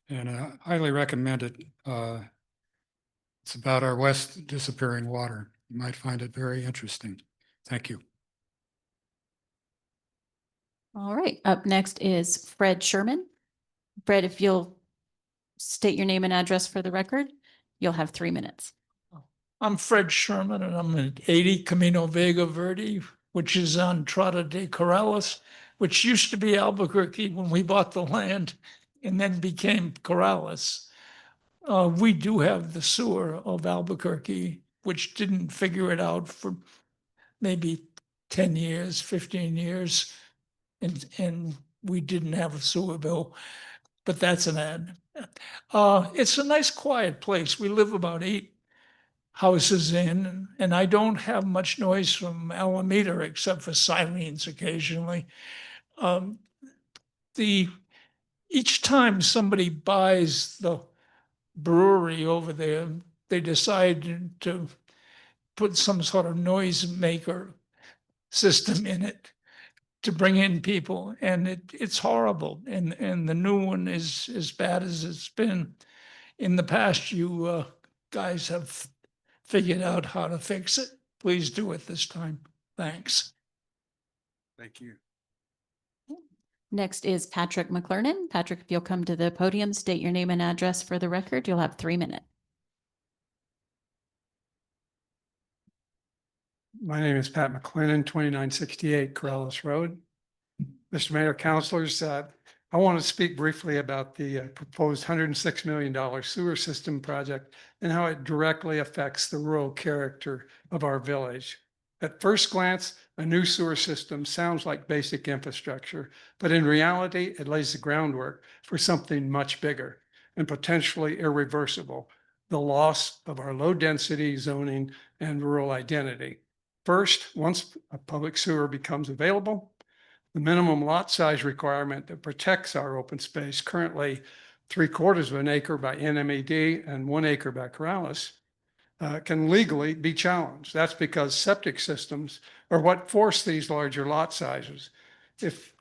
And I highly recommend it. It's about our west disappearing water. You might find it very interesting. Thank you. All right, up next is Fred Sherman. Fred, if you'll state your name and address for the record, you'll have 3 minutes. I'm Fred Sherman, and I'm at 80 Camino Vega Verde, which is on Entrada de Corrales, which used to be Albuquerque when we bought the land and then became Corrales. We do have the sewer of Albuquerque, which didn't figure it out for maybe 10 years, 15 years, and we didn't have a sewer bill, but that's an ad. It's a nice quiet place. We live about 8 houses in, and I don't have much noise from Alameda except for sirens occasionally. Each time somebody buys the brewery over there, they decide to put some sort of noise maker system in it to bring in people, and it's horrible. And the new one is as bad as it's been. In the past, you guys have figured out how to fix it. Please do it this time. Thanks. Thank you. Next is Patrick McClernand. Patrick, if you'll come to the podium, state your name and address for the record, you'll have 3 minutes. My name is Pat McClernand, 2968 Corrales Road. Mr. Mayor, councilors, I want to speak briefly about the proposed $106 million sewer system project and how it directly affects the rural character of our village. At first glance, a new sewer system sounds like basic infrastructure, but in reality, it lays the groundwork for something much bigger and potentially irreversible, the loss of our low-density zoning and rural identity. First, once a public sewer becomes available, the minimum lot size requirement that protects our open space, currently 3/4 of an acre by NMED and 1 acre by Corrales, can legally be challenged. That's because septic systems are what force these larger lot sizes. If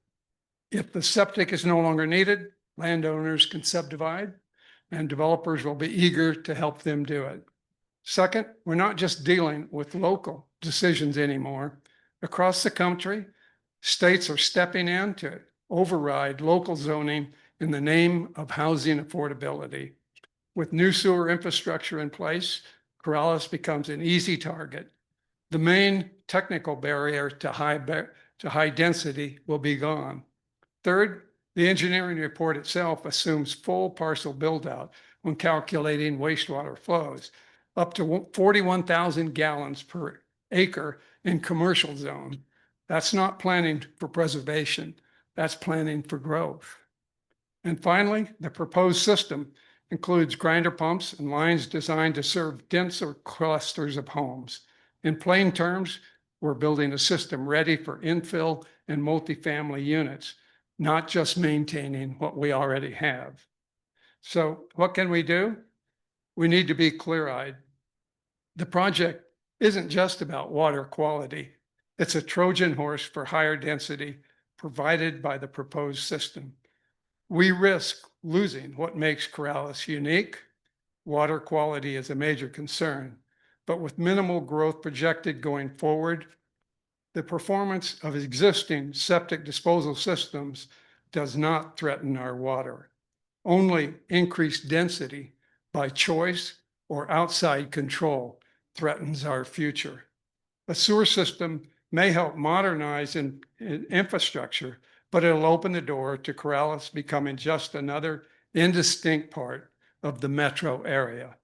the septic is no longer needed, landowners can subdivide and developers will be eager to help them do it. Second, we're not just dealing with local decisions anymore. Across the country, states are stepping in to override local zoning in the name of housing affordability. With new sewer infrastructure in place, Corrales becomes an easy target. The main technical barrier to high density will be gone. Third, the engineering report itself assumes full parcel build-out when calculating wastewater flows, up to 41,000 gallons per acre in commercial zone. That's not planning for preservation, that's planning for growth. And finally, the proposed system includes grinder pumps and lines designed to serve denser clusters of homes. In plain terms, we're building a system ready for infill and multifamily units, not just maintaining what we already have. So what can we do? We need to be clear-eyed. The project isn't just about water quality. It's a Trojan horse for higher density provided by the proposed system. We risk losing what makes Corrales unique. Water quality is a major concern, but with minimal growth projected going forward, the performance of existing septic disposal systems does not threaten our water. Only increased density by choice or outside control threatens our future. A sewer system may help modernize infrastructure, but it'll open the door to Corrales becoming just another indistinct part of the metro area.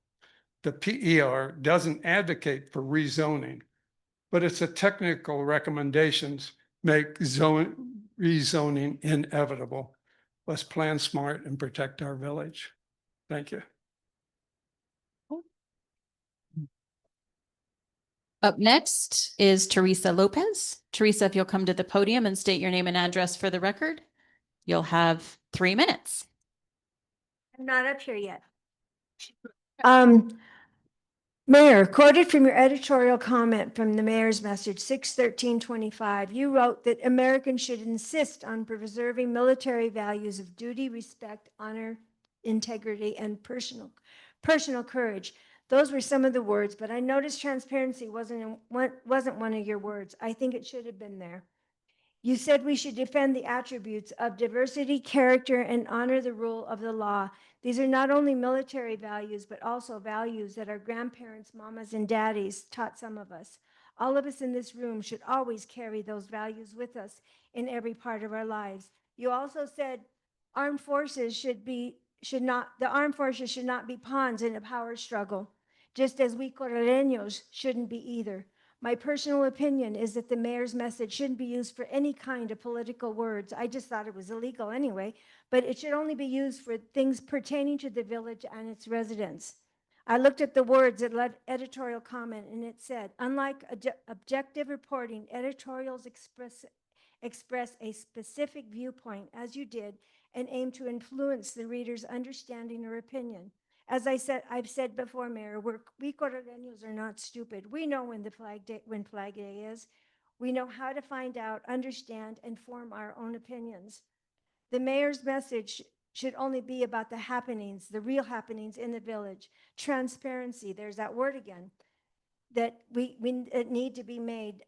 The PER doesn't advocate for rezoning, but its technical recommendations make rezoning inevitable. Let's plan smart and protect our village. Thank you. Up next is Teresa Lopez. Teresa, if you'll come to the podium and state your name and address for the record, You'll have 3 minutes. I'm not up here yet. Mayor, quoted from your editorial comment from the mayor's message, 6/13/25, you wrote that Americans should insist on preserving military values of duty, respect, honor, integrity, and personal courage. Those were some of the words, but I noticed transparency wasn't one of your words. I think it should have been there. You said we should defend the attributes of diversity, character, and honor the rule of the law. These are not only military values, but also values that our grandparents, mamas, and daddies taught some of us. All of us in this room should always carry those values with us in every part of our lives. You also said the armed forces should not be pawns in a power struggle, just as we Correños shouldn't be either. My personal opinion is that the mayor's message shouldn't be used for any kind of political words. I just thought it was illegal anyway, but it should only be used for things pertaining to the village and its residents. I looked at the words that led editorial comment, and it said, unlike objective reporting, editorials express a specific viewpoint, as you did, and aim to influence the reader's understanding or opinion. As I've said before, Mayor, we Correños are not stupid. We know when Flag Day is. We know how to find out, understand, and form our own opinions. The mayor's message should only be about the happenings, the real happenings in the village. Transparency, there's that word again, that it need to be made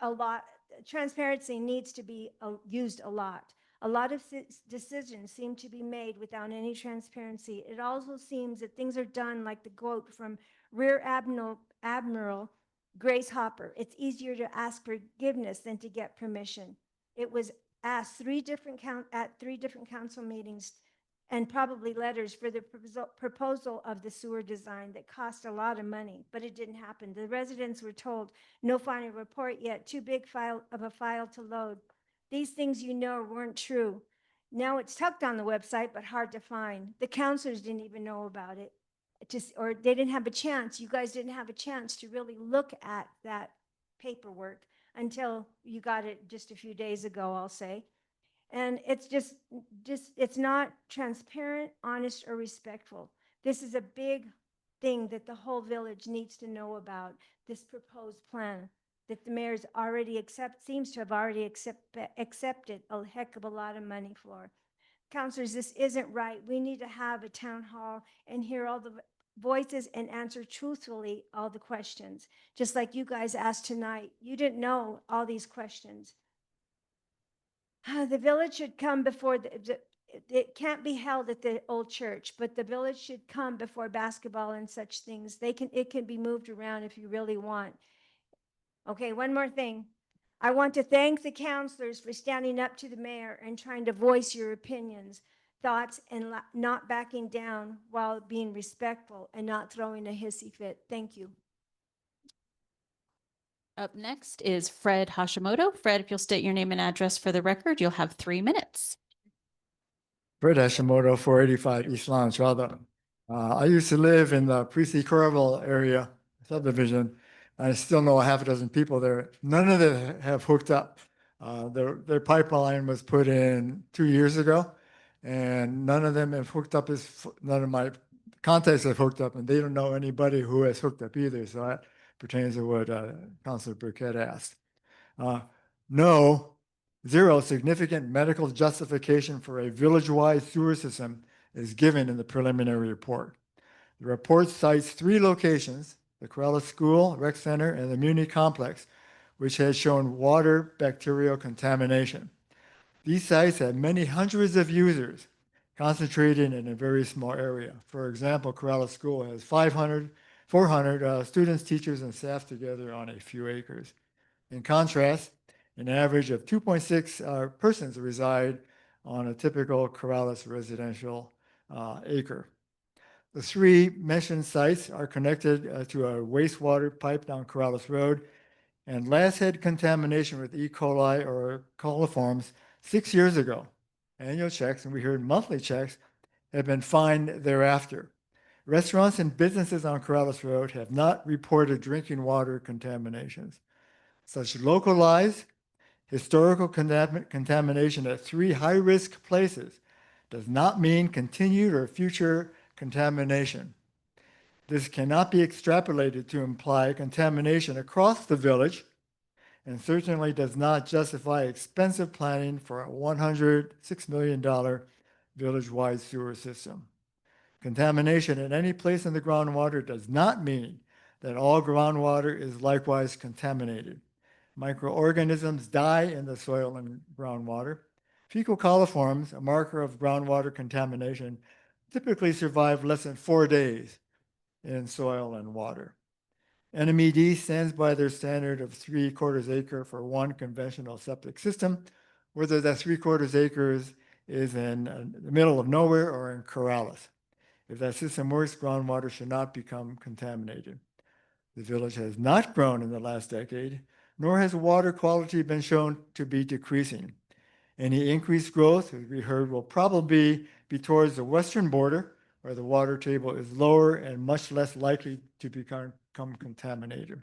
a lot. Transparency needs to be used a lot. A lot of decisions seem to be made without any transparency. It also seems that things are done like the quote from Rear Admiral Grace Hopper. It's easier to ask forgiveness than to get permission. It was asked at three different council meetings and probably letters for the proposal of the sewer design that cost a lot of money, but it didn't happen. The residents were told, no final report yet, too big of a file to load. These things weren't true. Now it's tucked on the website, but hard to find. The counselors didn't even know about it. Or they didn't have a chance. You guys didn't have a chance to really look at that paperwork until you got it just a few days ago, I'll say. And it's just it's not transparent, honest, or respectful. This is a big thing that the whole village needs to know about, this proposed plan that the mayor's seems to have already accepted a heck of a lot of money for. Counselors, this isn't right. We need to have a town hall and hear all the voices and answer truthfully all the questions. Just like you guys asked tonight. You didn't know all these questions. The village should come before it can't be held at the old church, but the village should come before basketball and such things. It can be moved around if you really want. Okay, one more thing. I want to thank the counselors for standing up to the mayor and trying to voice your opinions, thoughts, and not backing down while being respectful and not throwing a hissy fit. Thank you. Up next is Fred Hashimoto. Fred, if you'll state your name and address for the record, you'll have 3 minutes. Fred Hashimoto, 485 East La Entrada. I used to live in the Presi-Corval area subdivision. I still know a half a dozen people there. None of them have hooked up. Their pipeline was put in 2 years ago, and none of them have hooked up. None of my contacts have hooked up, and they don't know anybody who has hooked up either. So that pertains to what Councilor Burkett asked. Zero significant medical justification for a village-wide sewer system is given in the preliminary report. The report cites 3 locations, the Corrales School, Rec Center, and the Muni Complex, which has shown water bacterial contamination. These sites have many hundreds of users concentrated in a very small area. For example, Corrales School has 400 students, teachers, and staff together on a few acres. In contrast, an average of 2.6 persons reside on a typical Corrales residential acre. The 3 mentioned sites are connected to a wastewater pipe down Corrales Road, and last had contamination with E. coli or coliforms 6 years ago. Annual checks, and we heard monthly checks, have been fined thereafter. Restaurants and businesses on Corrales Road have not reported drinking water contaminations. Such localized Historical contamination at 3 high-risk places does not mean continued or future contamination. This cannot be extrapolated to imply contamination across the village, and certainly does not justify expensive planning for a $106 million village-wide sewer system. Contamination at any place in the groundwater does not mean that all groundwater is likewise contaminated. Microorganisms die in the soil and groundwater. Fecal coliforms, a marker of groundwater contamination, typically survive less than 4 days in soil and water. NMED stands by their standard of 3/4 acre for one conventional septic system, whether that 3/4 acres is in the middle of nowhere or in Corrales. If that system works, groundwater should not become contaminated. The village has not grown in the last decade, nor has water quality been shown to be decreasing. Any increased growth, as we heard, will probably be towards the western border, where the water table is lower and much less likely to become contaminated.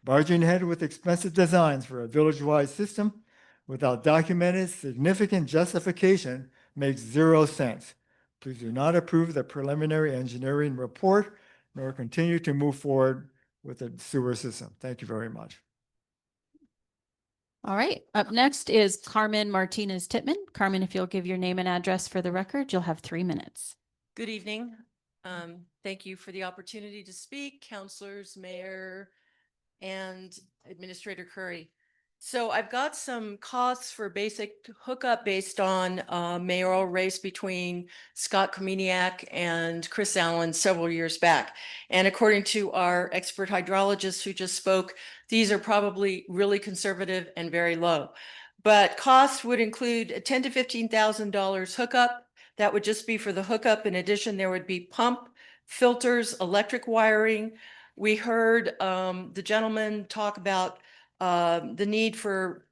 Barging ahead with expensive designs for a village-wide system without documented significant justification makes zero sense. Please do not approve the preliminary engineering report, nor continue to move forward with the sewer system. Thank you very much. All right, up next is Carmen Martinez Tittman. Carmen, if you'll give your name and address for the record, you'll have 3 minutes. Good evening. Thank you for the opportunity to speak, counselors, mayor, and Administrator Curry. So I've got some costs for basic hookup based on a mayoral race between Scott Kominiak and Chris Allen several years back. And according to our expert hydrologist who just spoke, these are probably really conservative and very low. But costs would include a $10,000 to $15,000 hookup. That would just be for the hookup. In addition, there would be pump, filters, electric wiring. We heard the gentleman talk about the need for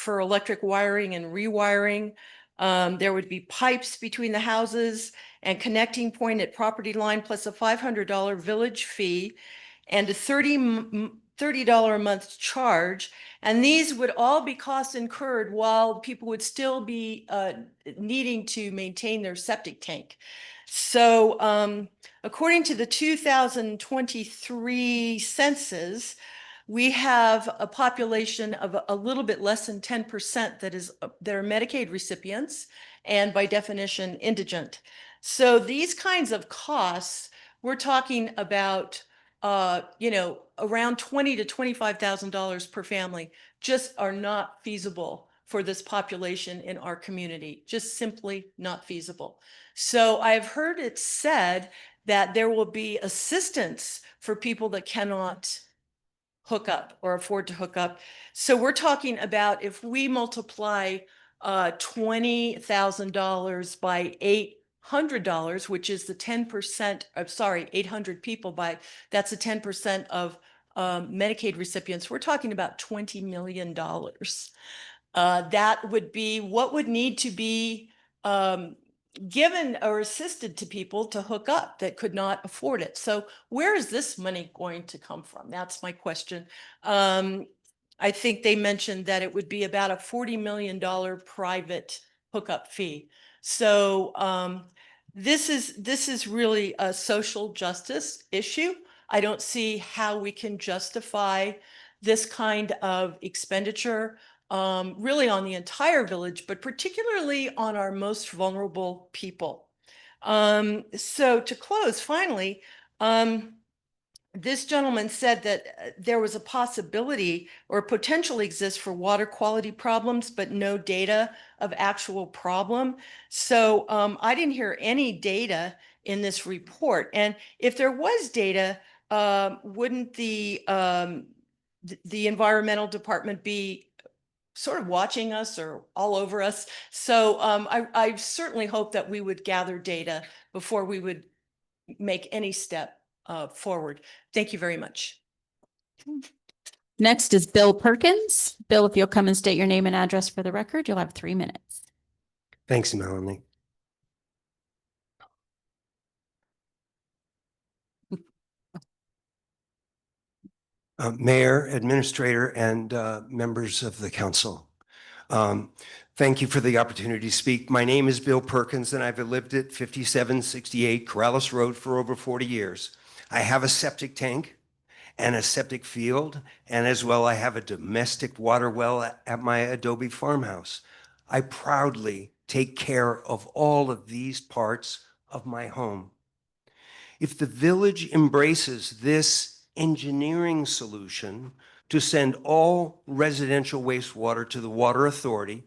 electric wiring and rewiring. There would be pipes between the houses and connecting point at property line, plus a $500 village fee and a $30 a month charge. And these would all be costs incurred while people would still be needing to maintain their septic tank. So according to the 2023 census, we have a population of a little bit less than 10% that are Medicaid recipients and by definition indigent. So these kinds of costs, we're talking about around $20,000 to $25,000 per family, just are not feasible for this population in our community, just simply not feasible. So I've heard it said that there will be assistance for people that cannot hook up or afford to hook up. So we're talking about if we multiply $20,000 by $800, which is the 10% of, 800 people by, that's the 10% of Medicaid recipients, we're talking about $20 million. That would be what would need to be given or assisted to people to hook up that could not afford it. So where is this money going to come from? That's my question. I think they mentioned that it would be about a $40 million private hookup fee. So this is really a social justice issue. I don't see how we can justify this kind of expenditure really on the entire village, but particularly on our most vulnerable people. So to close, finally, this gentleman said that there was a possibility or potential exists for water quality problems, but no data of actual problem. So I didn't hear any data in this report. And if there was data, wouldn't the environmental department be sort of watching us or all over us? So I certainly hope that we would gather data before we would make any step forward. Thank you very much. Next is Bill Perkins. Bill, if you'll come and state your name and address for the record, you'll have 3 minutes. Thanks, Melanie. Mayor, Administrator, and members of the council. Thank you for the opportunity to speak. My name is Bill Perkins, and I've lived at 5768 Corrales Road for over 40 years. I have a septic tank and a septic field, and as well, I have a domestic water well at my Adobe farmhouse. I proudly take care of all of these parts of my home. If the village embraces this engineering solution to send all residential wastewater to the Water Authority,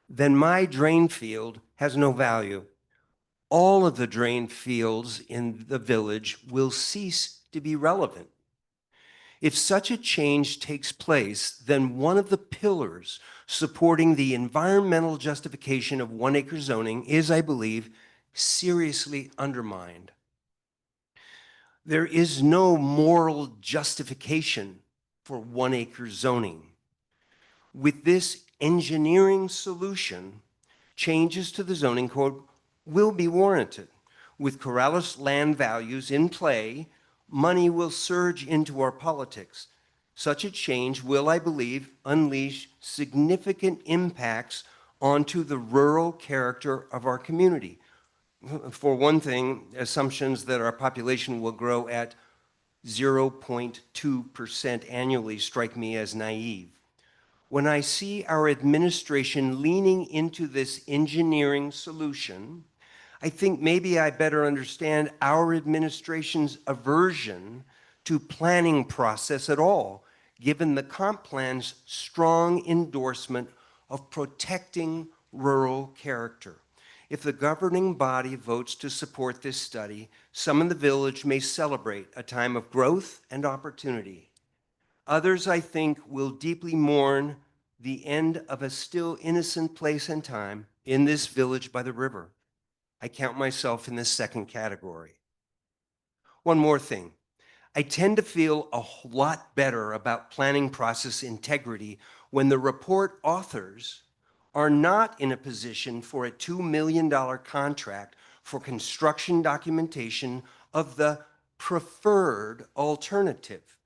then my drain field has no value. All of the drain fields in the village will cease to be relevant. If such a change takes place, then one of the pillars supporting the environmental justification of 1 acre zoning is, I believe, seriously undermined. There is no moral justification for 1 acre zoning. With this engineering solution, changes to the zoning code will be warranted. With Corrales land values in play, money will surge into our politics. Such a change will, I believe, unleash significant impacts onto the rural character of our community. For one thing, assumptions that our population will grow at 0.2% annually strike me as naive. When I see our administration leaning into this engineering solution, I think maybe I better understand our administration's aversion to planning process at all, given the comp plan's strong endorsement of protecting rural character. If the governing body votes to support this study, some in the village may celebrate a time of growth and opportunity. Others, I think, will deeply mourn the end of a still innocent place and time in this village by the river. I count myself in this second category. One more thing. I tend to feel a lot better about planning process integrity when the report authors are not in a position for a $2 million contract for construction documentation of the preferred alternative.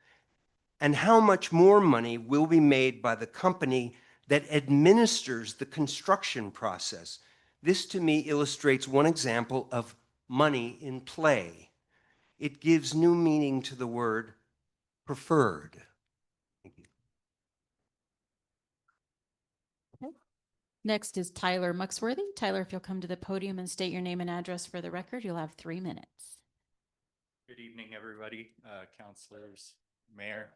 And how much more money will be made by the company that administers the construction process? This to me illustrates one example of money in play. It gives new meaning to the word preferred. Thank you. Next is Tyler Muxworthy. Tyler, if you'll come to the podium and state your name and address for the record, you'll have 3 minutes. Good evening, everybody, counselors, mayor.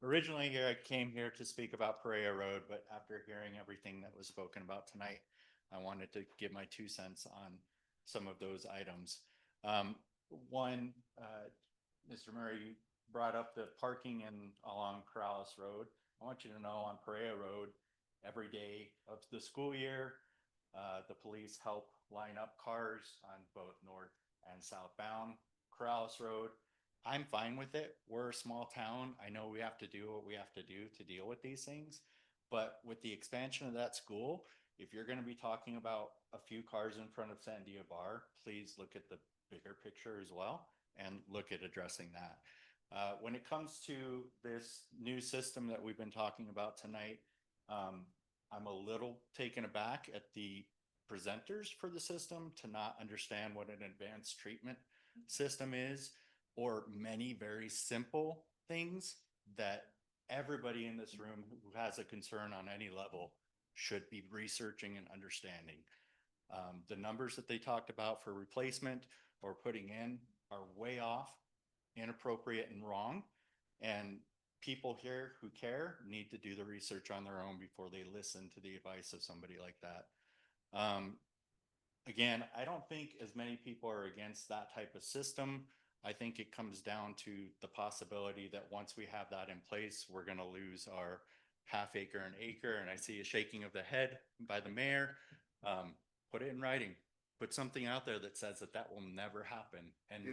Originally here, I came here to speak about Perea Road, but after hearing everything that was spoken about tonight, I wanted to give my 2 cents on some of those items. One, Mr. Murray brought up the parking along Corrales Road. I want you to know on Perea Road, every day of the school year, the police help line up cars on both north and southbound Corrales Road. I'm fine with it. We're a small town. I know we have to do what we have to do to deal with these things. But with the expansion of that school, if you're going to be talking about a few cars in front of Sandia Bar, please look at the bigger picture as well and look at addressing that. When it comes to this new system that we've been talking about tonight, I'm a little taken aback at the presenters for the system to not understand what an advanced treatment system is, or many very simple things that everybody in this room who has a concern on any level should be researching and understanding. The numbers that they talked about for replacement or putting in are way off, inappropriate, and wrong. And people here who care need to do the research on their own before they listen to the advice of somebody like that. Again, I don't think as many people are against that type of system. I think it comes down to the possibility that once we have that in place, we're going to lose our half acre and acre. And I see a shaking of the head by the mayor. Put it in writing. Put something out there that says that that will never happen. And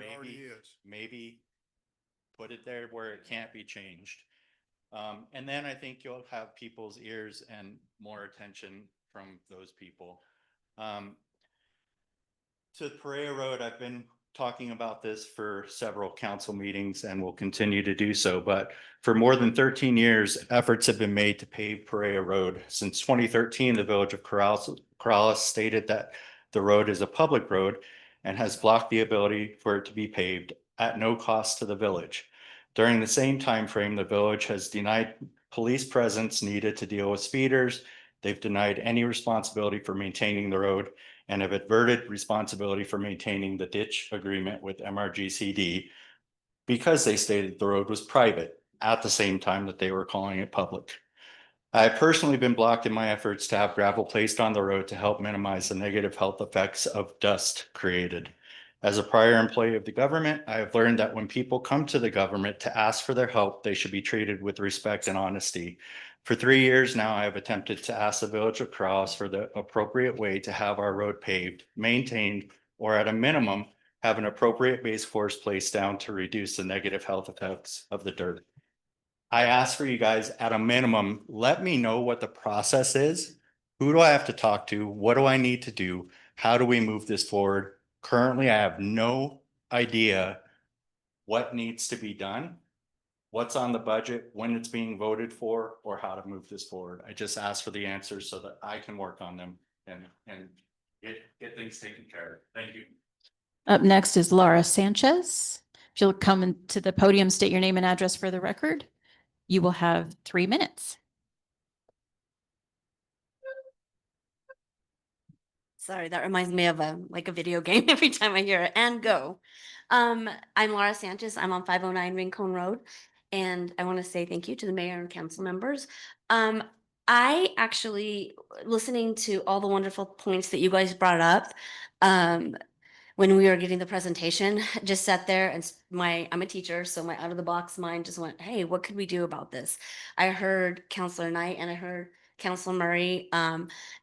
maybe put it there where it can't be changed. And then I think you'll have people's ears and more attention from those people. To Perea Road, I've been talking about this for several council meetings and will continue to do so, but for more than 13 years, efforts have been made to pave Perea Road. Since 2013, the Village of Corrales stated that the road is a public road and has blocked the ability for it to be paved at no cost to the village. During the same time frame, the village has denied police presence needed to deal with speeders. They've denied any responsibility for maintaining the road and have averted responsibility for maintaining the ditch agreement with MRGCD because they stated the road was private at the same time that they were calling it public. I have personally been blocked in my efforts to have gravel placed on the road to help minimize the negative health effects of dust created. As a prior employee of the government, I have learned that when people come to the government to ask for their help, they should be treated with respect and honesty. For 3 years now, I have attempted to ask the Village of Corrales for the appropriate way to have our road paved, maintained, or at a minimum, have an appropriate base course placed down to reduce the negative health effects of the dirt. I ask for you guys at a minimum, let me know what the process is. Who do I have to talk to? What do I need to do? How do we move this forward? Currently, I have no idea what needs to be done, what's on the budget, when it's being voted for, or how to move this forward. I just ask for the answers so that I can work on them and get things taken care of. Thank you. Up next is Laura Sanchez. If you'll come into the podium, state your name and address for the record. You will have 3 minutes. Sorry, that reminds me of a video game every time I hear it. And go. I'm Laura Sanchez. I'm on 509 Rincon Road. And I want to say thank you to the mayor and council members. I actually, listening to all the wonderful points that you guys brought up, when we were getting the presentation, just sat there and I'm a teacher, so my out of the box mind just went, hey, what could we do about this? I heard Councilor Knight and I heard Councilor Murray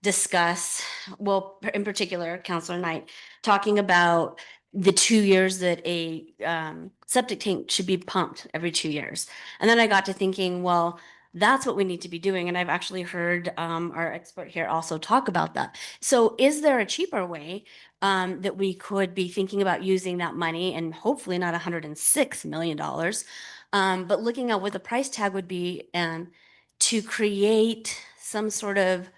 discuss, well, in particular, Councilor Knight talking about the 2 years that a septic tank should be pumped every 2 years. And then I got to thinking, well, that's what we need to be doing. And I've actually heard our expert here also talk about that. So is there a cheaper way that we could be thinking about using that money, and hopefully not $106 million, but looking at what the price tag would be and to create some sort of,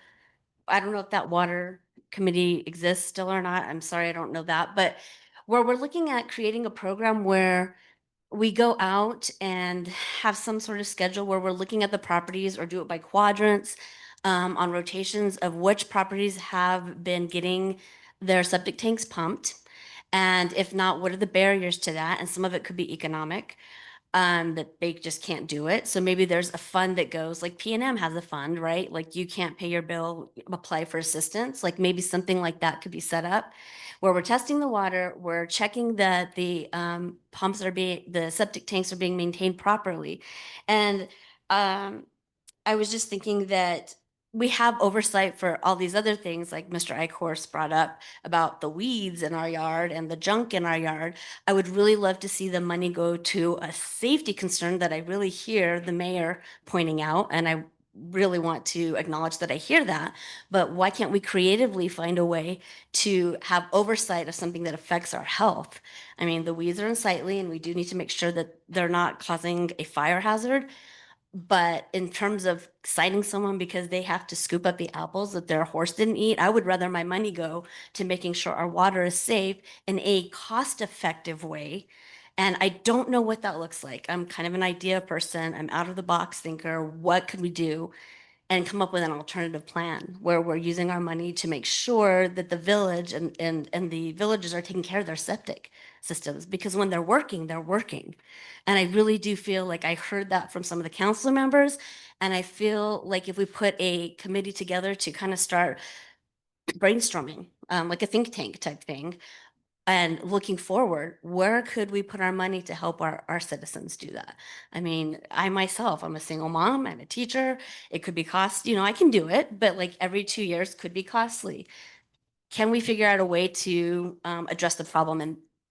I don't know if that water committee exists still or not. I'm sorry, I don't know that, but where we're looking at creating a program where we go out and have some sort of schedule where we're looking at the properties or do it by quadrants on rotations of which properties have been getting their septic tanks pumped. And if not, what are the barriers to that? And some of it could be economic, that they just can't do it. So maybe there's a fund that goes, like P&M has a fund, right? Like you can't pay your bill, apply for assistance. Like maybe something like that could be set up where we're testing the water, we're checking that the pumps are the septic tanks are being maintained properly. And I was just thinking that we have oversight for all these other things, like Mr. Eichhorst brought up about the weeds in our yard and the junk in our yard. I would really love to see the money go to a safety concern that I really hear the mayor pointing out, and I really want to acknowledge that I hear that. But why can't we creatively find a way to have oversight of something that affects our health? I mean, the weeds are unsightly, and we do need to make sure that they're not causing a fire hazard. But in terms of citing someone because they have to scoop up the apples that their horse didn't eat, I would rather my money go to making sure our water is safe in a cost-effective way. And I don't know what that looks like. I'm kind of an idea person. I'm out of the box thinker. What could we do? And come up with an alternative plan where we're using our money to make sure that the village and the villages are taking care of their septic systems, because when they're working, they're working. And I really do feel like I heard that from some of the council members. And I feel like if we put a committee together to kind of start brainstorming, like a think tank type thing, and looking forward, where could we put our money to help our citizens do that? I mean, I myself, I'm a single mom, I'm a teacher. It could be cost, I can do it, but like every 2 years could be costly. Can we figure out a way to address the problem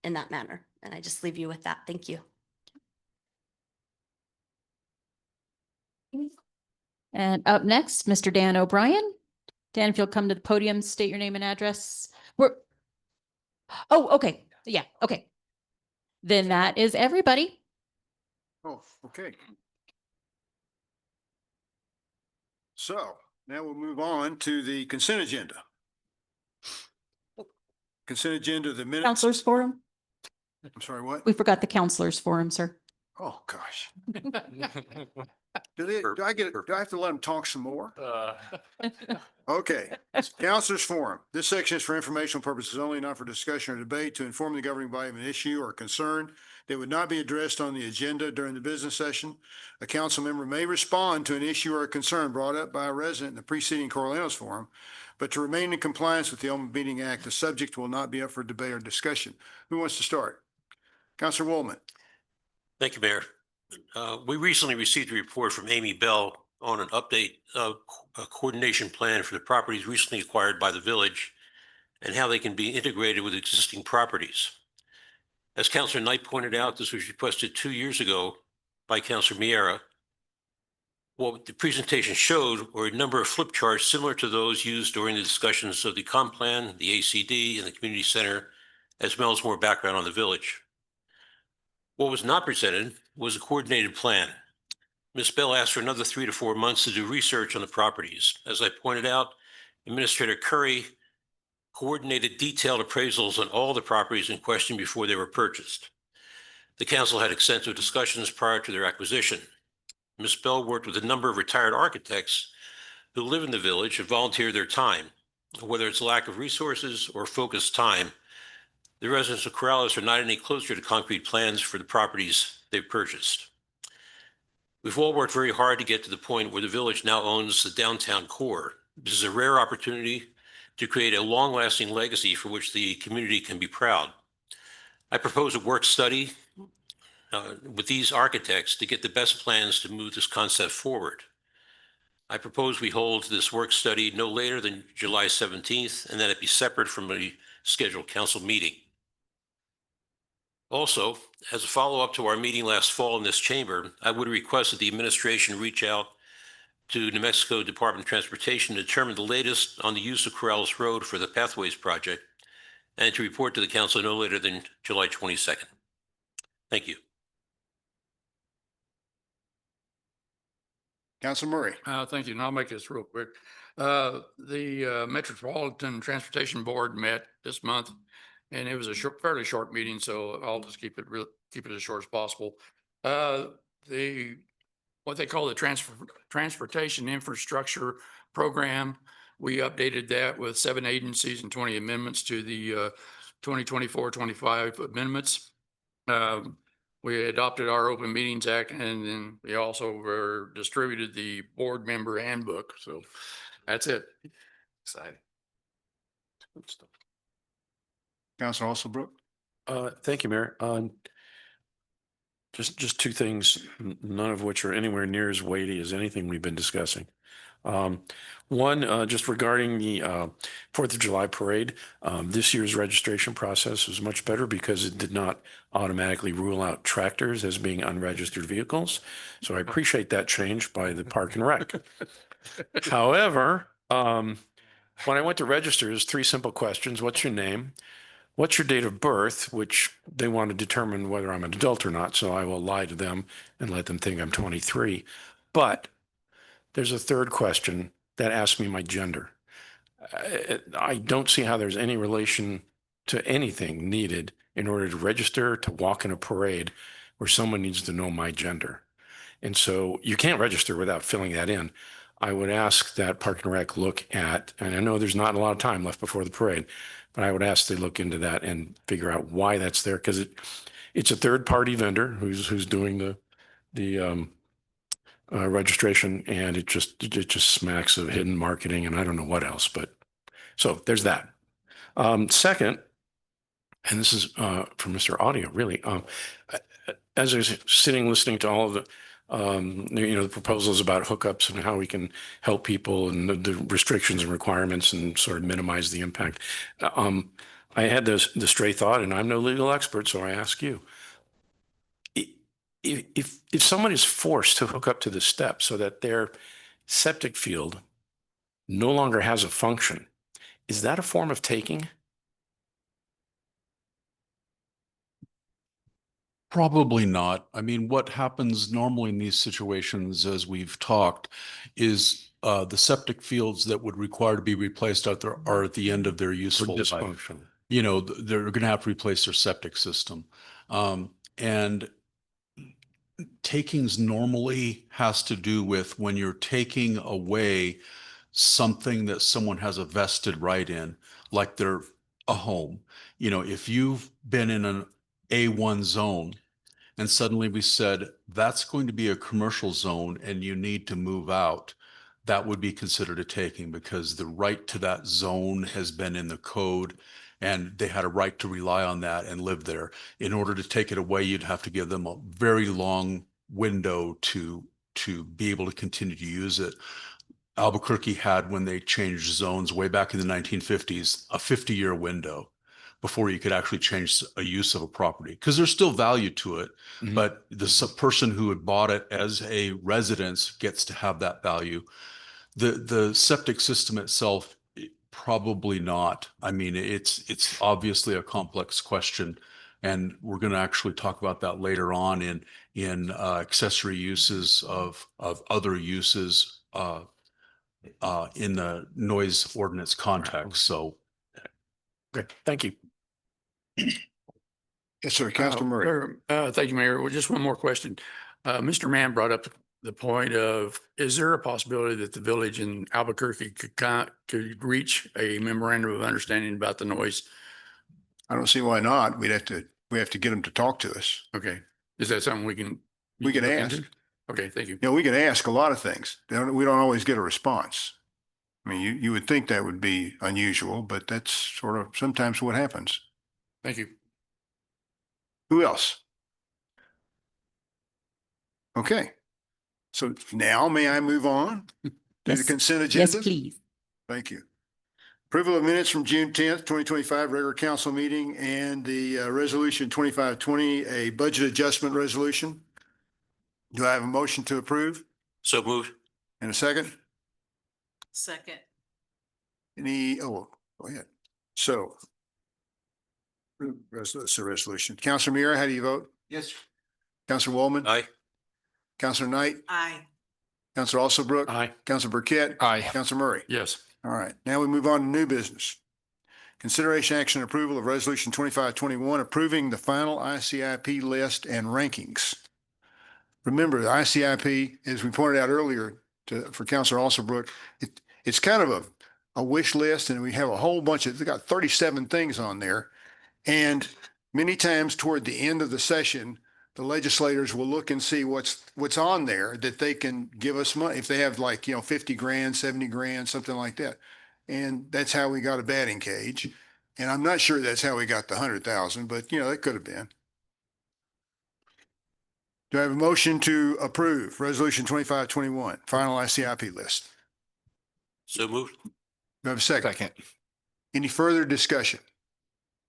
in that manner? And I just leave you with that. Thank you. And up next, Mr. Dan O'Brien. Dan, if you'll come to the podium, state your name and address. Oh, okay. Yeah, okay. Then that is everybody. Oh, okay. So now we'll move on to the consent agenda. Consent agenda, the minutes. Counselors Forum. I'm sorry, what? We forgot the Counselors Forum, sir. Oh, gosh. Do I have to let them talk some more? Okay. Counselors Forum. This section is for informational purposes only, not for discussion or debate, to inform the governing body of an issue or concern that would not be addressed on the agenda during the business session. A council member may respond to an issue or a concern brought up by a resident in the preceding Coriolanus Forum, but to remain in compliance with the Open Meeting Act, the subject will not be up for debate or discussion. Who wants to start? Councilor Woolman. Thank you, Mayor. We recently received a report from Amy Bell on an update a coordination plan for the properties recently acquired by the village and how they can be integrated with existing properties. As Councilor Knight pointed out, this was requested 2 years ago by Councilor Miera. What the presentation showed were a number of flip charts similar to those used during the discussions of the comp plan, the ACD, and the community center, as well as more background on the village. What was not presented was a coordinated plan. Ms. Bell asked for another 3 to 4 months to do research on the properties. As I pointed out, Administrator Curry coordinated detailed appraisals on all the properties in question before they were purchased. The council had extensive discussions prior to their acquisition. Ms. Bell worked with a number of retired architects who live in the village and volunteer their time. Whether it's lack of resources or focused time, the residents of Corrales are not any closer to concrete plans for the properties they've purchased. We've all worked very hard to get to the point where the village now owns the downtown core. This is a rare opportunity to create a long-lasting legacy for which the community can be proud. I propose a work study with these architects to get the best plans to move this concept forward. I propose we hold this work study no later than July 17th and that it be separate from a scheduled council meeting. Also, as a follow-up to our meeting last fall in this chamber, I would request that the administration reach out to New Mexico Department of Transportation to determine the latest on the use of Corrales Road for the Pathways Project and to report to the council no later than July 22nd. Thank you. Councilor Murray. Thank you. And I'll make this real quick. The Metropolitan Transportation Board met this month, and it was a fairly short meeting, so I'll just keep it as short as possible. What they call the Transportation Infrastructure Program, we updated that with 7 agencies and 20 amendments to the 2024-25 amendments. We adopted our Open Meetings Act, and then we also distributed the board member handbook. So that's it. Exciting. Councilor Alsobrooke. Thank you, Mayor. Just two things, none of which are anywhere near as weighty as anything we've been discussing. One, just regarding the 4th of July parade, this year's registration process was much better because it did not automatically rule out tractors as being unregistered vehicles. So I appreciate that change by the Park and Rec. However, when I went to register, there's 3 simple questions. What's your name? What's your date of birth? Which they want to determine whether I'm an adult or not. So I will lie to them and let them think I'm 23. But there's a third question that asks me my gender. I don't see how there's any relation to anything needed in order to register to walk in a parade where someone needs to know my gender. And so you can't register without filling that in. I would ask that Park and Rec look at, and I know there's not a lot of time left before the parade, but I would ask they look into that and figure out why that's there, because it's a third-party vendor who's doing the registration, and it just smacks of hidden marketing, and I don't know what else. But so there's that. Second, and this is from Mr. Audio, really. As I was sitting listening to all of the the proposals about hookups and how we can help people and the restrictions and requirements and sort of minimize the impact. I had the stray thought, and I'm no legal expert, so I ask you. If someone is forced to hook up to the step so that their septic field no longer has a function, is that a form of taking? Probably not. I mean, what happens normally in these situations, as we've talked, is the septic fields that would require to be replaced are at the end of their useful life. Dysfunction. You know, they're going to have to replace their septic system. And takings normally has to do with when you're taking away something that someone has a vested right in, like they're a home. You know, if you've been in an A1 zone and suddenly we said that's going to be a commercial zone and you need to move out, that would be considered a taking because the right to that zone has been in the code and they had a right to rely on that and live there. In order to take it away, you'd have to give them a very long window to be able to continue to use it. Albuquerque had, when they changed zones way back in the 1950s, a 50-year window before you could actually change a use of a property, because there's still value to it. But the person who had bought it as a residence gets to have that value. The septic system itself, probably not. I mean, it's obviously a complex question, and we're going to actually talk about that later on in accessory uses of other uses in the noise ordinance context. So, Okay, thank you. Yes, sir. Councilor Murray. Thank you, Mayor. Well, just one more question. Mr. Mann brought up the point of, is there a possibility that the village in Albuquerque could reach a memorandum of understanding about the noise? I don't see why not. We have to get them to talk to us. Okay. Is that something we can look ask? into? Okay, thank you. You know, we can ask a lot of things. We don't always get a response. I mean, you would think that would be unusual, but that's sort of sometimes what happens. Thank you. Who else? Okay. So now may I move on to the consent agenda? Yes, please. Thank you. Approval of minutes from June 10th, 2025, regular council meeting, and the resolution 2520, a budget adjustment resolution. Do I have a motion to approve? So moved. And a second? Second. Go ahead. So. It's a resolution. Councilor Mira, how do you vote? Yes. Councilor Wallman? Aye. Councilor Knight? Aye. Councilor Alsobrook? Aye. Councilor Burkett? Aye. Councilor Murray? Yes. All right, now we move on to new business. Consideration action and approval of resolution 2521, approving the final ICIP list and rankings. Remember, the ICIP, as we pointed out earlier for Councilor Alsobrook, it's kind of a wish list, and we have a whole bunch of, they've got 37 things on there. And many times toward the end of the session, the legislators will look and see what's on there that they can give us money. If they have 50 grand, 70 grand, something like that. And that's how we got a batting cage. And I'm not sure that's how we got the 100,000, but that could have been. Do I have a motion to approve resolution 2521, final ICIP list? So moved. Do I have a second? Second. Any further discussion?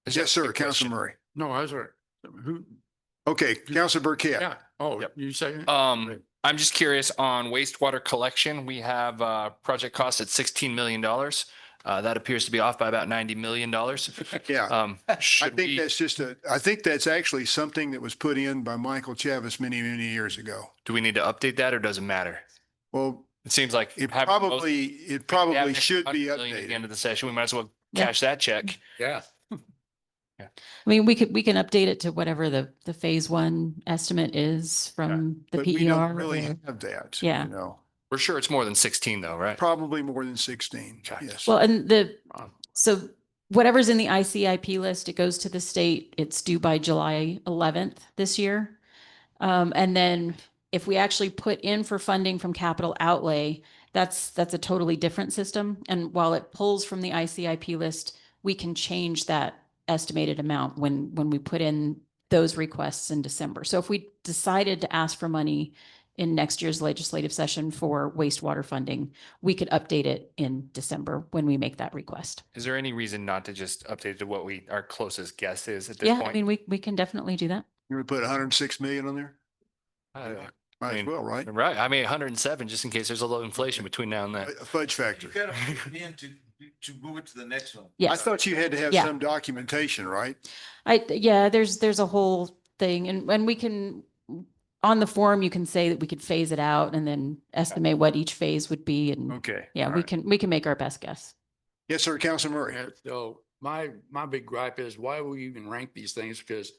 Yes, sir. Quick Councilor question. Murray. No, I was right. Who? Okay, Councilor Burkett. Yeah. Oh, you say? I'm just curious on wastewater collection. We have project costs at $16 million. That appears to be off by about $90 million. Yeah. I Should think we- I think that's actually something that was put in by Michael Chavis many, many years ago. Do we need to update that or does it matter? Well, It seems like it having probably most- having should be 100 million At the updated. end of the session, we might as well Yeah. cash that check. Yeah. I mean, we can update it to whatever the phase one estimate is from the But we don't PER. really or- have that. Yeah. We're sure it's more than 16 though, right? Probably more than 16. Okay. Yes. Well, and so whatever's in the ICIP list, it goes to the state. It's due by July 11th this year. And then if we actually put in for funding from capital outlay, that's a totally different system. And while it pulls from the ICIP list, we can change that estimated amount when we put in those requests in December. So if we decided to ask for money in next year's legislative session for wastewater funding, we could update it in December when we make that request. Is there any reason not to just update it to what our closest guess is at this Yeah, point? I mean, we can definitely do that. You would put 106 million on there? Might as well, right? Right. I mean, 107, just in case there's a little inflation between now and then. A fudge factor. gotta put it in to move it to the next one. Yes. I thought you had to have Yeah. some documentation, right? Yeah, there's a whole thing. And we can, on the form, you can say that we could phase it out and then estimate what each phase would be. And Okay. yeah, all we right. we can make our best guess. Yes, sir, Councilman Murray. Yeah, so my big gripe is why we even rank these things? Because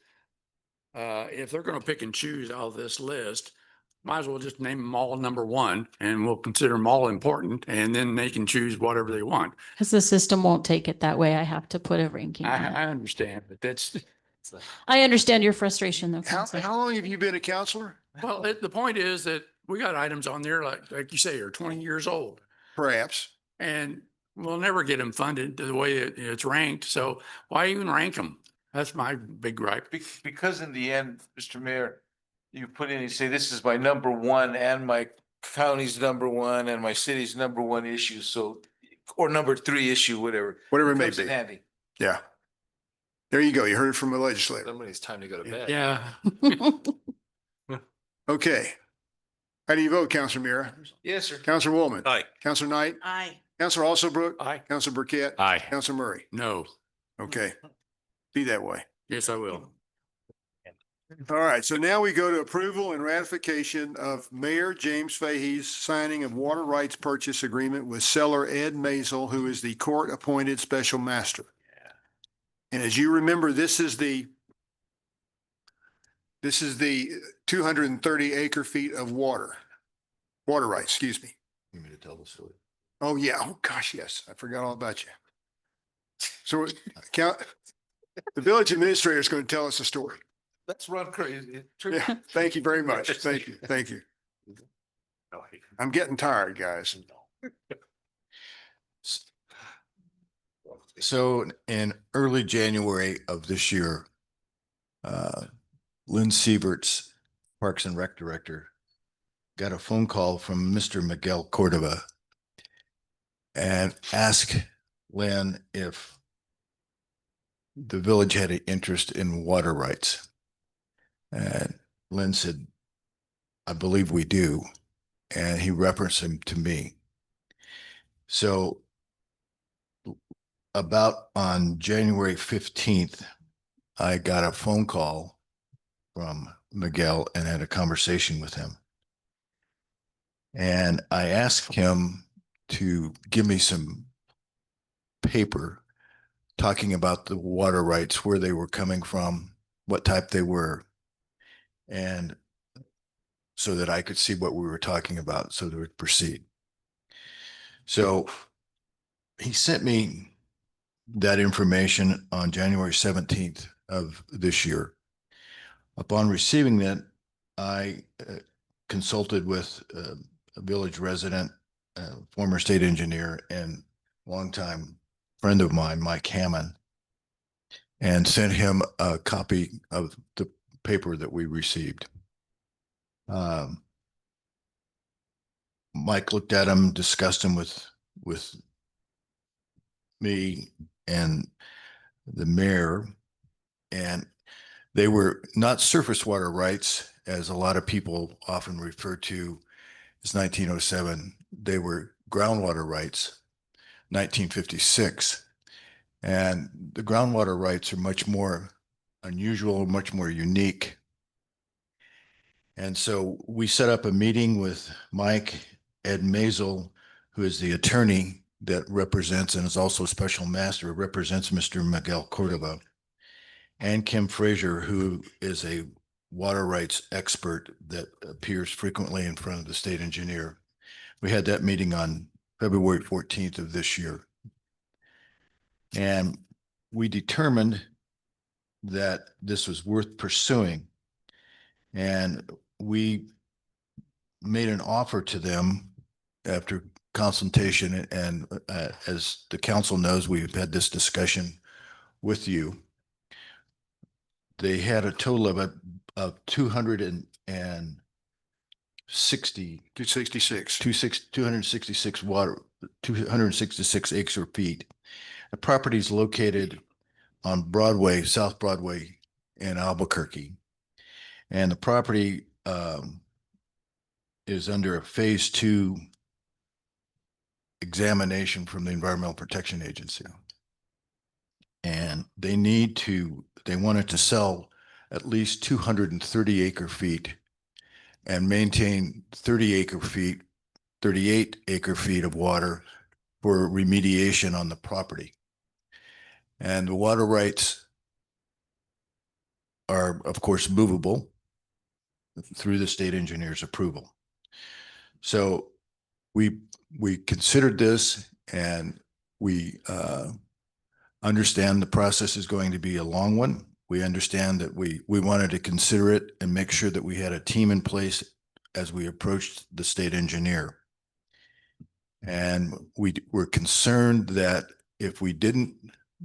if they're going to pick and choose out of this list, might as well just name them all number one and we'll consider them all important and then they can choose whatever they want. Because the system won't take it that way. I have to put a ranking on it. I understand, but that's, I understand your frustration though, How Counselor. long have you been a counselor? well, the point is that we got items on there like you say, are 20 years old Perhaps. and we'll never get them funded the way it's ranked. So why even rank them? That's my big gripe. Because in the end, Mr. Mayor, you put in, you say, this is my number one and my county's number one and my city's number one issue, so, or number three issue, whatever. Whatever it may Comes in be. handy. Yeah. There you go. You heard it from a legislator. Somebody's time to go to bed. Yeah. Okay. How do you vote, Councilor Mira? Yes, sir. Councilor Woolman? Aye. Councilor Knight? Aye. Councilor Alsobrook? Aye. Councilor Burkett? Aye. Councilor Murray? No. Okay. Be that way. Yes, I will. All right, so now we go to approval and ratification of Mayor James Fahey's signing of water rights purchase agreement with seller Ed Mazel, who is the court-appointed special master. And as you remember, this is the 230 acre feet of water rights, excuse me. You mean to tell the story? Oh, yeah. Oh, gosh, yes. I forgot all about you. So the village administrator is going to tell us a story. Let's run crazy. Yeah, thank you very much. Thank you. Thank you. I'm getting tired, guys. So in early January of this year, Lynn Sieverts, Parks and Rec Director, got a phone call from Mr. Miguel Cordova and asked Lynn if the village had an interest in water rights. And Lynn said, I believe we do. And he referenced him to me. So about on January 15th, I got a phone call from Miguel and had a conversation with him. And I asked him to give me some paper talking about the water rights, where they were coming from, what type they were, and so that I could see what we were talking about so that we would proceed. So he sent me that information on January 17th of this year. Upon receiving that, I consulted with a village resident, former state engineer and longtime friend of mine, Mike Hammond, and sent him a copy of the paper that we received. Mike looked at him, discussed him with me and the mayor, and they were not surface water rights, as a lot of people often refer to as 1907. They were groundwater rights, 1956. And the groundwater rights are much more unusual, much more unique. And so we set up a meeting with Mike, Ed Mazel, who is the attorney that represents and is also special master, represents Mr. Miguel Cordova, and Kim Frazier, who is a water rights expert that appears frequently in front of the state engineer. We had that meeting on February 14th of this year. And we determined that this was worth pursuing. And we made an offer to them after consultation. And as the council knows, we've had this discussion with you. They had a total of 266 water, 266 acre feet. The property is located on Broadway, South Broadway in Albuquerque. And the property is under a phase 2 examination from the Environmental Protection Agency. And they wanted to sell at least 230 acre feet and maintain 38 acre feet of water for remediation on the property. And the water rights are, of course, movable through the state engineer's approval. So we considered this, and we understand the process is going to be a long one. We understand that we wanted to consider it and make sure that we had a team in place as we approached the state engineer. And we were concerned that if we didn't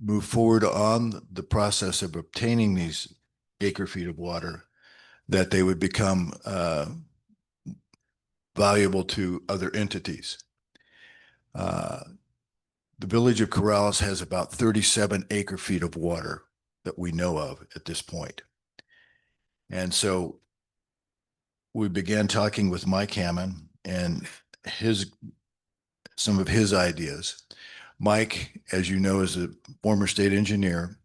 move forward on the process of obtaining these acre feet of water, that they would become valuable to other entities. The village of Corrales has about 37 acre feet of water that we know of at this point. And so we began talking with Mike Hammond and some of his ideas. Mike, as you know, is a former state engineer,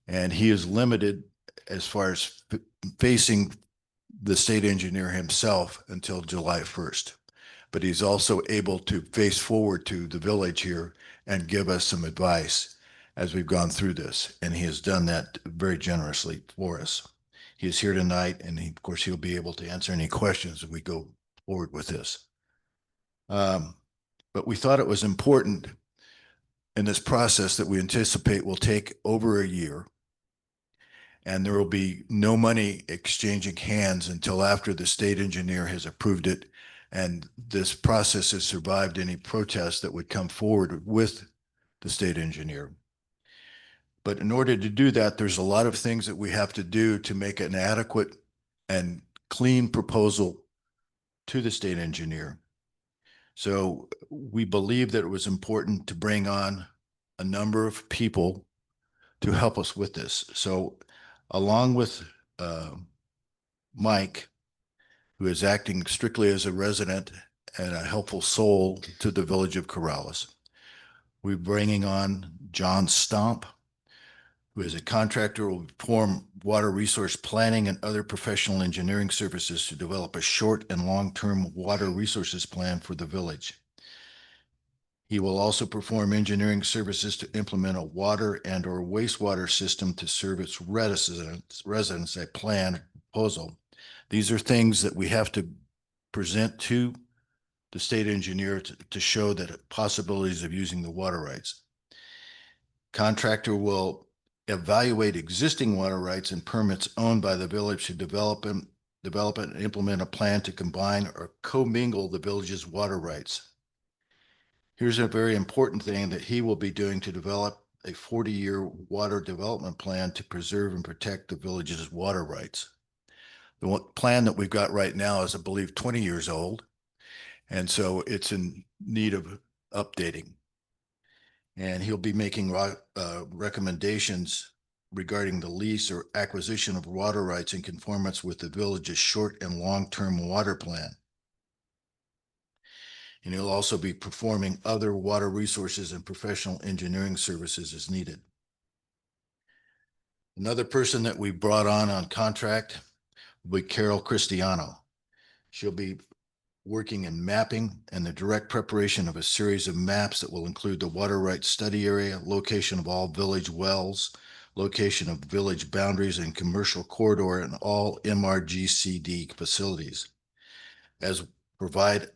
and he is limited as far as facing the state engineer himself until July 1st. But he's also able to face forward to the village here and give us some advice as we've gone through this. And he has done that very generously for us. He is here tonight, and of course, he'll be able to answer any questions as we go forward with this. But we thought it was important in this process that we anticipate will take over a year, and there will be no money exchanging hands until after the state engineer has approved it, and this process has survived any protests that would come forward with the state engineer. But in order to do that, there's a lot of things that we have to do to make an adequate and clean proposal to the state engineer. So we believe that it was important to bring on a number of people to help us with this. So along with Mike, who is acting strictly as a resident and a helpful soul to the village of Corrales, we're bringing on John Stomp, who is a contractor who will perform water resource planning and other professional engineering services to develop a short and long-term water resources plan for the village. He will also perform engineering services to implement a water and or wastewater system to serve its residents, a plan proposal. These are things that we have to present to the state engineer to show that possibilities of using the water rights. Contractor will evaluate existing water rights and permits owned by the village to develop and implement a plan to combine or commingle the village's water rights. Here's a very important thing that he will be doing: to develop a 40-year water development plan to preserve and protect the village's water rights. The plan that we've got right now is, I believe, 20 years old, and so it's in need of updating. And he'll be making recommendations regarding the lease or acquisition of water rights in conformance with the village's short and long-term water plan. And he'll also be performing other water resources and professional engineering services as needed. Another person that we brought on contract will be Carol Cristiano. She'll be working in mapping and the direct preparation of a series of maps that will include the water rights study area, location of all village wells, location of village boundaries and commercial corridor, and all MRGCD facilities, as provide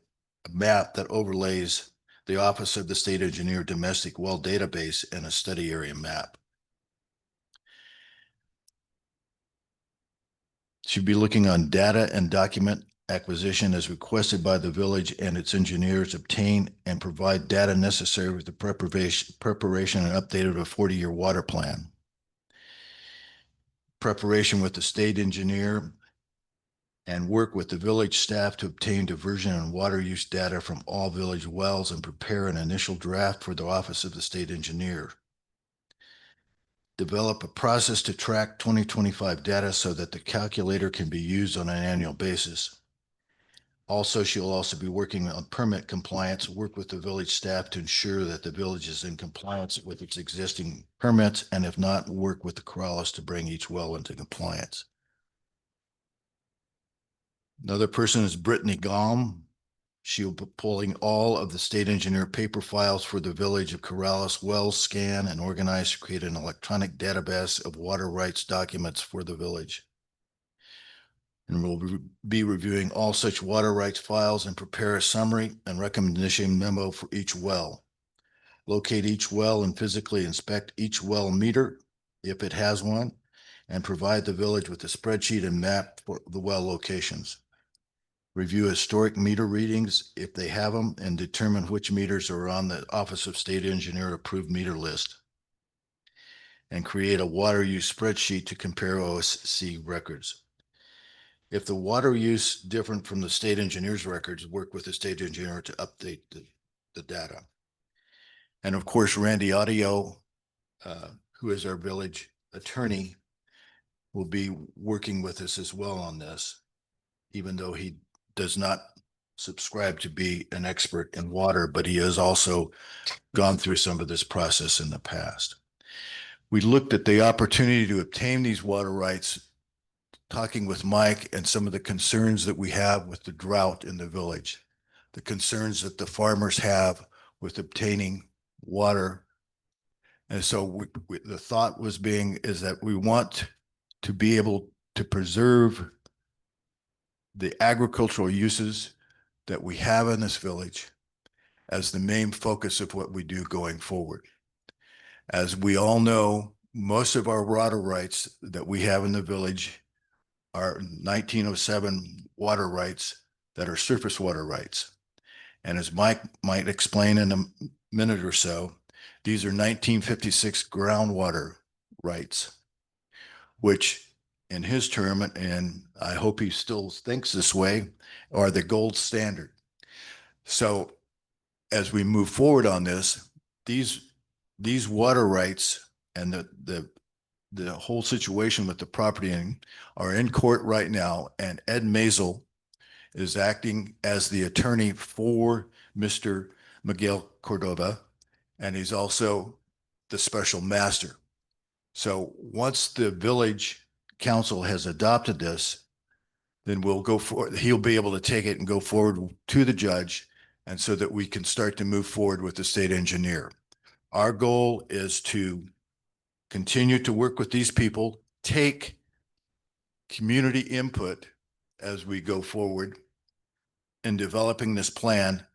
a map that overlays the Office of the State Engineer Domestic Well Database and a study area map. She'll be looking on data and document acquisition as requested by the village and its engineers, obtain and provide data necessary with the preparation and update of a 40-year water plan. Preparation with the state engineer and work with the village staff to obtain diversion and water use data from all village wells and prepare an initial draft for the Office of the State Engineer. Develop a process to track 2025 data so that the calculator can be used on an annual basis. Also, she'll also be working on permit compliance, work with the village staff to ensure that the village is in compliance with its existing permits, and if not, work with the Corrales to bring each well into compliance. Another person is Brittany Gom. She'll be pulling all of the state engineer paper files for the village of Corrales, wells, scan and organize to create an electronic database of water rights documents for the village. And we'll be reviewing all such water rights files and prepare a summary and recommendation memo for each well. Locate each well and physically inspect each well meter, if it has one, and provide the village with a spreadsheet and map for the well locations. Review historic meter readings if they have them, and determine which meters are on the Office of State Engineer approved meter list. And create a water use spreadsheet to compare OSC records. If the water use different from the state engineer's records, work with the state engineer to update the data. And of course, Randy Audio, who is our village attorney, will be working with us as well on this, even though he does not subscribe to be an expert in water, but he has also gone through some of this process in the past. We looked at the opportunity to obtain these water rights, talking with Mike and some of the concerns that we have with the drought in the village, the concerns that the farmers have with obtaining water. And so the thought is that we want to be able to preserve the agricultural uses that we have in this village as the main focus of what we do going forward. As we all know, most of our water rights that we have in the village are 1907 water rights that are surface water rights. And as Mike might explain in a minute or so, these are 1956 groundwater rights, which in his term, and I hope he still thinks this way, are the gold standard. So as we move forward on this, these water rights and the whole situation with the property are in court right now, and Ed Maisel is acting as the attorney for Mr. Miguel Cordova, and he's also the special master. So once the village council has adopted this, then we'll go for, he'll be able to take it and go forward to the judge, and so that we can start to move forward with the state engineer. Our goal is to continue to work with these people, take community input as we go forward in developing this plan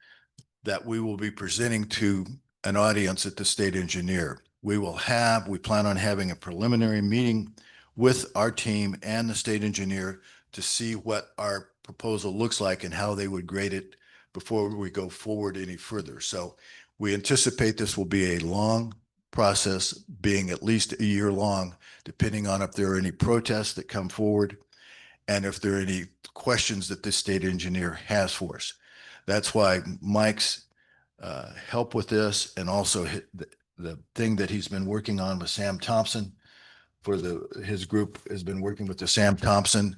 that we will be presenting to an audience at the state engineer. We plan on having a preliminary meeting with our team and the state engineer to see what our proposal looks like and how they would grade it before we go forward any further. So we anticipate this will be a long process, being at least a year long, depending on if there are any protests that come forward and if there are any questions that this state engineer has for us. That's why Mike's help with this, and also the thing that he's been working on with Sam Thompson for his group has been working with the Sam Thompson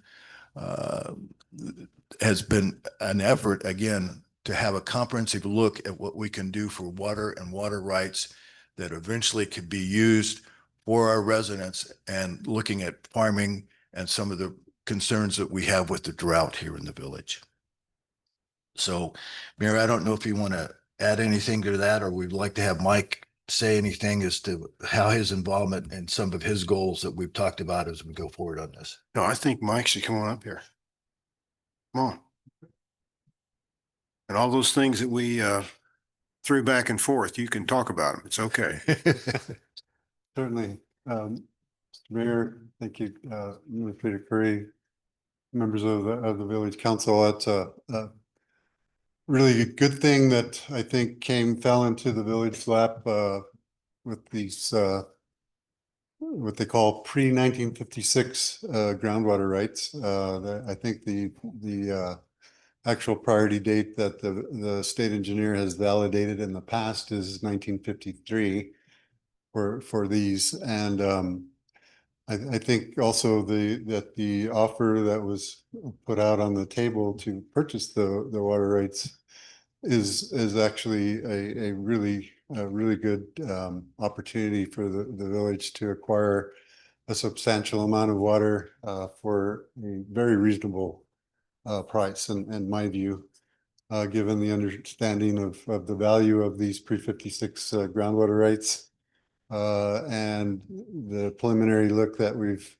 has been an effort, again, to have a comprehensive look at what we can do for water and water rights that eventually could be used for our residents, and looking at farming and some of the concerns that we have with the drought here in the village. So, Mayor, I don't know if you want to add anything to that, or we'd like to have Mike say anything as to how his involvement and some of his goals that we've talked about as we go forward on this. No, I think Mike should come on up here. Come on. And all those things that we threw back and forth, you can talk about them. It's okay. Certainly. Mr. Mayor, thank you, Administrator Curry, members of the Village Council. It's a really good thing that I think fell into the village lap with these what they call pre-1956 groundwater rights. I think the actual priority date that the state engineer has validated in the past is 1953 for these. And I think also that the offer that was put out on the table to purchase the water rights is actually a really good opportunity for the village to acquire a substantial amount of water for a very reasonable price in my view, given the understanding of the value of these pre-56 groundwater rights and the preliminary look that we've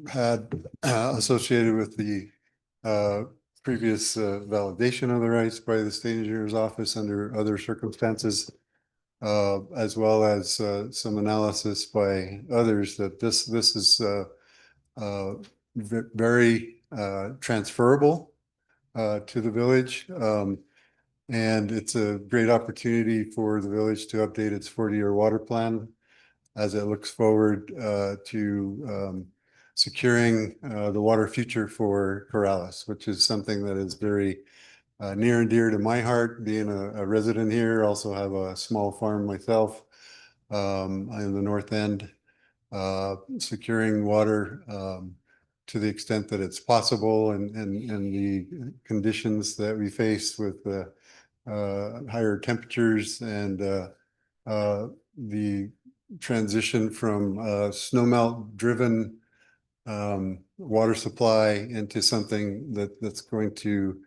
had associated with the previous validation of the rights by the state engineer's office under other circumstances, as well as some analysis by others that this is very transferable to the village. And it's a great opportunity for the village to update its 40-year water plan as it looks forward to securing the water future for Corrales, which is something that is very near and dear to my heart, being a resident here. Also have a small farm myself in the north end. Securing water to the extent that it's possible and the conditions that we face with the higher temperatures and the transition from snowmelt driven water supply into something that's going to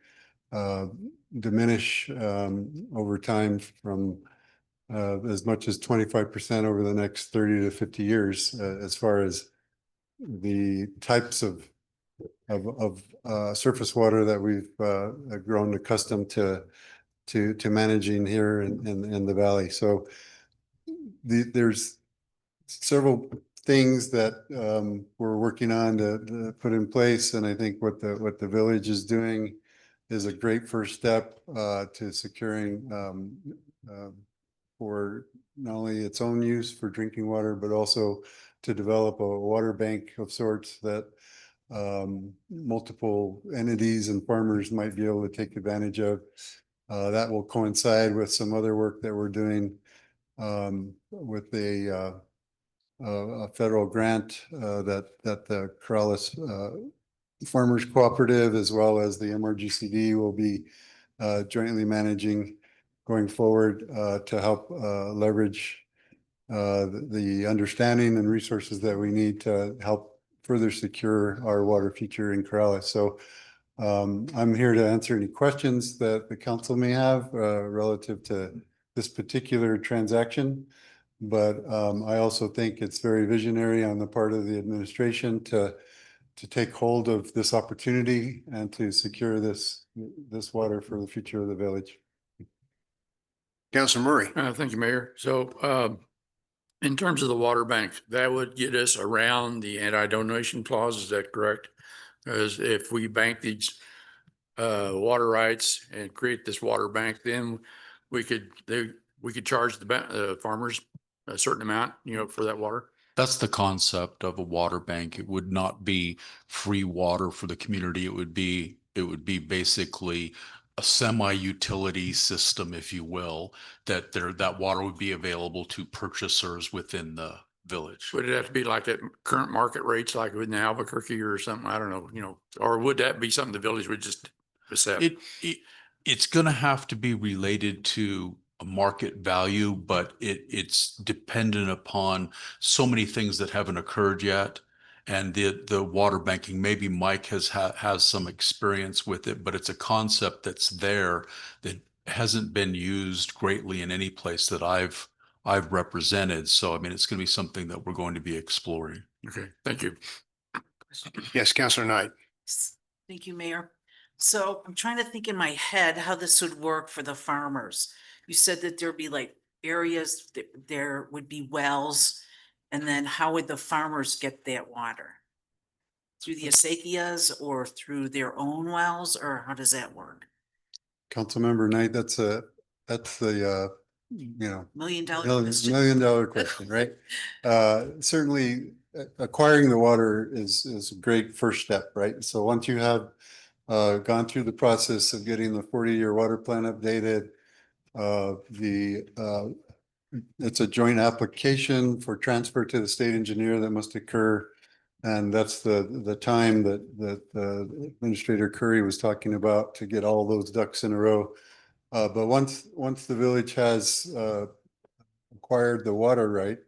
diminish over time from as much as 25% over the next 30 to 50 years, as far as the types of surface water that we've grown accustomed to managing here in the valley. So there's several things that we're working on to put in place, and I think what the village is doing is a great first step to securing for not only its own use for drinking water, but also to develop a water bank of sorts that multiple entities and farmers might be able to take advantage of. That will coincide with some other work that we're doing with a federal grant that the Corrales Farmers Cooperative as well as the MRGCD will be jointly managing going forward to help leverage the understanding and resources that we need to help further secure our water future in Corrales. So I'm here to answer any questions that the council may have relative to this particular transaction. But I also think it's very visionary on the part of the administration to take hold of this opportunity and to secure this water for the future of the village. Councilor Murray. Thank you, Mayor. So in terms of the water bank, that would get us around the anti-donation clause. Is that correct? Because if we bank these water rights and create this water bank, then we could charge the farmers a certain amount, for that water. That's the concept of a water bank. It would not be free water for the community. It would be basically a semi-utility system, if you will, that water would be available to purchasers within the village. Would it have to be like at current market rates, like in Albuquerque or something? I don't know, or would that be something the village would just accept? It's going to have to be related to a market value, but it's dependent upon so many things that haven't occurred yet. And the water banking, maybe Mike has some experience with it, but it's a concept that's there that hasn't been used greatly in any place that I've represented. So, I mean, it's going to be something that we're going to be exploring. Okay, thank you. Yes, Councilor Knight. Thank you, Mayor. So I'm trying to think in my head how this would work for the farmers. You said that there'd be like areas, there would be wells, and then how would the farmers get that water? Through the acequias or through their own wells, or how does that work? Councilmember Knight, that's the $1 million $1 million question, right? Certainly acquiring the water is a great first step, right? So once you have gone through the process of getting the 40-year water plan updated, the it's a joint application for transfer to the state engineer that must occur. And that's the time that Administrator Curry was talking about to get all those ducks in a row. But once the village has acquired the water right,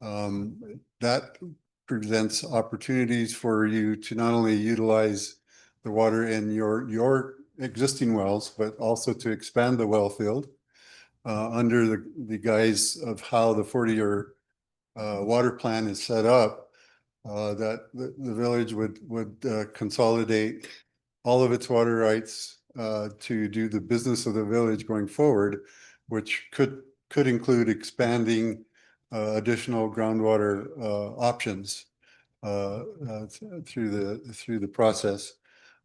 that presents opportunities for you to not only utilize the water in your existing wells, but also to expand the well field under the guise of how the 40-year water plan is set up, that the village would consolidate all of its water rights to do the business of the village going forward, which could include expanding additional groundwater options through the process.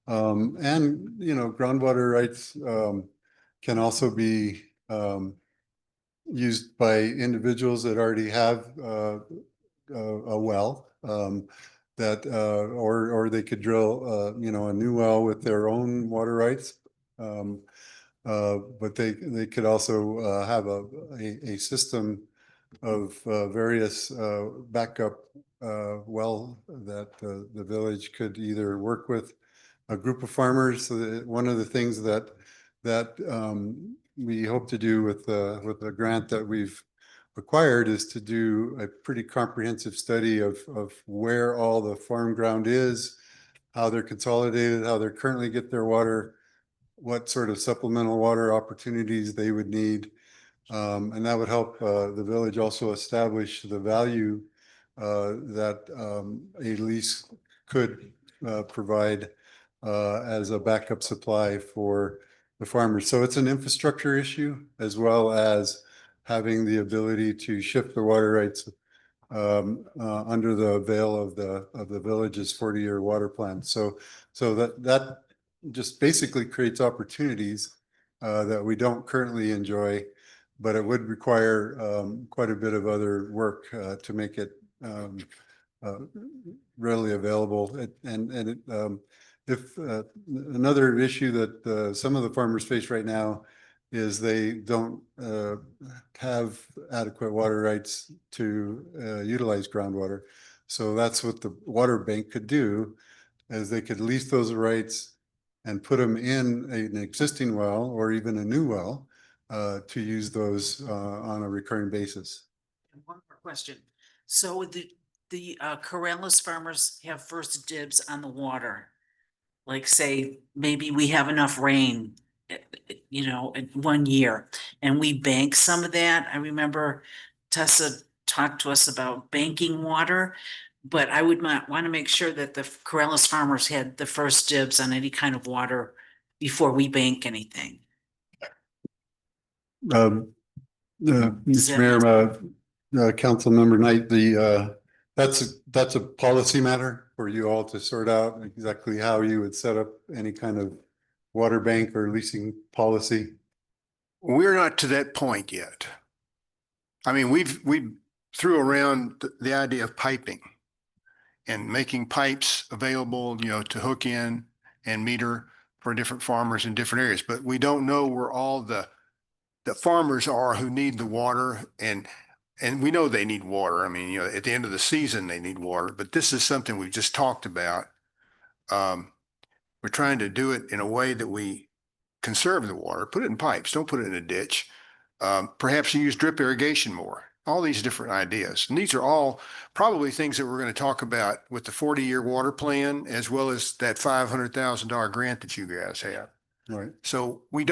And, you know, groundwater rights can also be used by individuals that already have a well that or they could drill you know, a new well with their own water rights. But they could also have a system of various backup well that the village could either work with a group of farmers. So that one of the things that we hope to do with the grant that we've acquired is to do a pretty comprehensive study of where all the farm ground is, how they're consolidated, how they currently get their water, what sort of supplemental water opportunities they would need. And that would help the village also establish the value that a lease could provide as a backup supply for the farmers. So it's an infrastructure issue as well as having the ability to shift the water rights under the veil of the village's 40-year water plan. So that just basically creates opportunities that we don't currently enjoy, but it would require quite a bit of other work to make it readily available. If another issue that some of the farmers face right now is they don't have adequate water rights to utilize groundwater. So that's what the water bank could do, is they could lease those rights and put them in an existing well or even a new well to use those on a recurring basis. One more question. So the Corrales farmers have first dibs on the water. Like say, maybe we have enough rain, you know, in 1 year and we bank some of that. I remember Tessa talked to us about banking water, but I would want to make sure that the Corrales farmers had the first dibs on any kind of water before we bank anything. Mr. Mayor, Council Member Knight, that's a policy matter for you all to sort out exactly how you would set up any kind of water bank or leasing policy. We're not to that point yet. I mean, we threw around the idea of piping and making pipes available, you know, to hook in and meter for different farmers in different areas, but we don't know where all the farmers are who need the water, and we know they need water. I mean, you know, at the end of the season, they need water, but this is something we've just talked about. We're trying to do it in a way that we conserve the water, put it in pipes, don't put it in a ditch. Perhaps use drip irrigation more, all these different ideas. And these are all probably things that we're going to talk about with the 40-year water plan, as well as that $500,000 grant that you guys have. Right. So we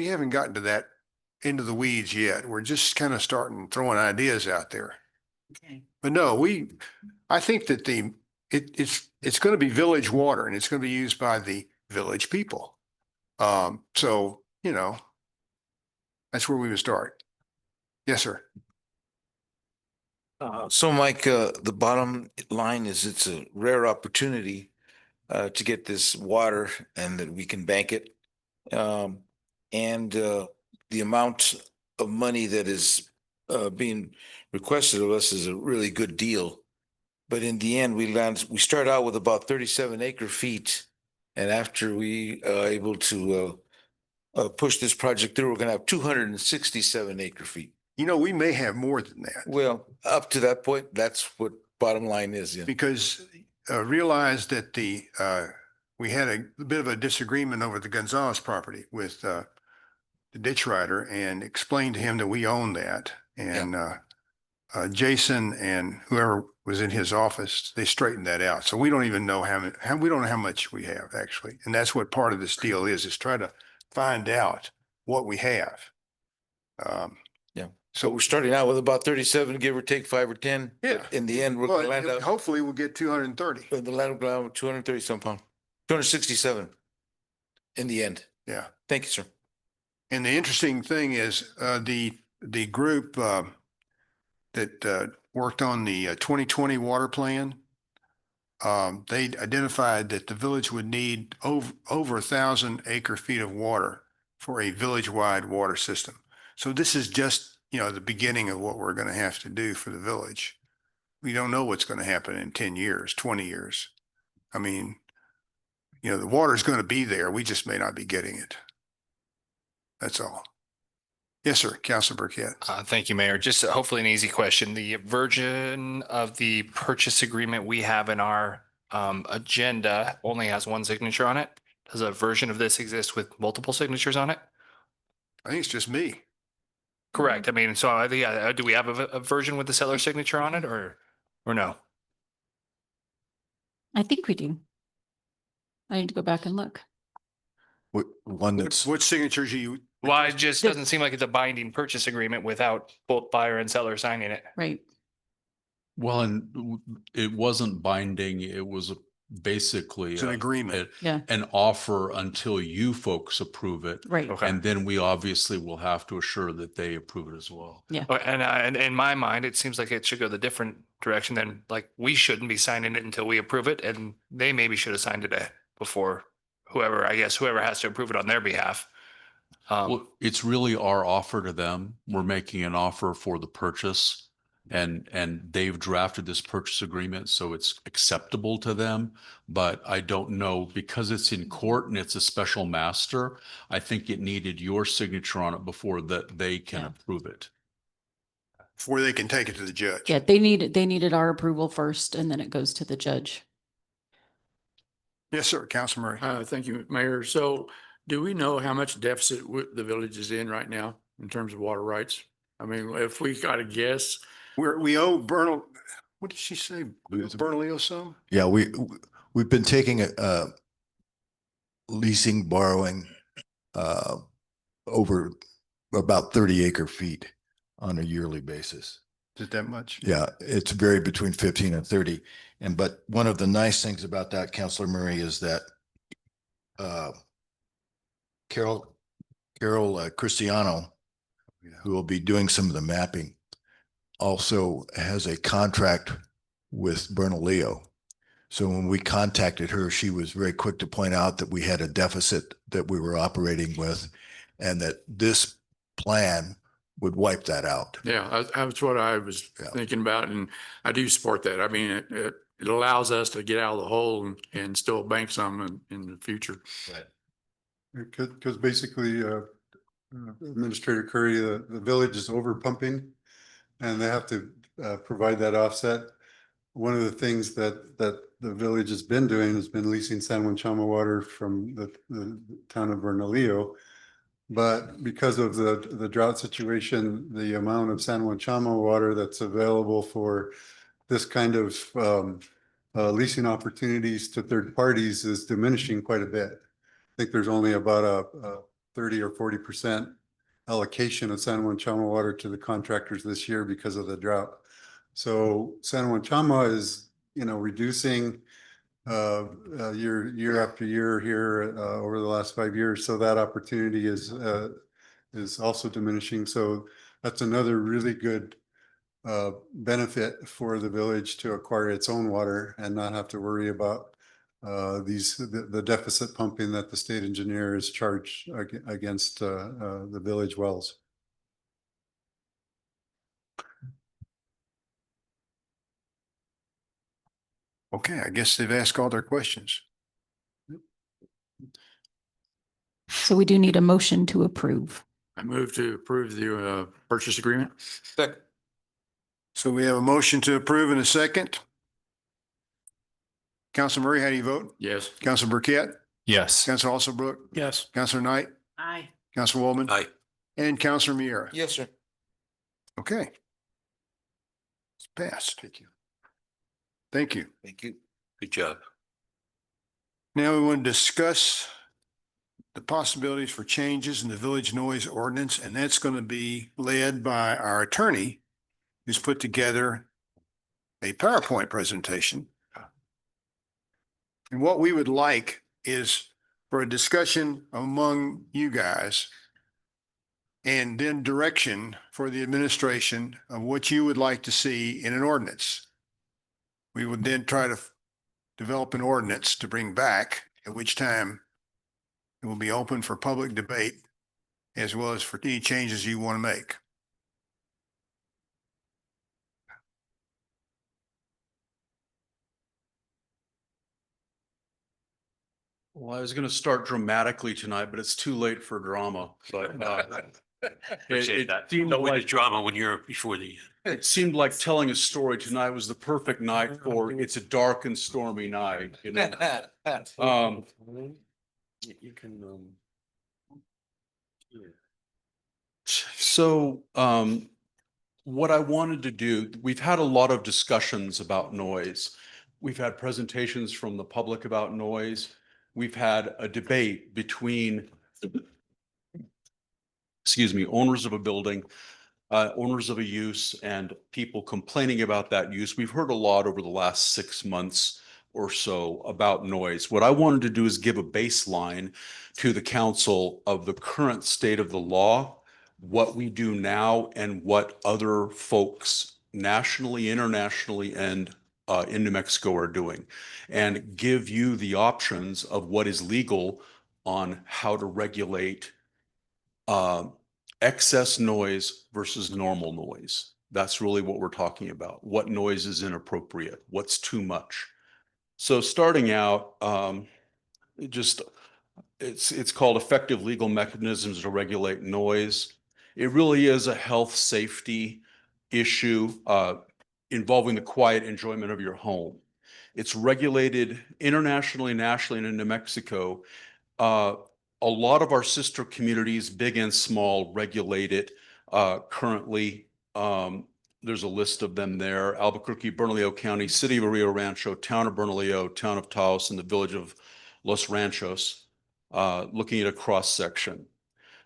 haven't gotten to that into the weeds yet. We're just kind of starting throwing ideas out there. Okay. But no, I think that it's going to be village water and it's going to be used by the village people. So, you know, that's where we would start. Yes, sir. So Mike, the bottom line is it's a rare opportunity to get this water and that we can bank it. And the amount of money that is being requested of us is a really good deal. But in the end, we start out with about 37 acre feet. And after we are able to push this project through, we're gonna have 267 acre feet. You know, we may have more than that. Well, up to that point, that's what bottom line is, yeah. Because realize that we had a bit of a disagreement over the Gonzalez property with the ditch rider, and explained to him that we own that. And Jason and whoever was in his office, they straightened that out. So we don't even know we don't know how much we have actually. And that's what part of this deal is try to find out what we have. So we're starting out with about 37, give or take 5 or 10. Yeah. In the end, we're gonna land But up, hopefully we'll get 230. the land will go 230 some pound, 267 in the end. Yeah. Thank you, sir. And the interesting thing is, the group that worked on the 2020 water plan, they identified that the village would need over 1,000 acre feet of water for a village-wide water system. So this is just, the beginning of what we're going to have to do for the village. We don't know what's going to happen in 10 years, 20 years. I mean, the water is going to be there. We just may not be getting it. That's all. Yes, sir. Councilor Burkett. Thank you, Mayor. Just hopefully an easy question. The version of the purchase agreement we have in our agenda only has one signature on it. Does a version of this exist with multiple signatures on it? I think it's just me. Correct. I mean, so do we have a version with the seller signature on it or no? I think we do. I need to go back and look. One that's, What signatures you? Well, it just doesn't seem like it's a binding purchase agreement without both buyer and seller signing it. Right. Well, and it wasn't binding. It was basically It's an agreement. Yeah. an offer until you folks approve it. Right. Okay. And then we obviously will have to assure that they approve it as well. Yeah. And in my mind, it seems like it should go the different direction than like we shouldn't be signing it until we approve it. And they maybe should have signed it before whoever has to approve it on their behalf. Well, it's really our offer to them. We're making an offer for the purchase. And they've drafted this purchase agreement, so it's acceptable to them. But I don't know, because it's in court and it's a special master, I think it needed your signature on it before that they can approve it. Before they can take it to the judge. Yeah, they needed our approval first and then it goes to the judge. Yes, sir. Councilor Murray. Thank you, Mayor. So do we know how much deficit the village is in right now in terms of water rights? I mean, if we got to guess. We owe Bernal, what did she say? Bernalillo some? yeah, we've been taking leasing, borrowing over about 30 acre feet on a yearly basis. Is it that much? Yeah, it's varied between 15 and 30. But one of the nice things about that, Councilor Murray, is that Carol Cristiano, who will be doing some of the mapping, also has a contract with Bernalillo. So when we contacted her, she was very quick to point out that we had a deficit that we were operating with and that this plan would wipe that out. Yeah, that's what I was thinking about, and I do support that. I mean, it allows us to get out of the hole and still bank some in the future. Right. Because basically, Administrator Curry, the village is over pumping and they have to provide that offset. One of the things that the village has been doing has been leasing San Juan Chama water from the town of Bernalillo. But because of the drought situation, the amount of San Juan Chama water that's available for this kind of leasing opportunities to third parties is diminishing quite a bit. I think there's only about a 30 or 40% allocation of San Juan Chama water to the contractors this year because of the drought. So San Juan Chama is, reducing year after year here over the last 5 years. So that opportunity is also diminishing. So that's another really good benefit for the village to acquire its own water and not have to worry about the deficit pumping that the state engineer is charged against the village wells. Okay, I guess they've asked all their questions. So we do need a motion to approve. I move to approve the purchase agreement. Second. So we have a motion to approve in a second. Council Murray, how do you vote? Yes. Council Burkett? Yes. Council Alsobrook? Yes. Councilor Knight? Aye. Council Woolman? Aye. And Councilor Miera? Yes, sir. Okay. It's passed. Thank you. Thank you. Thank you. Good job. Now we want to discuss the possibilities for changes in the village noise ordinance, and that's going to be led by our attorney, who's put together a PowerPoint presentation. And what we would like is for a discussion among you guys and then direction for the administration of what you would like to see in an ordinance. We would then try to develop an ordinance to bring back, at which time it will be open for public debate as well as for any changes you want to make. Well, I was going to start dramatically tonight, but it's too late for drama. But Appreciate that. seemed No way to like- drama when you're before the. It seemed like telling a story tonight was the perfect night for it's a dark and stormy night, you know. You can, So what I wanted to do, we've had a lot of discussions about noise. We've had presentations from the public about noise. We've had a debate between, owners of a building, owners of a use, and people complaining about that use. We've heard a lot over the last 6 months or so about noise. What I wanted to do is give a baseline to the council of the current state of the law, what we do now, and what other folks nationally, internationally, and in New Mexico are doing, and give you the options of what is legal on how to regulate excess noise versus normal noise. That's really what we're talking about. What noise is inappropriate? What's too much? So starting out, it's called effective legal mechanisms to regulate noise. It really is a health safety issue involving the quiet enjoyment of your home. It's regulated internationally, nationally, and in New Mexico. A lot of our sister communities, big and small, regulate it currently. There's a list of them there: Albuquerque, Bernalillo County, City of Rio Rancho, Town of Bernalillo, Town of Taos, and the Village of Los Ranchos, looking at a cross section.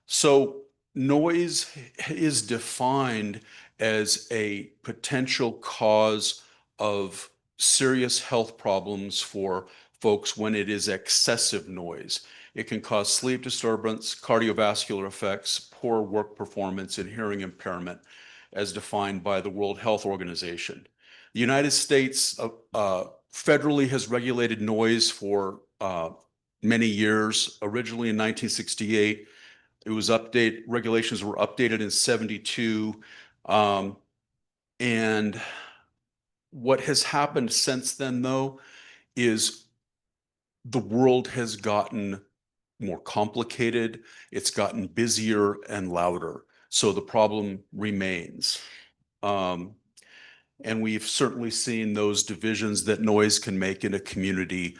So noise is defined as a potential cause of serious health problems for folks when it is excessive noise. It can cause sleep disturbance, cardiovascular effects, poor work performance, and hearing impairment, as defined by the World Health Organization. The United States federally has regulated noise for many years. Originally in 1968, regulations were updated in 72. And what has happened since then, though, is the world has gotten more complicated. It's gotten busier and louder. So the problem remains. And we've certainly seen those divisions that noise can make in a community,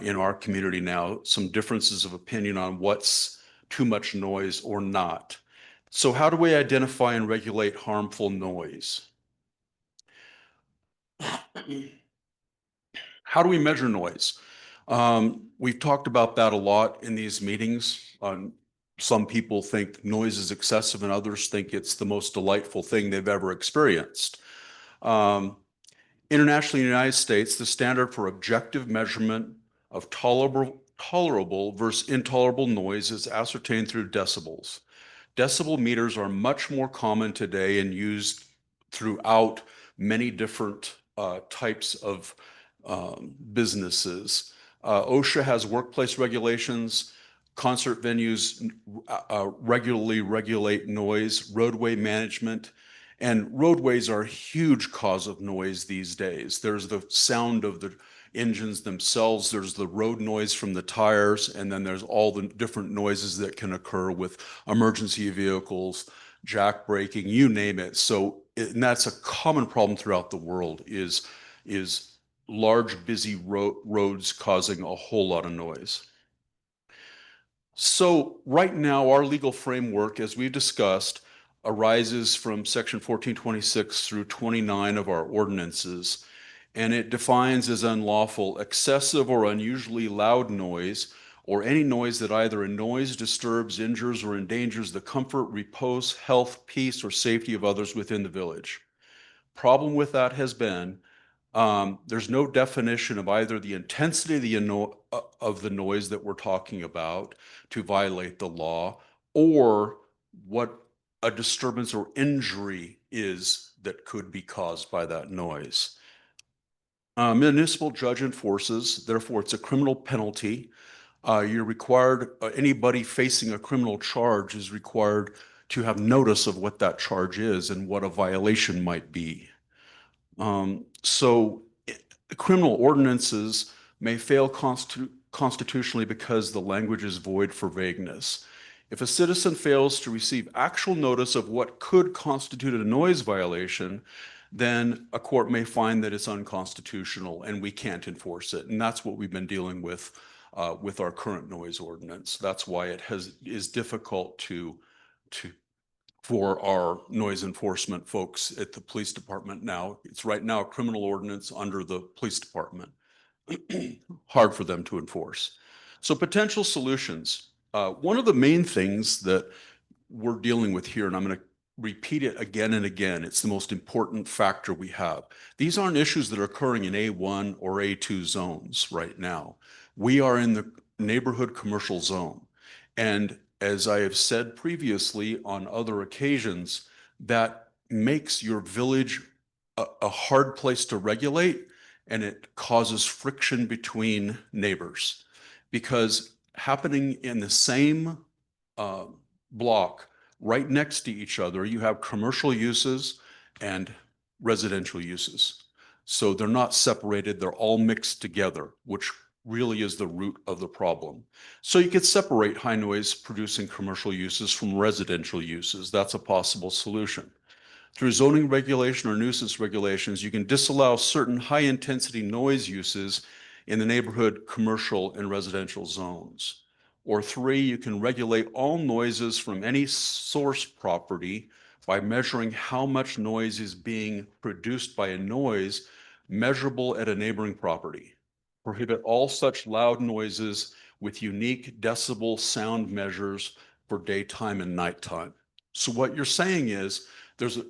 in our community now, some differences of opinion on what's too much noise or not. So how do we identify and regulate harmful noise? How do we measure noise? We've talked about that a lot in these meetings. Some people think noise is excessive and others think it's the most delightful thing they've ever experienced. Internationally, in the United States, the standard for objective measurement of tolerable versus intolerable noise is ascertained through decibels. Decibel meters are much more common today and used throughout many different types of businesses. OSHA has workplace regulations. Concert venues regularly regulate noise, roadway management, and roadways are a huge cause of noise these days. There's the sound of the engines themselves, there's the road noise from the tires, and then there's all the different noises that can occur with emergency vehicles, jack braking, you name it. So, and that's a common problem throughout the world is large, busy roads causing a whole lot of noise. So right now, our legal framework, as we've discussed, arises from section 1426 through 29 of our ordinances, and it defines as unlawful excessive or unusually loud noise or any noise that either annoys, disturbs, injures, or endangers the comfort, repose, health, peace, or safety of others within the village. Problem with that has been there's no definition of either the intensity of the noise that we're talking about to violate the law, or what a disturbance or injury is that could be caused by that noise. Municipal judge enforces, therefore it's a criminal penalty. You're required, anybody facing a criminal charge is required to have notice of what that charge is and what a violation might be. So criminal ordinances may fail constitutionally because the language is void for vagueness. If a citizen fails to receive actual notice of what could constitute a noise violation, then a court may find that it's unconstitutional and we can't enforce it. And that's what we've been dealing with our current noise ordinance. That's why it is difficult for our noise enforcement folks at the police department now. It's right now a criminal ordinance under the police department. Hard for them to enforce. So potential solutions. One of the main things that we're dealing with here, and I'm going to repeat it again and again, it's the most important factor we have. These aren't issues that are occurring in A1 or A2 zones right now. We are in the neighborhood commercial zone. And as I have said previously on other occasions, that makes your village a hard place to regulate, and it causes friction between neighbors. Because happening in the same block right next to each other, you have commercial uses and residential uses. So they're not separated, they're all mixed together, which really is the root of the problem. So you could separate high noise producing commercial uses from residential uses. That's a possible solution. Through zoning regulation or nuisance regulations, you can disallow certain high intensity noise uses in the neighborhood commercial and residential zones. Or 3, you can regulate all noises from any source property by measuring how much noise is being produced by a noise measurable at a neighboring property. Prohibit all such loud noises with unique decibel sound measures for daytime and nighttime. So what you're saying is there's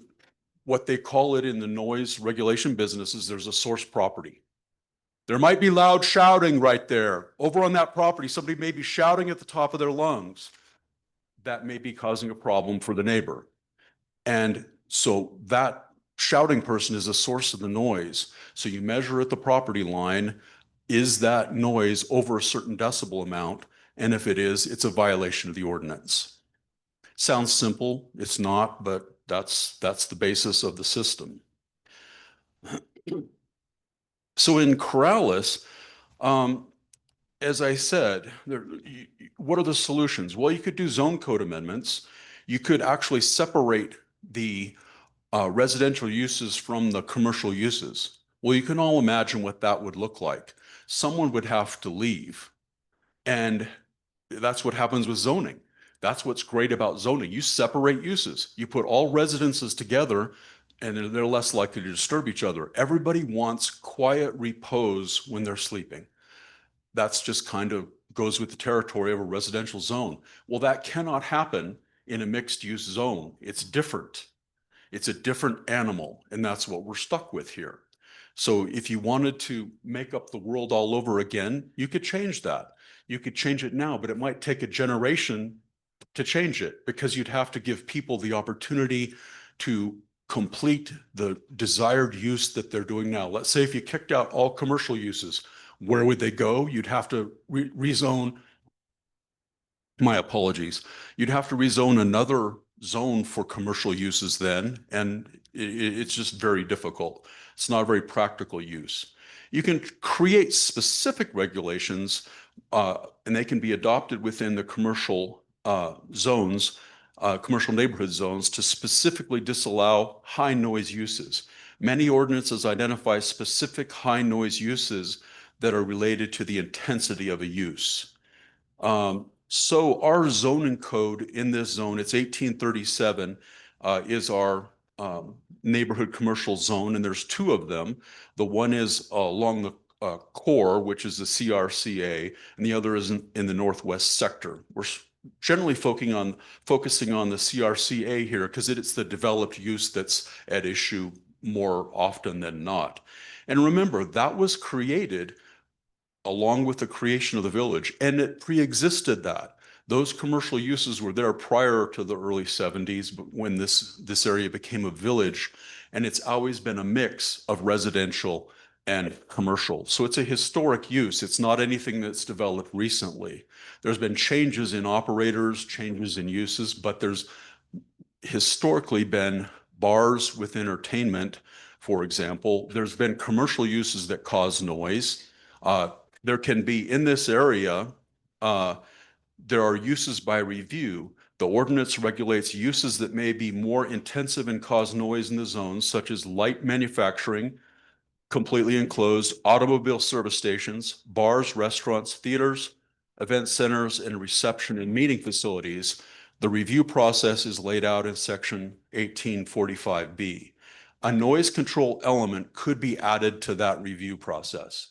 what they call it in the noise regulation businesses, there's a source property. There might be loud shouting right there. Over on that property, somebody may be shouting at the top of their lungs. That may be causing a problem for the neighbor. And so that shouting person is a source of the noise. So you measure at the property line, is that noise over a certain decibel amount? And if it is, it's a violation of the ordinance. Sounds simple, it's not, but that's the basis of the system. So in Corrales, as I said, what are the solutions? Well, you could do zone code amendments. You could actually separate the residential uses from the commercial uses. Well, you can all imagine what that would look like. Someone would have to leave. And that's what happens with zoning. That's what's great about zoning. You separate uses. You put all residences together and they're less likely to disturb each other. Everybody wants quiet repose when they're sleeping. That's just kind of goes with the territory of a residential zone. Well, that cannot happen in a mixed use zone. It's different. It's a different animal, and that's what we're stuck with here. So if you wanted to make up the world all over again, you could change that. You could change it now, but it might take a generation to change it because you'd have to give people the opportunity to complete the desired use that they're doing now. Let's say if you kicked out all commercial uses, where would they go? You'd have to rezone. My apologies. You'd have to rezone another zone for commercial uses then, and it's just very difficult. It's not a very practical use. You can create specific regulations, and they can be adopted within the commercial zones, commercial neighborhood zones, to specifically disallow high noise uses. Many ordinances identify specific high noise uses that are related to the intensity of a use. So our zoning code in this zone, it's 1837, is our neighborhood commercial zone, and there's two of them. The one is along the core, which is the CRCA, and the other is in the northwest sector. We're generally focusing on the CRCA here because it's the developed use that's at issue more often than not. And remember, that was created along with the creation of the village, and it pre-existed that. Those commercial uses were there prior to the early 70s, but when this area became a village, and it's always been a mix of residential and commercial. So it's a historic use. It's not anything that's developed recently. There's been changes in operators, changes in uses, but there's historically been bars with entertainment, for example. There's been commercial uses that cause noise. There can be, in this area, there are uses by review. The ordinance regulates uses that may be more intensive and cause noise in the zone, such as light manufacturing, completely enclosed, automobile service stations, bars, restaurants, theaters, event centers, and reception and meeting facilities. The review process is laid out in section 1845B. A noise control element could be added to that review process.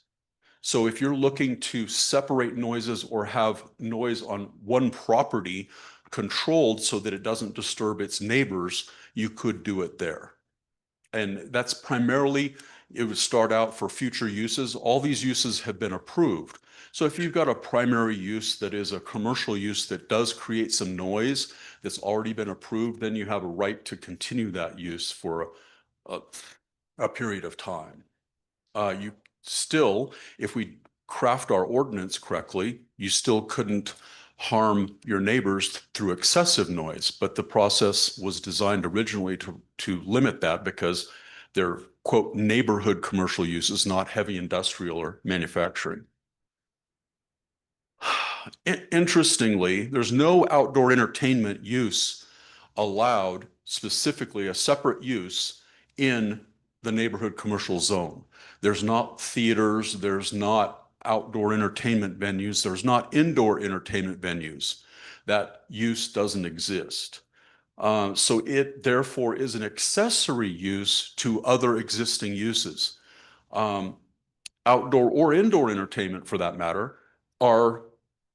So if you're looking to separate noises or have noise on one property controlled so that it doesn't disturb its neighbors, you could do it there. And that's primarily, it would start out for future uses. All these uses have been approved. So if you've got a primary use that is a commercial use that does create some noise that's already been approved, then you have a right to continue that use for a period of time. You still, if we craft our ordinance correctly, you still couldn't harm your neighbors through excessive noise, but the process was designed originally to limit that because they're, quote, neighborhood commercial uses, not heavy industrial or manufacturing. Interestingly, there's no outdoor entertainment use allowed, specifically a separate use in the neighborhood commercial zone. There's not theaters, there's not outdoor entertainment venues, there's not indoor entertainment venues. That use doesn't exist. So it therefore is an accessory use to other existing uses. Outdoor or indoor entertainment, for that matter, are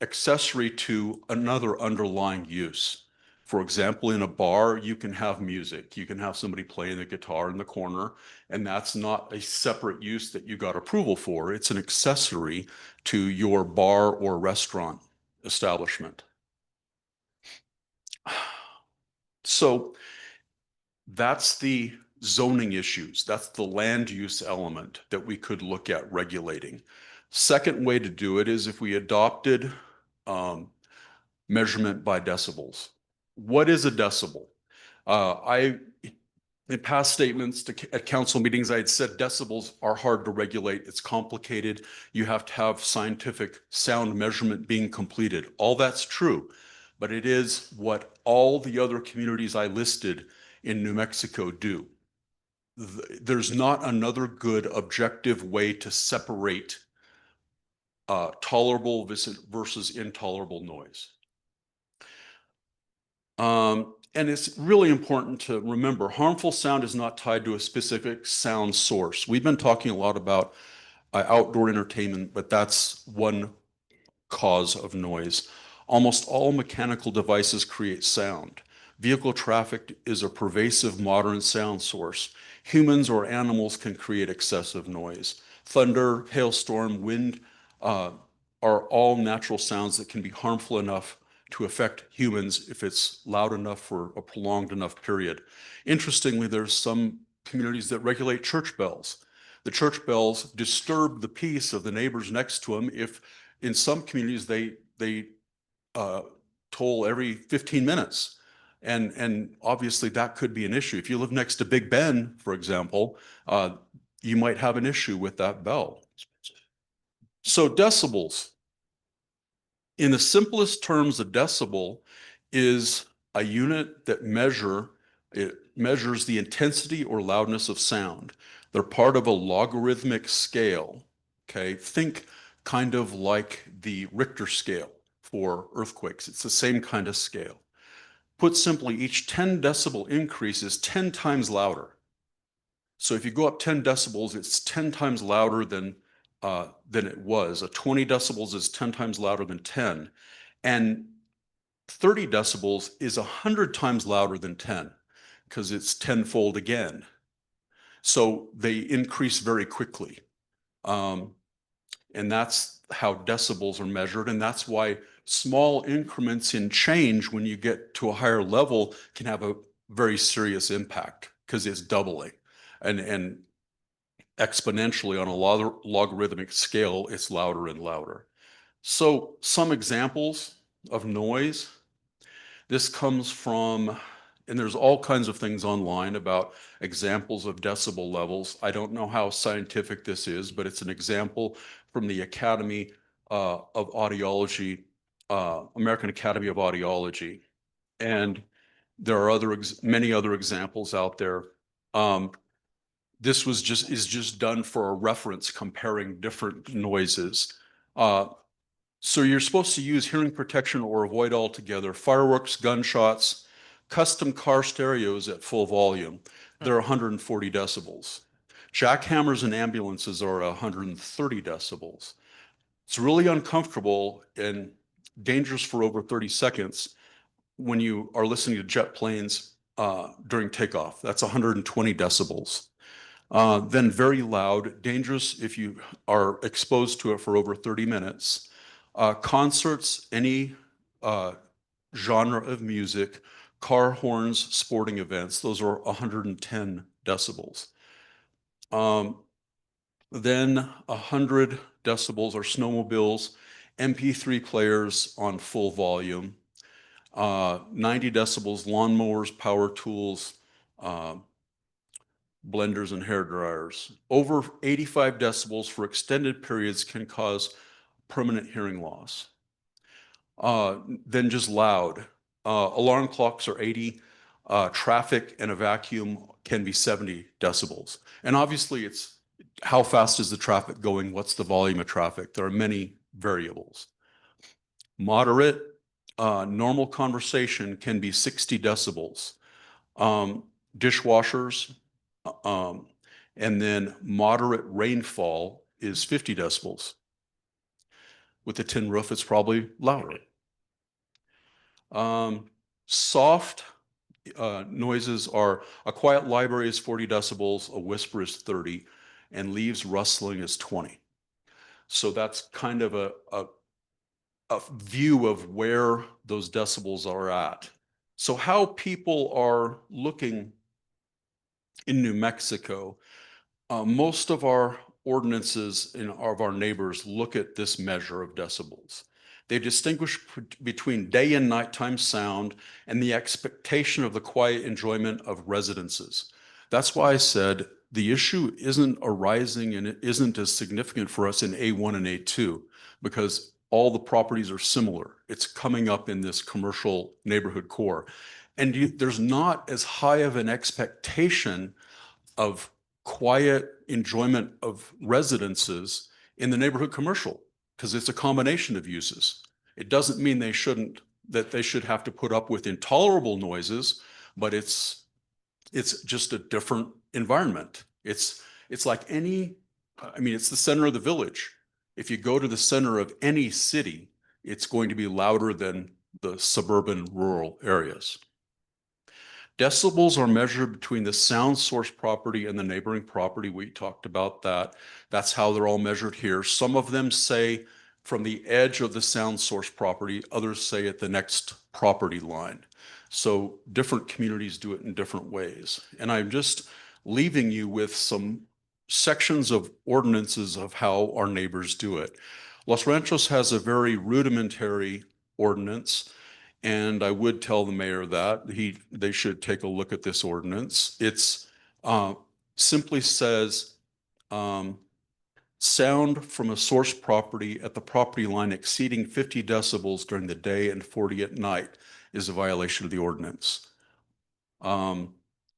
accessory to another underlying use. For example, in a bar, you can have music. You can have somebody playing the guitar in the corner, and that's not a separate use that you got approval for. It's an accessory to your bar or restaurant establishment. So that's the zoning issues. That's the land use element that we could look at regulating. Second way to do it is if we adopted measurement by decibels. What is a decibel? In past statements at council meetings, I had said decibels are hard to regulate. It's complicated. You have to have scientific sound measurement being completed. All that's true, but it is what all the other communities I listed in New Mexico do. There's not another good objective way to separate tolerable versus intolerable noise. And it's really important to remember, harmful sound is not tied to a specific sound source. We've been talking a lot about outdoor entertainment, but that's one cause of noise. Almost all mechanical devices create sound. Vehicle traffic is a pervasive modern sound source. Humans or animals can create excessive noise. Thunder, hailstorm, wind are all natural sounds that can be harmful enough to affect humans if it's loud enough for a prolonged enough period. Interestingly, there's some communities that regulate church bells. The church bells disturb the peace of the neighbors next to them if in some communities they toll every 15 minutes. And obviously that could be an issue. If you live next to Big Ben, for example, you might have an issue with that bell. So decibels. In the simplest terms, a decibel is a unit that it measures the intensity or loudness of sound. They're part of a logarithmic scale. Okay, think kind of like the Richter scale for earthquakes. It's the same kind of scale. Put simply, each 10 decibel increase is 10 times louder. So if you go up 10 decibels, it's 10 times louder than it was. A 20 decibels is 10 times louder than 10. And 30 decibels is 100 times louder than 10 because it's tenfold again. So they increase very quickly. And that's how decibels are measured. And that's why small increments in change when you get to a higher level can have a very serious impact because it's doubling. And exponentially on a logarithmic scale, it's louder and louder. So some examples of noise. This comes from, and there's all kinds of things online about examples of decibel levels. I don't know how scientific this is, but it's an example from the Academy of Audiology, American Academy of Audiology. And there are many other examples out there. This is just done for a reference comparing different noises. So you're supposed to use hearing protection or avoid altogether fireworks, gunshots, custom car stereos at full volume. They're 140 decibels. Jackhammers and ambulances are 130 decibels. It's really uncomfortable and dangerous for over 30 seconds when you are listening to jet planes during takeoff. That's 120 decibels. Then very loud, dangerous if you are exposed to it for over 30 minutes. Concerts, any genre of music, car horns, sporting events, those are 110 decibels. Then 100 decibels are snowmobiles, MP3 players on full volume, 90 decibels, lawnmowers, power tools, blenders and hair dryers. Over 85 decibels for extended periods can cause permanent hearing loss. Then just loud. Alarm clocks are 80. Traffic and a vacuum can be 70 decibels. And obviously it's how fast is the traffic going? What's the volume of traffic? There are many variables. Moderate, normal conversation can be 60 decibels. Dishwashers, and then moderate rainfall is 50 decibels. With a tin roof, it's probably louder. Soft noises are a quiet library is 40 decibels, a whisper is 30, and leaves rustling is 20. So that's kind of a view of where those decibels are at. So how people are looking in New Mexico, most of our ordinances of our neighbors look at this measure of decibels. They distinguish between day and nighttime sound and the expectation of the quiet enjoyment of residences. That's why I said the issue isn't arising and it isn't as significant for us in A1 and A2 because all the properties are similar. It's coming up in this commercial neighborhood core. And there's not as high of an expectation of quiet enjoyment of residences in the neighborhood commercial because it's a combination of uses. It doesn't mean they should have to put up with intolerable noises, but it's just a different environment. It's like it's the center of the village. If you go to the center of any city, it's going to be louder than the suburban rural areas. Decibels are measured between the sound source property and the neighboring property. We talked about that. That's how they're all measured here. Some of them say from the edge of the sound source property, others say at the next property line. So different communities do it in different ways. And I'm just leaving you with some sections of ordinances of how our neighbors do it. Los Ranchos has a very rudimentary ordinance. And I would tell the mayor that they should take a look at this ordinance. It's simply says Sound from a source property at the property line exceeding 50 decibels during the day and 40 at night is a violation of the ordinance. And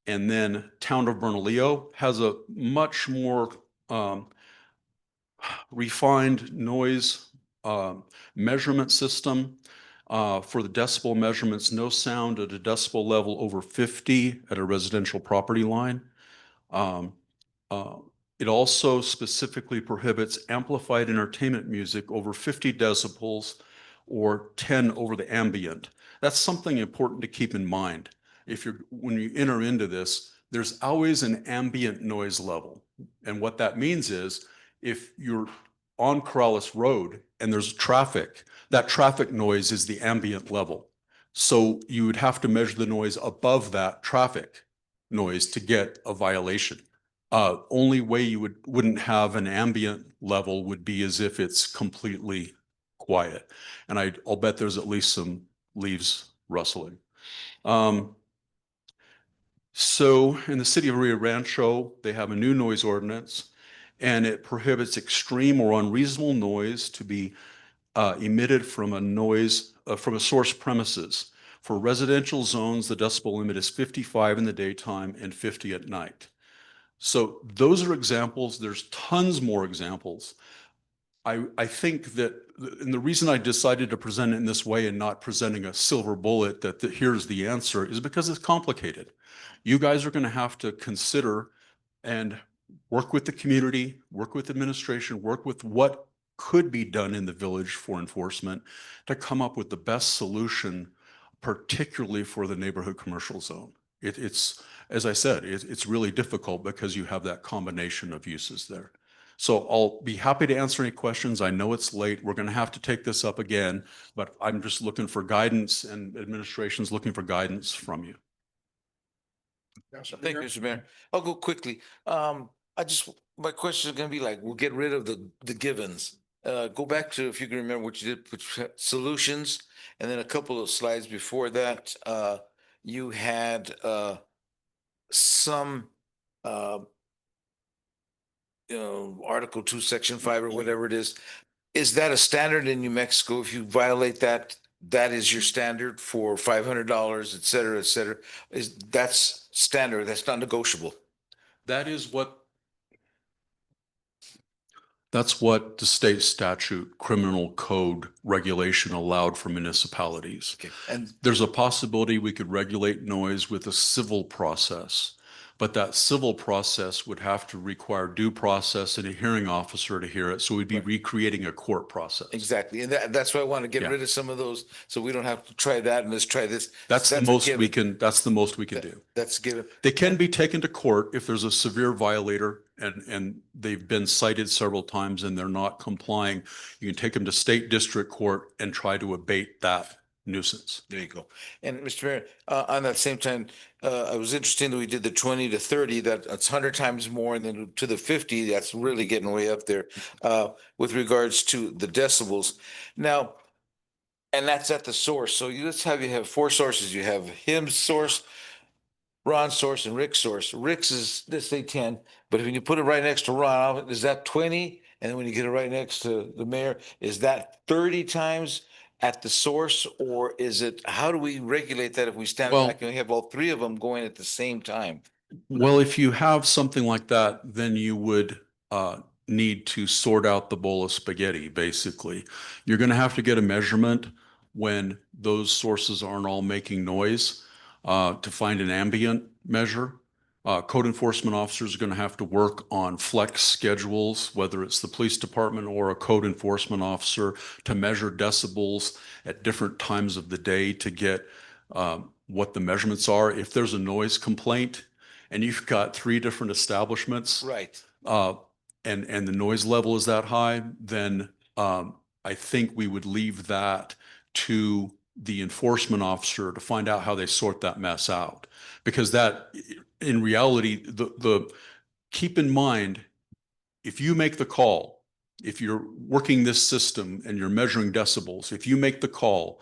then Town of Bernalillo has a much more refined noise measurement system. For the decibel measurements, no sound at a decibel level over 50 at a residential property line. It also specifically prohibits amplified entertainment music over 50 decibels or 10 over the ambient. That's something important to keep in mind. When you enter into this, there's always an ambient noise level. And what that means is if you're on Corrales Road and there's traffic, that traffic noise is the ambient level. So you would have to measure the noise above that traffic noise to get a violation. Only way you wouldn't have an ambient level would be as if it's completely quiet. And I'll bet there's at least some leaves rustling. So in the city of Rio Rancho, they have a new noise ordinance, and it prohibits extreme or unreasonable noise to be emitted from a source premises. For residential zones, the decibel limit is 55 in the daytime and 50 at night. So those are examples. There's tons more examples. I think that, and the reason I decided to present it in this way and not presenting a silver bullet that here's the answer is because it's complicated. You guys are going to have to consider and work with the community, work with administration, work with what could be done in the village for enforcement to come up with the best solution, particularly for the neighborhood commercial zone. It's, as I said, it's really difficult because you have that combination of uses there. So I'll be happy to answer any questions. I know it's late. We're going to have to take this up again, but I'm just looking for guidance, and administration's looking for guidance from you. Thank you, Mr. Mayor. I'll go quickly. My question is gonna be like, we'll get rid of the givens. Go back to, if you can remember what you did, put solutions, and then a couple of slides before that, you had some Article 2, Section 5 or whatever it is. Is that a standard in New Mexico? If you violate that, that is your standard for $500, et cetera, et cetera. That's standard, that's not negotiable. That's what the state statute criminal code regulation allowed for municipalities. Okay. And there's a possibility we could regulate noise with a civil process, but that civil process would have to require due process and a hearing officer to hear it. So we'd be recreating a court process. Exactly. And that's why I want to get rid of some of those, so we don't have to try that and let's try this. That's the most we can do. That's given. They can be taken to court if there's a severe violator and they've been cited several times and they're not complying. You can take them to state district court and try to abate that nuisance. There you go. And Mr. Mayor, on that same time, I was interested that we did the 20 to 30, that's 100 times more, and then to the 50, that's really getting way up there with regards to the decibels. Now, and that's at the source. So you have four sources. You have him's source, Ron's source, and Rick's source. Rick's is, let's say 10, but when you put it right next to Ron, is that 20? And then when you get it right next to the mayor, is that 30 times at the source, or is it, how do we regulate that if we stand back and we have all three of them going at the same time? Well, if you have something like that, then you would need to sort out the bowl of spaghetti, basically. You're going to have to get a measurement when those sources aren't all making noise to find an ambient measure. Code enforcement officers are going to have to work on flex schedules, whether it's the police department or a code enforcement officer, to measure decibels at different times of the day to get what the measurements are. If there's a noise complaint and you've got 3 different establishments, right, and the noise level is that high, then I think we would leave that to the enforcement officer to find out how they sort that mess out. Because that, in reality, keep in mind, if you make the call, if you're working this system and you're measuring decibels, if you make the call,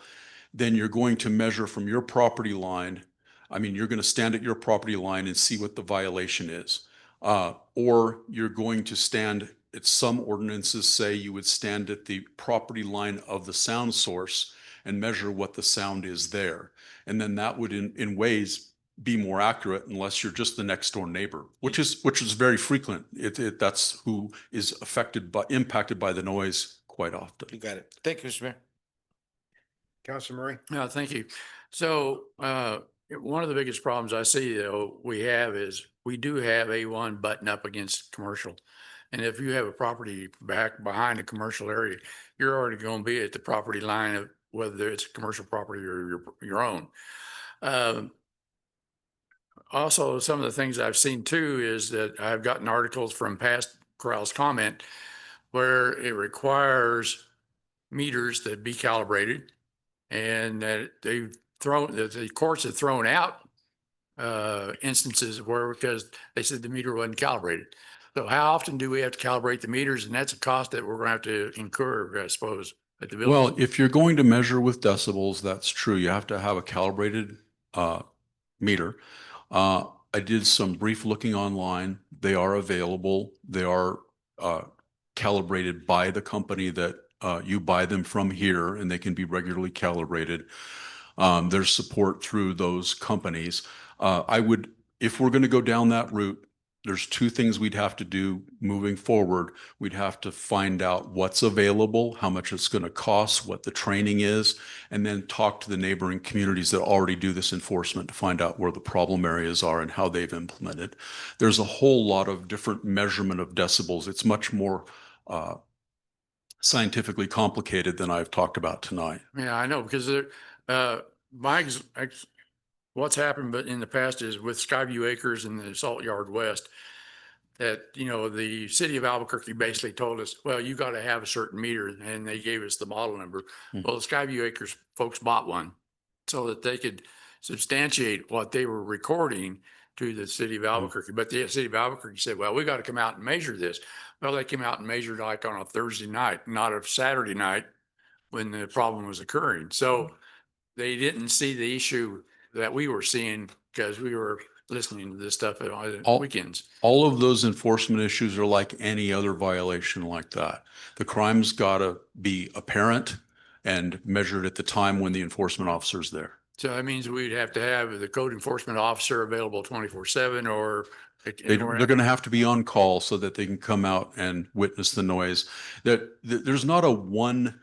then you're going to measure from your property line. I mean, you're going to stand at your property line and see what the violation is. Or you're going to stand it's some ordinances say you would stand at the property line of the sound source and measure what the sound is there. And then that would in ways be more accurate unless you're just the next door neighbor, which is very frequent. That's who is impacted by the noise quite often. You got it. Thank you, Mr. Mayor. Councilor Murray? No, thank you. So, one of the biggest problems I see though we have is we do have A1 button up against commercial. And if you have a property back behind a commercial area, you're already going to be at the property line of whether it's a commercial property or your own. Also, some of the things I've seen too is that I've gotten articles from past Corral's comment where it requires meters that be calibrated and that that the courts have thrown out instances where because they said the meter wasn't calibrated. So how often do we have to calibrate the meters? And that's a cost that we're going to have to incur, I suppose, at the village. Well, if you're going to measure with decibels, that's true. You have to have a calibrated meter. I did some brief looking online. They are available. They are calibrated by the company that you buy them from here, and they can be regularly calibrated. There's support through those companies. If we're going to go down that route, there's two things we'd have to do moving forward. We'd have to find out what's available, how much it's going to cost, what the training is, and then talk to the neighboring communities that already do this enforcement to find out where the problem areas are and how they've implemented. There's a whole lot of different measurement of decibels. It's much more scientifically complicated than I've talked about tonight. Yeah, I know because what's happened but in the past is with Skyview Acres and the Salt Yard West that, the city of Albuquerque basically told us, well, you got to have a certain meter, and they gave us the model number. Well, the Skyview Acres folks bought one so that they could substantiate what they were recording to the city of Albuquerque. But the city of Albuquerque said, well, we got to come out and measure this. Well, they came out and measured like on a Thursday night, not a Saturday night when the problem was occurring. So they didn't see the issue that we were seeing because we were listening to this stuff on weekends. All of those enforcement issues are like any other violation like that. The crime's got to be apparent and measured at the time when the enforcement officer's there. So that means we'd have to have the code enforcement officer available 24/7 or. They're going to have to be on call so that they can come out and witness the noise. There's not a one-off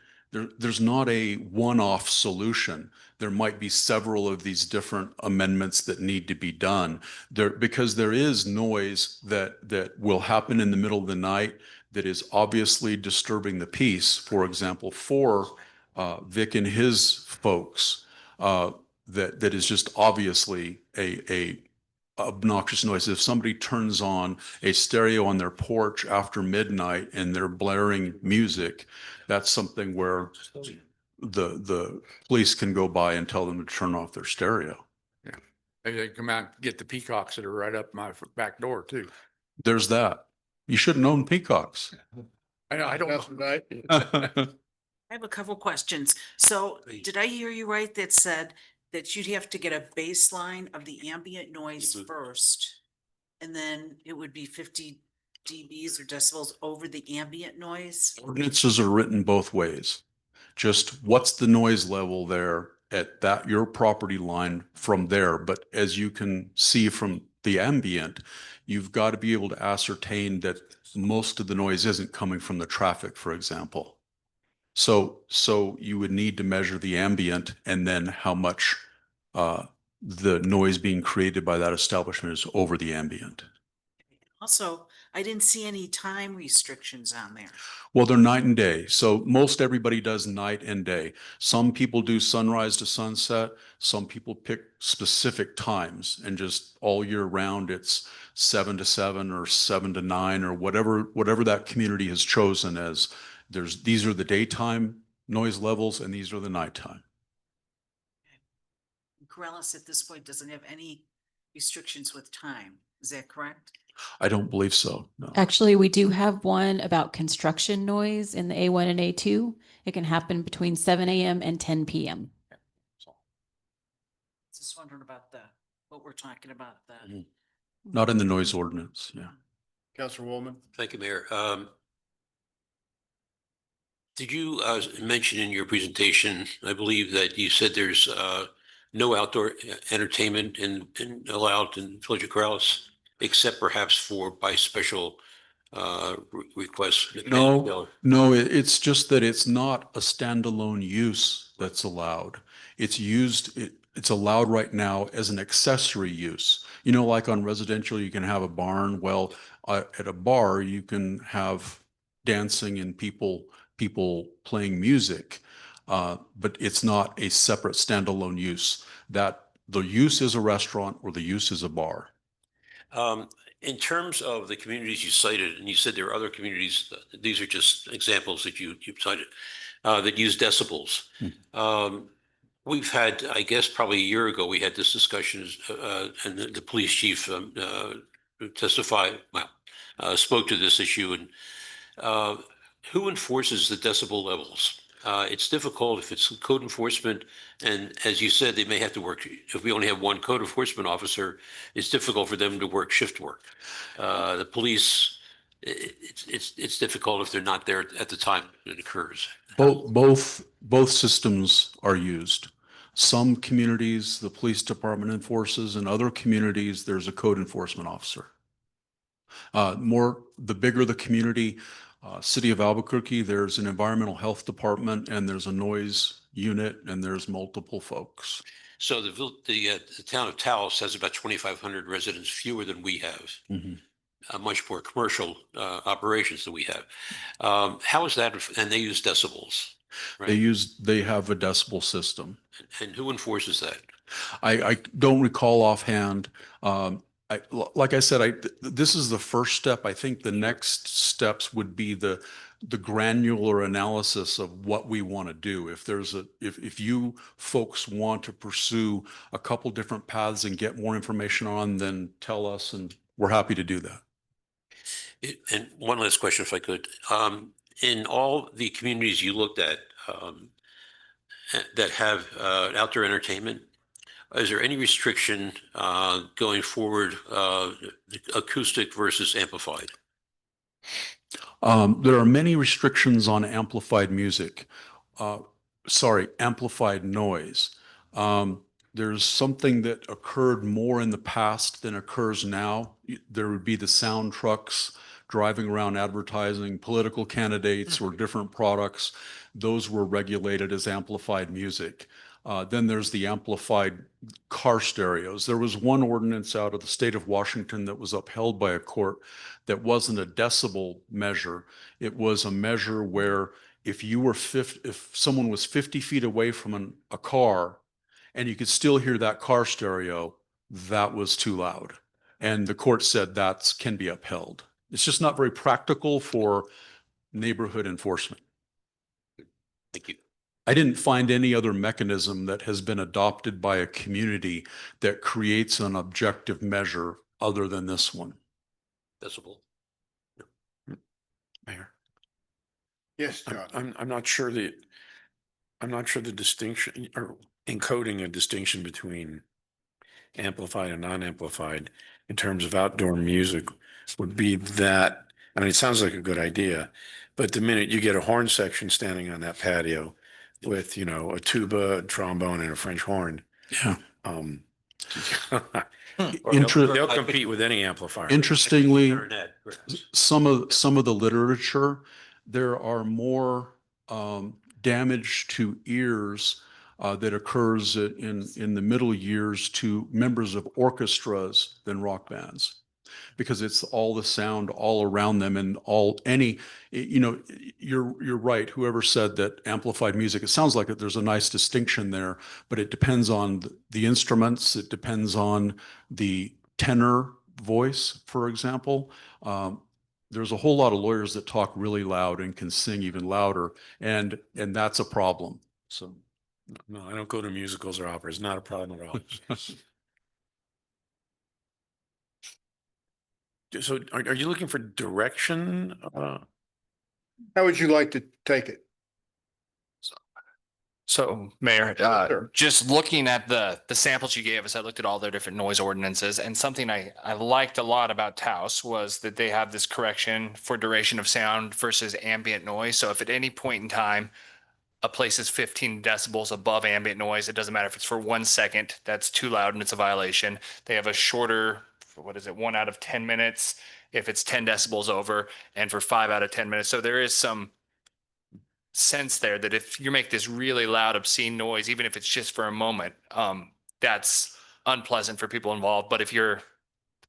solution. There might be several of these different amendments that need to be done because there is noise that will happen in the middle of the night that is obviously disturbing the peace. For example, for Vic and his folks, that is just obviously a obnoxious noise. If somebody turns on a stereo on their porch after midnight and they're blaring music, that's something where the police can go by and tell them to turn off their stereo. Yeah. Maybe they come out and get the peacocks that are right up my back door too. There's that. You shouldn't own peacocks. I know, I don't know. I have a couple questions. So did I hear you right that said that you'd have to get a baseline of the ambient noise first? And then it would be 50 dBs or decibels over the ambient noise? Ordinances are written both ways. Just what's the noise level there at your property line from there. But as you can see from the ambient, you've got to be able to ascertain that most of the noise isn't coming from the traffic, for example. So you would need to measure the ambient and then how much the noise being created by that establishment is over the ambient. Also, I didn't see any time restrictions on there. Well, they're night and day. So most everybody does night and day. Some people do sunrise to sunset. Some people pick specific times and just all year round it's 7 to 7 or 7 to 9 or whatever that community has chosen as these are the daytime noise levels and these are the nighttime. Corrales at this point doesn't have any restrictions with time. Is that correct? I don't believe so, no. Actually, we do have one about construction noise in the A1 and A2. It can happen between 7 a.m. and 10 p.m. Just wondering about what we're talking about. Not in the noise ordinance, yeah. Councilor Woolman? Thank you, Mayor. Did you mention in your presentation, I believe that you said there's no outdoor entertainment allowed in Village of Corrales, except perhaps by special requests? No, it's just that it's not a standalone use that's allowed. It's allowed right now as an accessory use. You know, like on residential, you can have a barn. Well, at a bar, you can have dancing and people playing music. But it's not a separate standalone use. That the use is a restaurant or the use is a bar. In terms of the communities you cited, and you said there are other communities, these are just examples that you cited, that use decibels. We've had, I guess, probably a year ago, we had this discussion, and the police chief spoke to this issue. And who enforces the decibel levels? It's difficult if it's code enforcement, and as you said, they may have to work. If we only have one code enforcement officer, it's difficult for them to work shift work. The police, it's difficult if they're not there at the time it occurs. Both systems are used. Some communities, the police department enforces, and other communities, there's a code enforcement officer. The bigger the community, City of Albuquerque, there's an environmental health department and there's a noise unit and there's multiple folks. So the town of Taos has about 2,500 residents, fewer than we have. Much more commercial operations than we have. How is that? And they use decibels, right? They have a decibel system. And who enforces that? I don't recall offhand. Like I said, this is the first step. I think the next steps would be the granular analysis of what we want to do. If you folks want to pursue a couple different paths and get more information on, then tell us, and we're happy to do that. And one last question, if I could. In all the communities you looked at that have outdoor entertainment, is there any restriction going forward, acoustic versus amplified? There are many restrictions on amplified music. Amplified noise. There's something that occurred more in the past than occurs now. There would be the sound trucks driving around advertising political candidates or different products. Those were regulated as amplified music. Then there's the amplified car stereos. There was one ordinance out of the state of Washington that was upheld by a court that wasn't a decibel measure. It was a measure where if someone was 50 feet away from a car and you could still hear that car stereo, that was too loud. And the court said that can be upheld. It's just not very practical for neighborhood enforcement. Thank you. I didn't find any other mechanism that has been adopted by a community that creates an objective measure other than this one. Decibel. Mayor. Yes, John. I'm not sure the distinction or encoding a distinction between amplified and non-amplified in terms of outdoor music would be that. I mean, it sounds like a good idea, but the minute you get a horn section standing on that patio with, a tuba, a trombone, and a French horn. Yeah. They'll compete with any amplifier. Interestingly, some of the literature, there are more damage to ears that occurs in the middle years to members of orchestras than rock bands, because it's all the sound all around them and you're right. Whoever said that amplified music, it sounds like there's a nice distinction there, but it depends on the instruments. It depends on the tenor voice, for example. There's a whole lot of lawyers that talk really loud and can sing even louder, and that's a problem. So. No, I don't go to musicals or operas. Not a problem at all. So are you looking for direction? How would you like to take it? So Mayor, just looking at the samples you gave us, I looked at all their different noise ordinances, and something I liked a lot about Taos was that they have this correction for duration of sound versus ambient noise. So if at any point in time a place is 15 decibels above ambient noise, it doesn't matter if it's for 1 second, that's too loud and it's a violation. They have a shorter, what is it, 1 out of 10 minutes if it's 10 decibels over, and for 5 out of 10 minutes. So there is some sense there that if you make this really loud, obscene noise, even if it's just for a moment, that's unpleasant for people involved. But if you're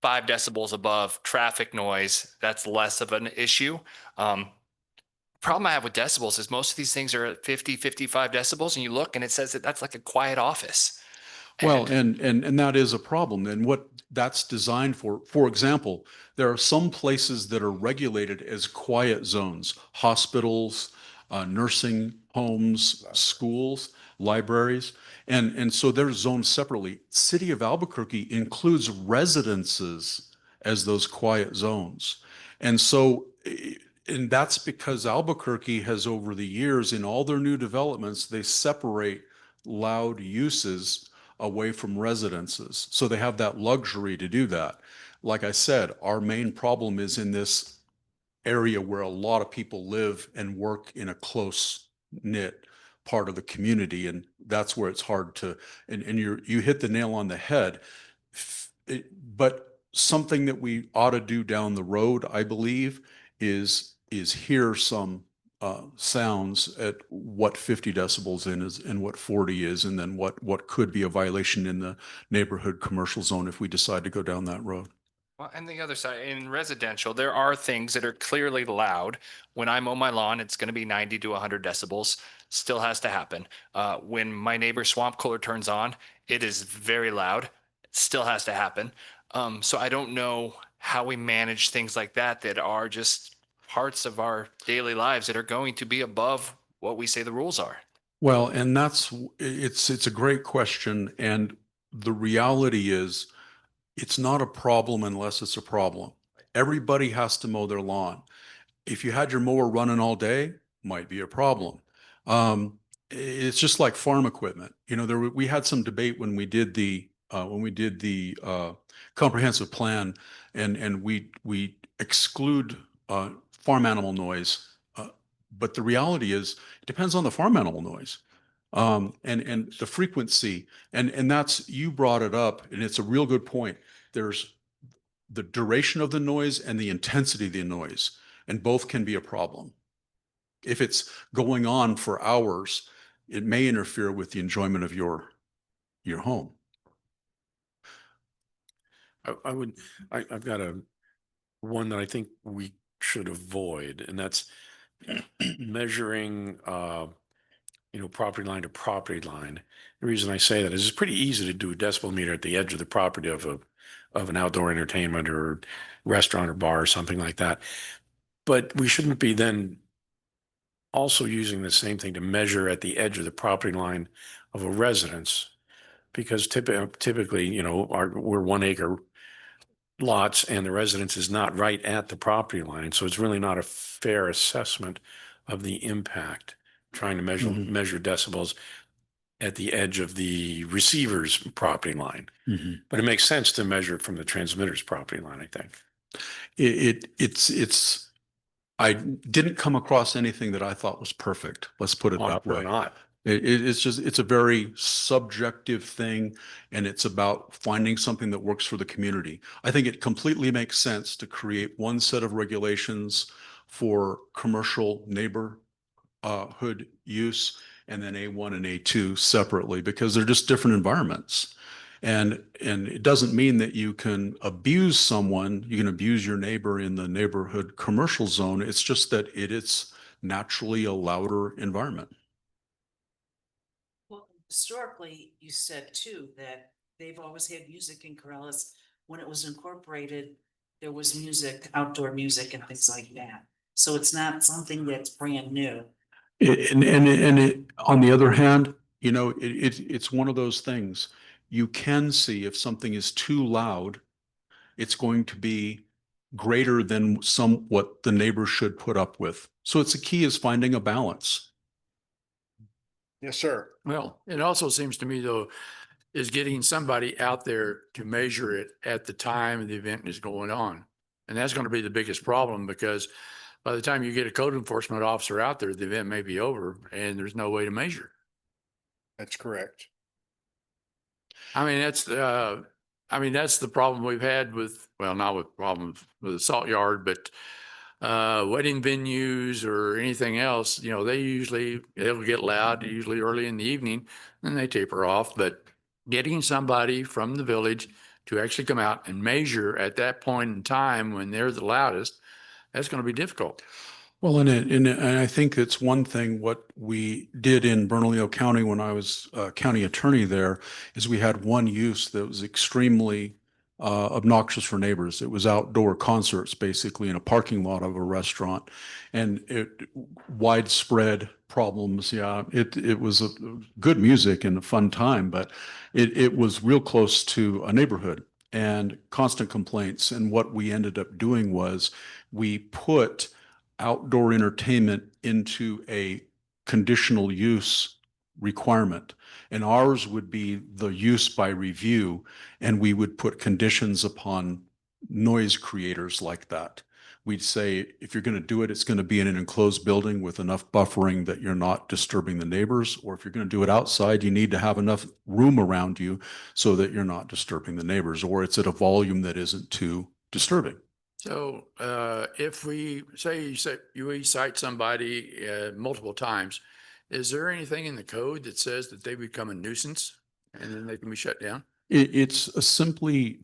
5 decibels above traffic noise, that's less of an issue. Problem I have with decibels is most of these things are at 50, 55 decibels, and you look and it says that that's like a quiet office. Well, and that is a problem. And what that's designed for example, there are some places that are regulated as quiet zones, hospitals, nursing homes, schools, libraries. And so they're zoned separately. City of Albuquerque includes residences as those quiet zones. And so, and that's because Albuquerque has over the years in all their new developments, they separate loud uses away from residences. So they have that luxury to do that. Like I said, our main problem is in this area where a lot of people live and work in a close knit part of the community. And that's where it's hard to, and you hit the nail on the head. But something that we ought to do down the road, I believe, is hear some sounds at what 50 decibels in is and what 40 is, and then what could be a violation in the neighborhood commercial zone if we decide to go down that road. Well, and the other side, in residential, there are things that are clearly loud. When I mow my lawn, it's going to be 90 to 100 decibels. Still has to happen. When my neighbor's swamp cooler turns on, it is very loud. Still has to happen. So I don't know how we manage things like that that are just parts of our daily lives that are going to be above what we say the rules are. Well, and it's a great question. And the reality is, it's not a problem unless it's a problem. Everybody has to mow their lawn. If you had your mower running all day, might be a problem. It's just like farm equipment. You know, we had some debate when we did the comprehensive plan, and we exclude farm animal noise. But the reality is, it depends on the farm animal noise. And the frequency, and that's, you brought it up, and it's a real good point. There's the duration of the noise and the intensity of the noise, and both can be a problem. If it's going on for hours, it may interfere with the enjoyment of your home. I've got one that I think we should avoid, and that's measuring, property line to property line. The reason I say that is it's pretty easy to do a decibel meter at the edge of the property of an outdoor entertainment or restaurant or bar or something like that. But we shouldn't be then also using the same thing to measure at the edge of the property line of a residence, because typically, we're 1 acre lots and the residence is not right at the property line. So it's really not a fair assessment of the impact, trying to measure decibels at the edge of the receiver's property line. But it makes sense to measure it from the transmitter's property line, I think. I didn't come across anything that I thought was perfect. Let's put it that way. We're not. It's a very subjective thing, and it's about finding something that works for the community. I think it completely makes sense to create one set of regulations for commercial neighborhood use, and then A1 and A2 separately, because they're just different environments. And it doesn't mean that you can abuse someone, you can abuse your neighbor in the neighborhood commercial zone. It's just that it is naturally a louder environment. Well, historically, you said too, that they've always had music in Corrales. When it was incorporated, there was music, outdoor music and things like that. So it's not something that's brand new. And on the other hand, it's one of those things. You can see if something is too loud, it's going to be greater than what the neighbor should put up with. So it's the key is finding a balance. Yes, sir. Well, it also seems to me though, is getting somebody out there to measure it at the time the event is going on. And that's going to be the biggest problem because by the time you get a code enforcement officer out there, the event may be over and there's no way to measure. That's correct. I mean, that's the problem we've had with, well, not with problems with the salt yard, but wedding venues or anything else, they'll get loud, usually early in the evening, and they taper off. But getting somebody from the village to actually come out and measure at that point in time when they're the loudest, that's going to be difficult. Well, and I think it's one thing what we did in Bernalillo County when I was county attorney there is we had one use that was extremely obnoxious for neighbors. It was outdoor concerts basically in a parking lot of a restaurant, and widespread problems. Yeah, it was a good music and a fun time, but it was real close to a neighborhood and constant complaints. And what we ended up doing was we put outdoor entertainment into a conditional use requirement. And ours would be the use by review, and we would put conditions upon noise creators like that. We'd say, if you're going to do it, it's going to be in an enclosed building with enough buffering that you're not disturbing the neighbors. Or if you're going to do it outside, you need to have enough room around you so that you're not disturbing the neighbors, or it's at a volume that isn't too disturbing. So if we say you cite somebody multiple times, is there anything in the code that says that they become a nuisance and then they can be shut down? It's simply,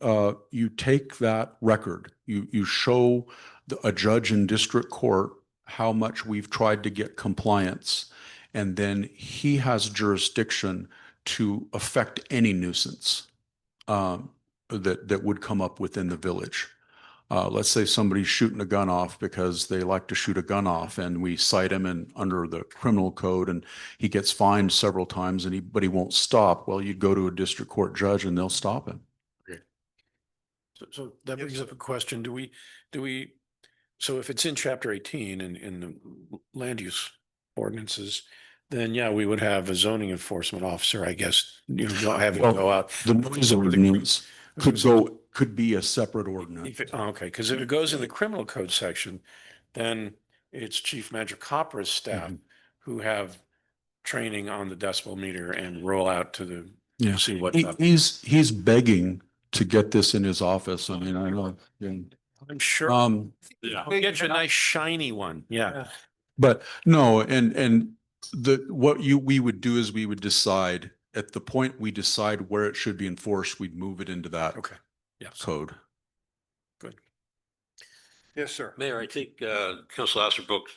you take that record, you show a judge in district court how much we've tried to get compliance, and then he has jurisdiction to affect any nuisance that would come up within the village. Let's say somebody's shooting a gun off because they like to shoot a gun off, and we cite him under the criminal code, and he gets fined several times, but he won't stop. Well, you go to a district court judge and they'll stop him. Okay. So that brings up a question. So if it's in chapter 18 in the land use ordinances, then yeah, we would have a zoning enforcement officer, I guess, not having to go out. The noise ordinance could be a separate ordinance. Okay, because if it goes in the criminal code section, then it's Chief Magic Copra's staff who have training on the decibel meter and roll out to the, see what's up. He's begging to get this in his office. I mean, I know. I'm sure. We'll get you a nice shiny one. Yeah. But no, and we would do is we would decide at the point we decide where it should be enforced, we'd move it into that code. Good. Yes, sir. Mayor, I think Council Asserbrook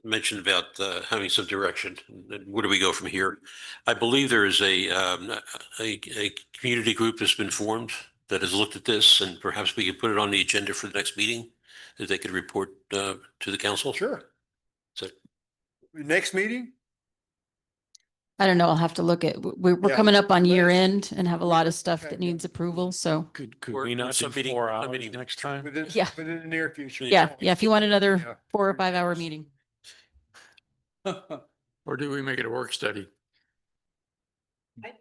mentioned about having some direction. And where do we go from here? I believe there is a community group that's been formed that has looked at this, and perhaps we could put it on the agenda for the next meeting that they could report to the council. Sure. So next meeting? I don't know. I'll have to look at, we're coming up on year end and have a lot of stuff that needs approval. So Could we not do 4 hours next time? Within the near future. yeah, if you want another 4 or 5 hour meeting. Or do we make it a work study?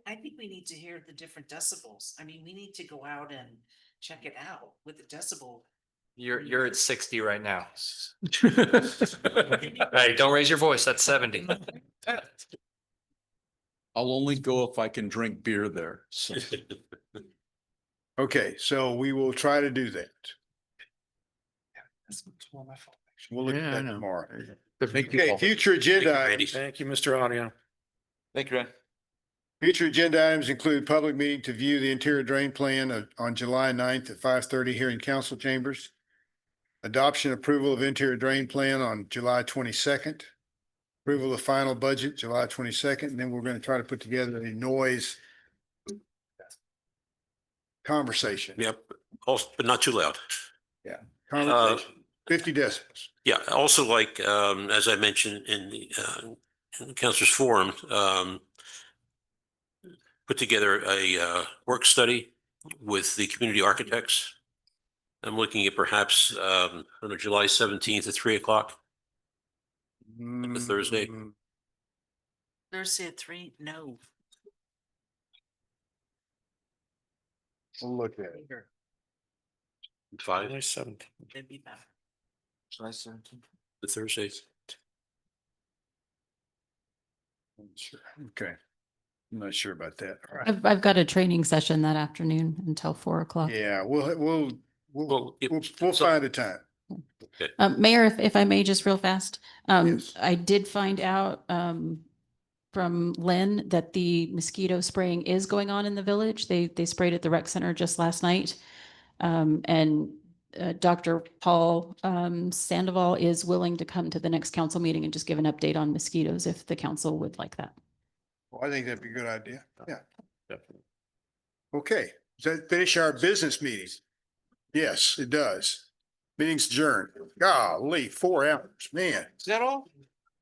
I think we need to hear the different decibels. I mean, we need to go out and check it out with the decibel. You're at 60 right now. Hey, don't raise your voice. That's 70. I'll only go if I can drink beer there. So. Okay, so we will try to do that. We'll look at that tomorrow. Okay, future agenda items. Thank you, Mr. Audio. Thank you, Ron. Future agenda items include public meeting to view the interior drain plan on July 9th at 5:30 here in council chambers. Adoption approval of interior drain plan on July 22nd. Approval of final budget, July 22nd, and then we're going to try to put together a noise conversation. Yep, also, but not too loud. Yeah, conversation, 50 decibels. Yeah, also like, as I mentioned in the councilors forum, put together a work study with the community architects. I'm looking at perhaps, July 17th at 3 o'clock. A Thursday. Thursday at 3? No. We'll look at it. Five, July 17th. That'd be better. July 17th. the Thursdays. Sure. Okay. I'm not sure about that. All right. I've got a training session that afternoon until 4 o'clock. Yeah, we'll so- find a time. Mayor, if I may, just real fast, Yes. I did find out, from Lynn that the mosquito spraying is going on in the village. They sprayed at the rec center just last night. And Dr. Paul Sandoval is willing to come to the next council meeting and just give an update on mosquitoes if the council would like that. Well, I think that'd be a good idea. Yeah. Definitely. Okay. Does that finish our business meeting? Yes, it does. Meeting's adjourned. Golly, 4 hours, man. Is that all?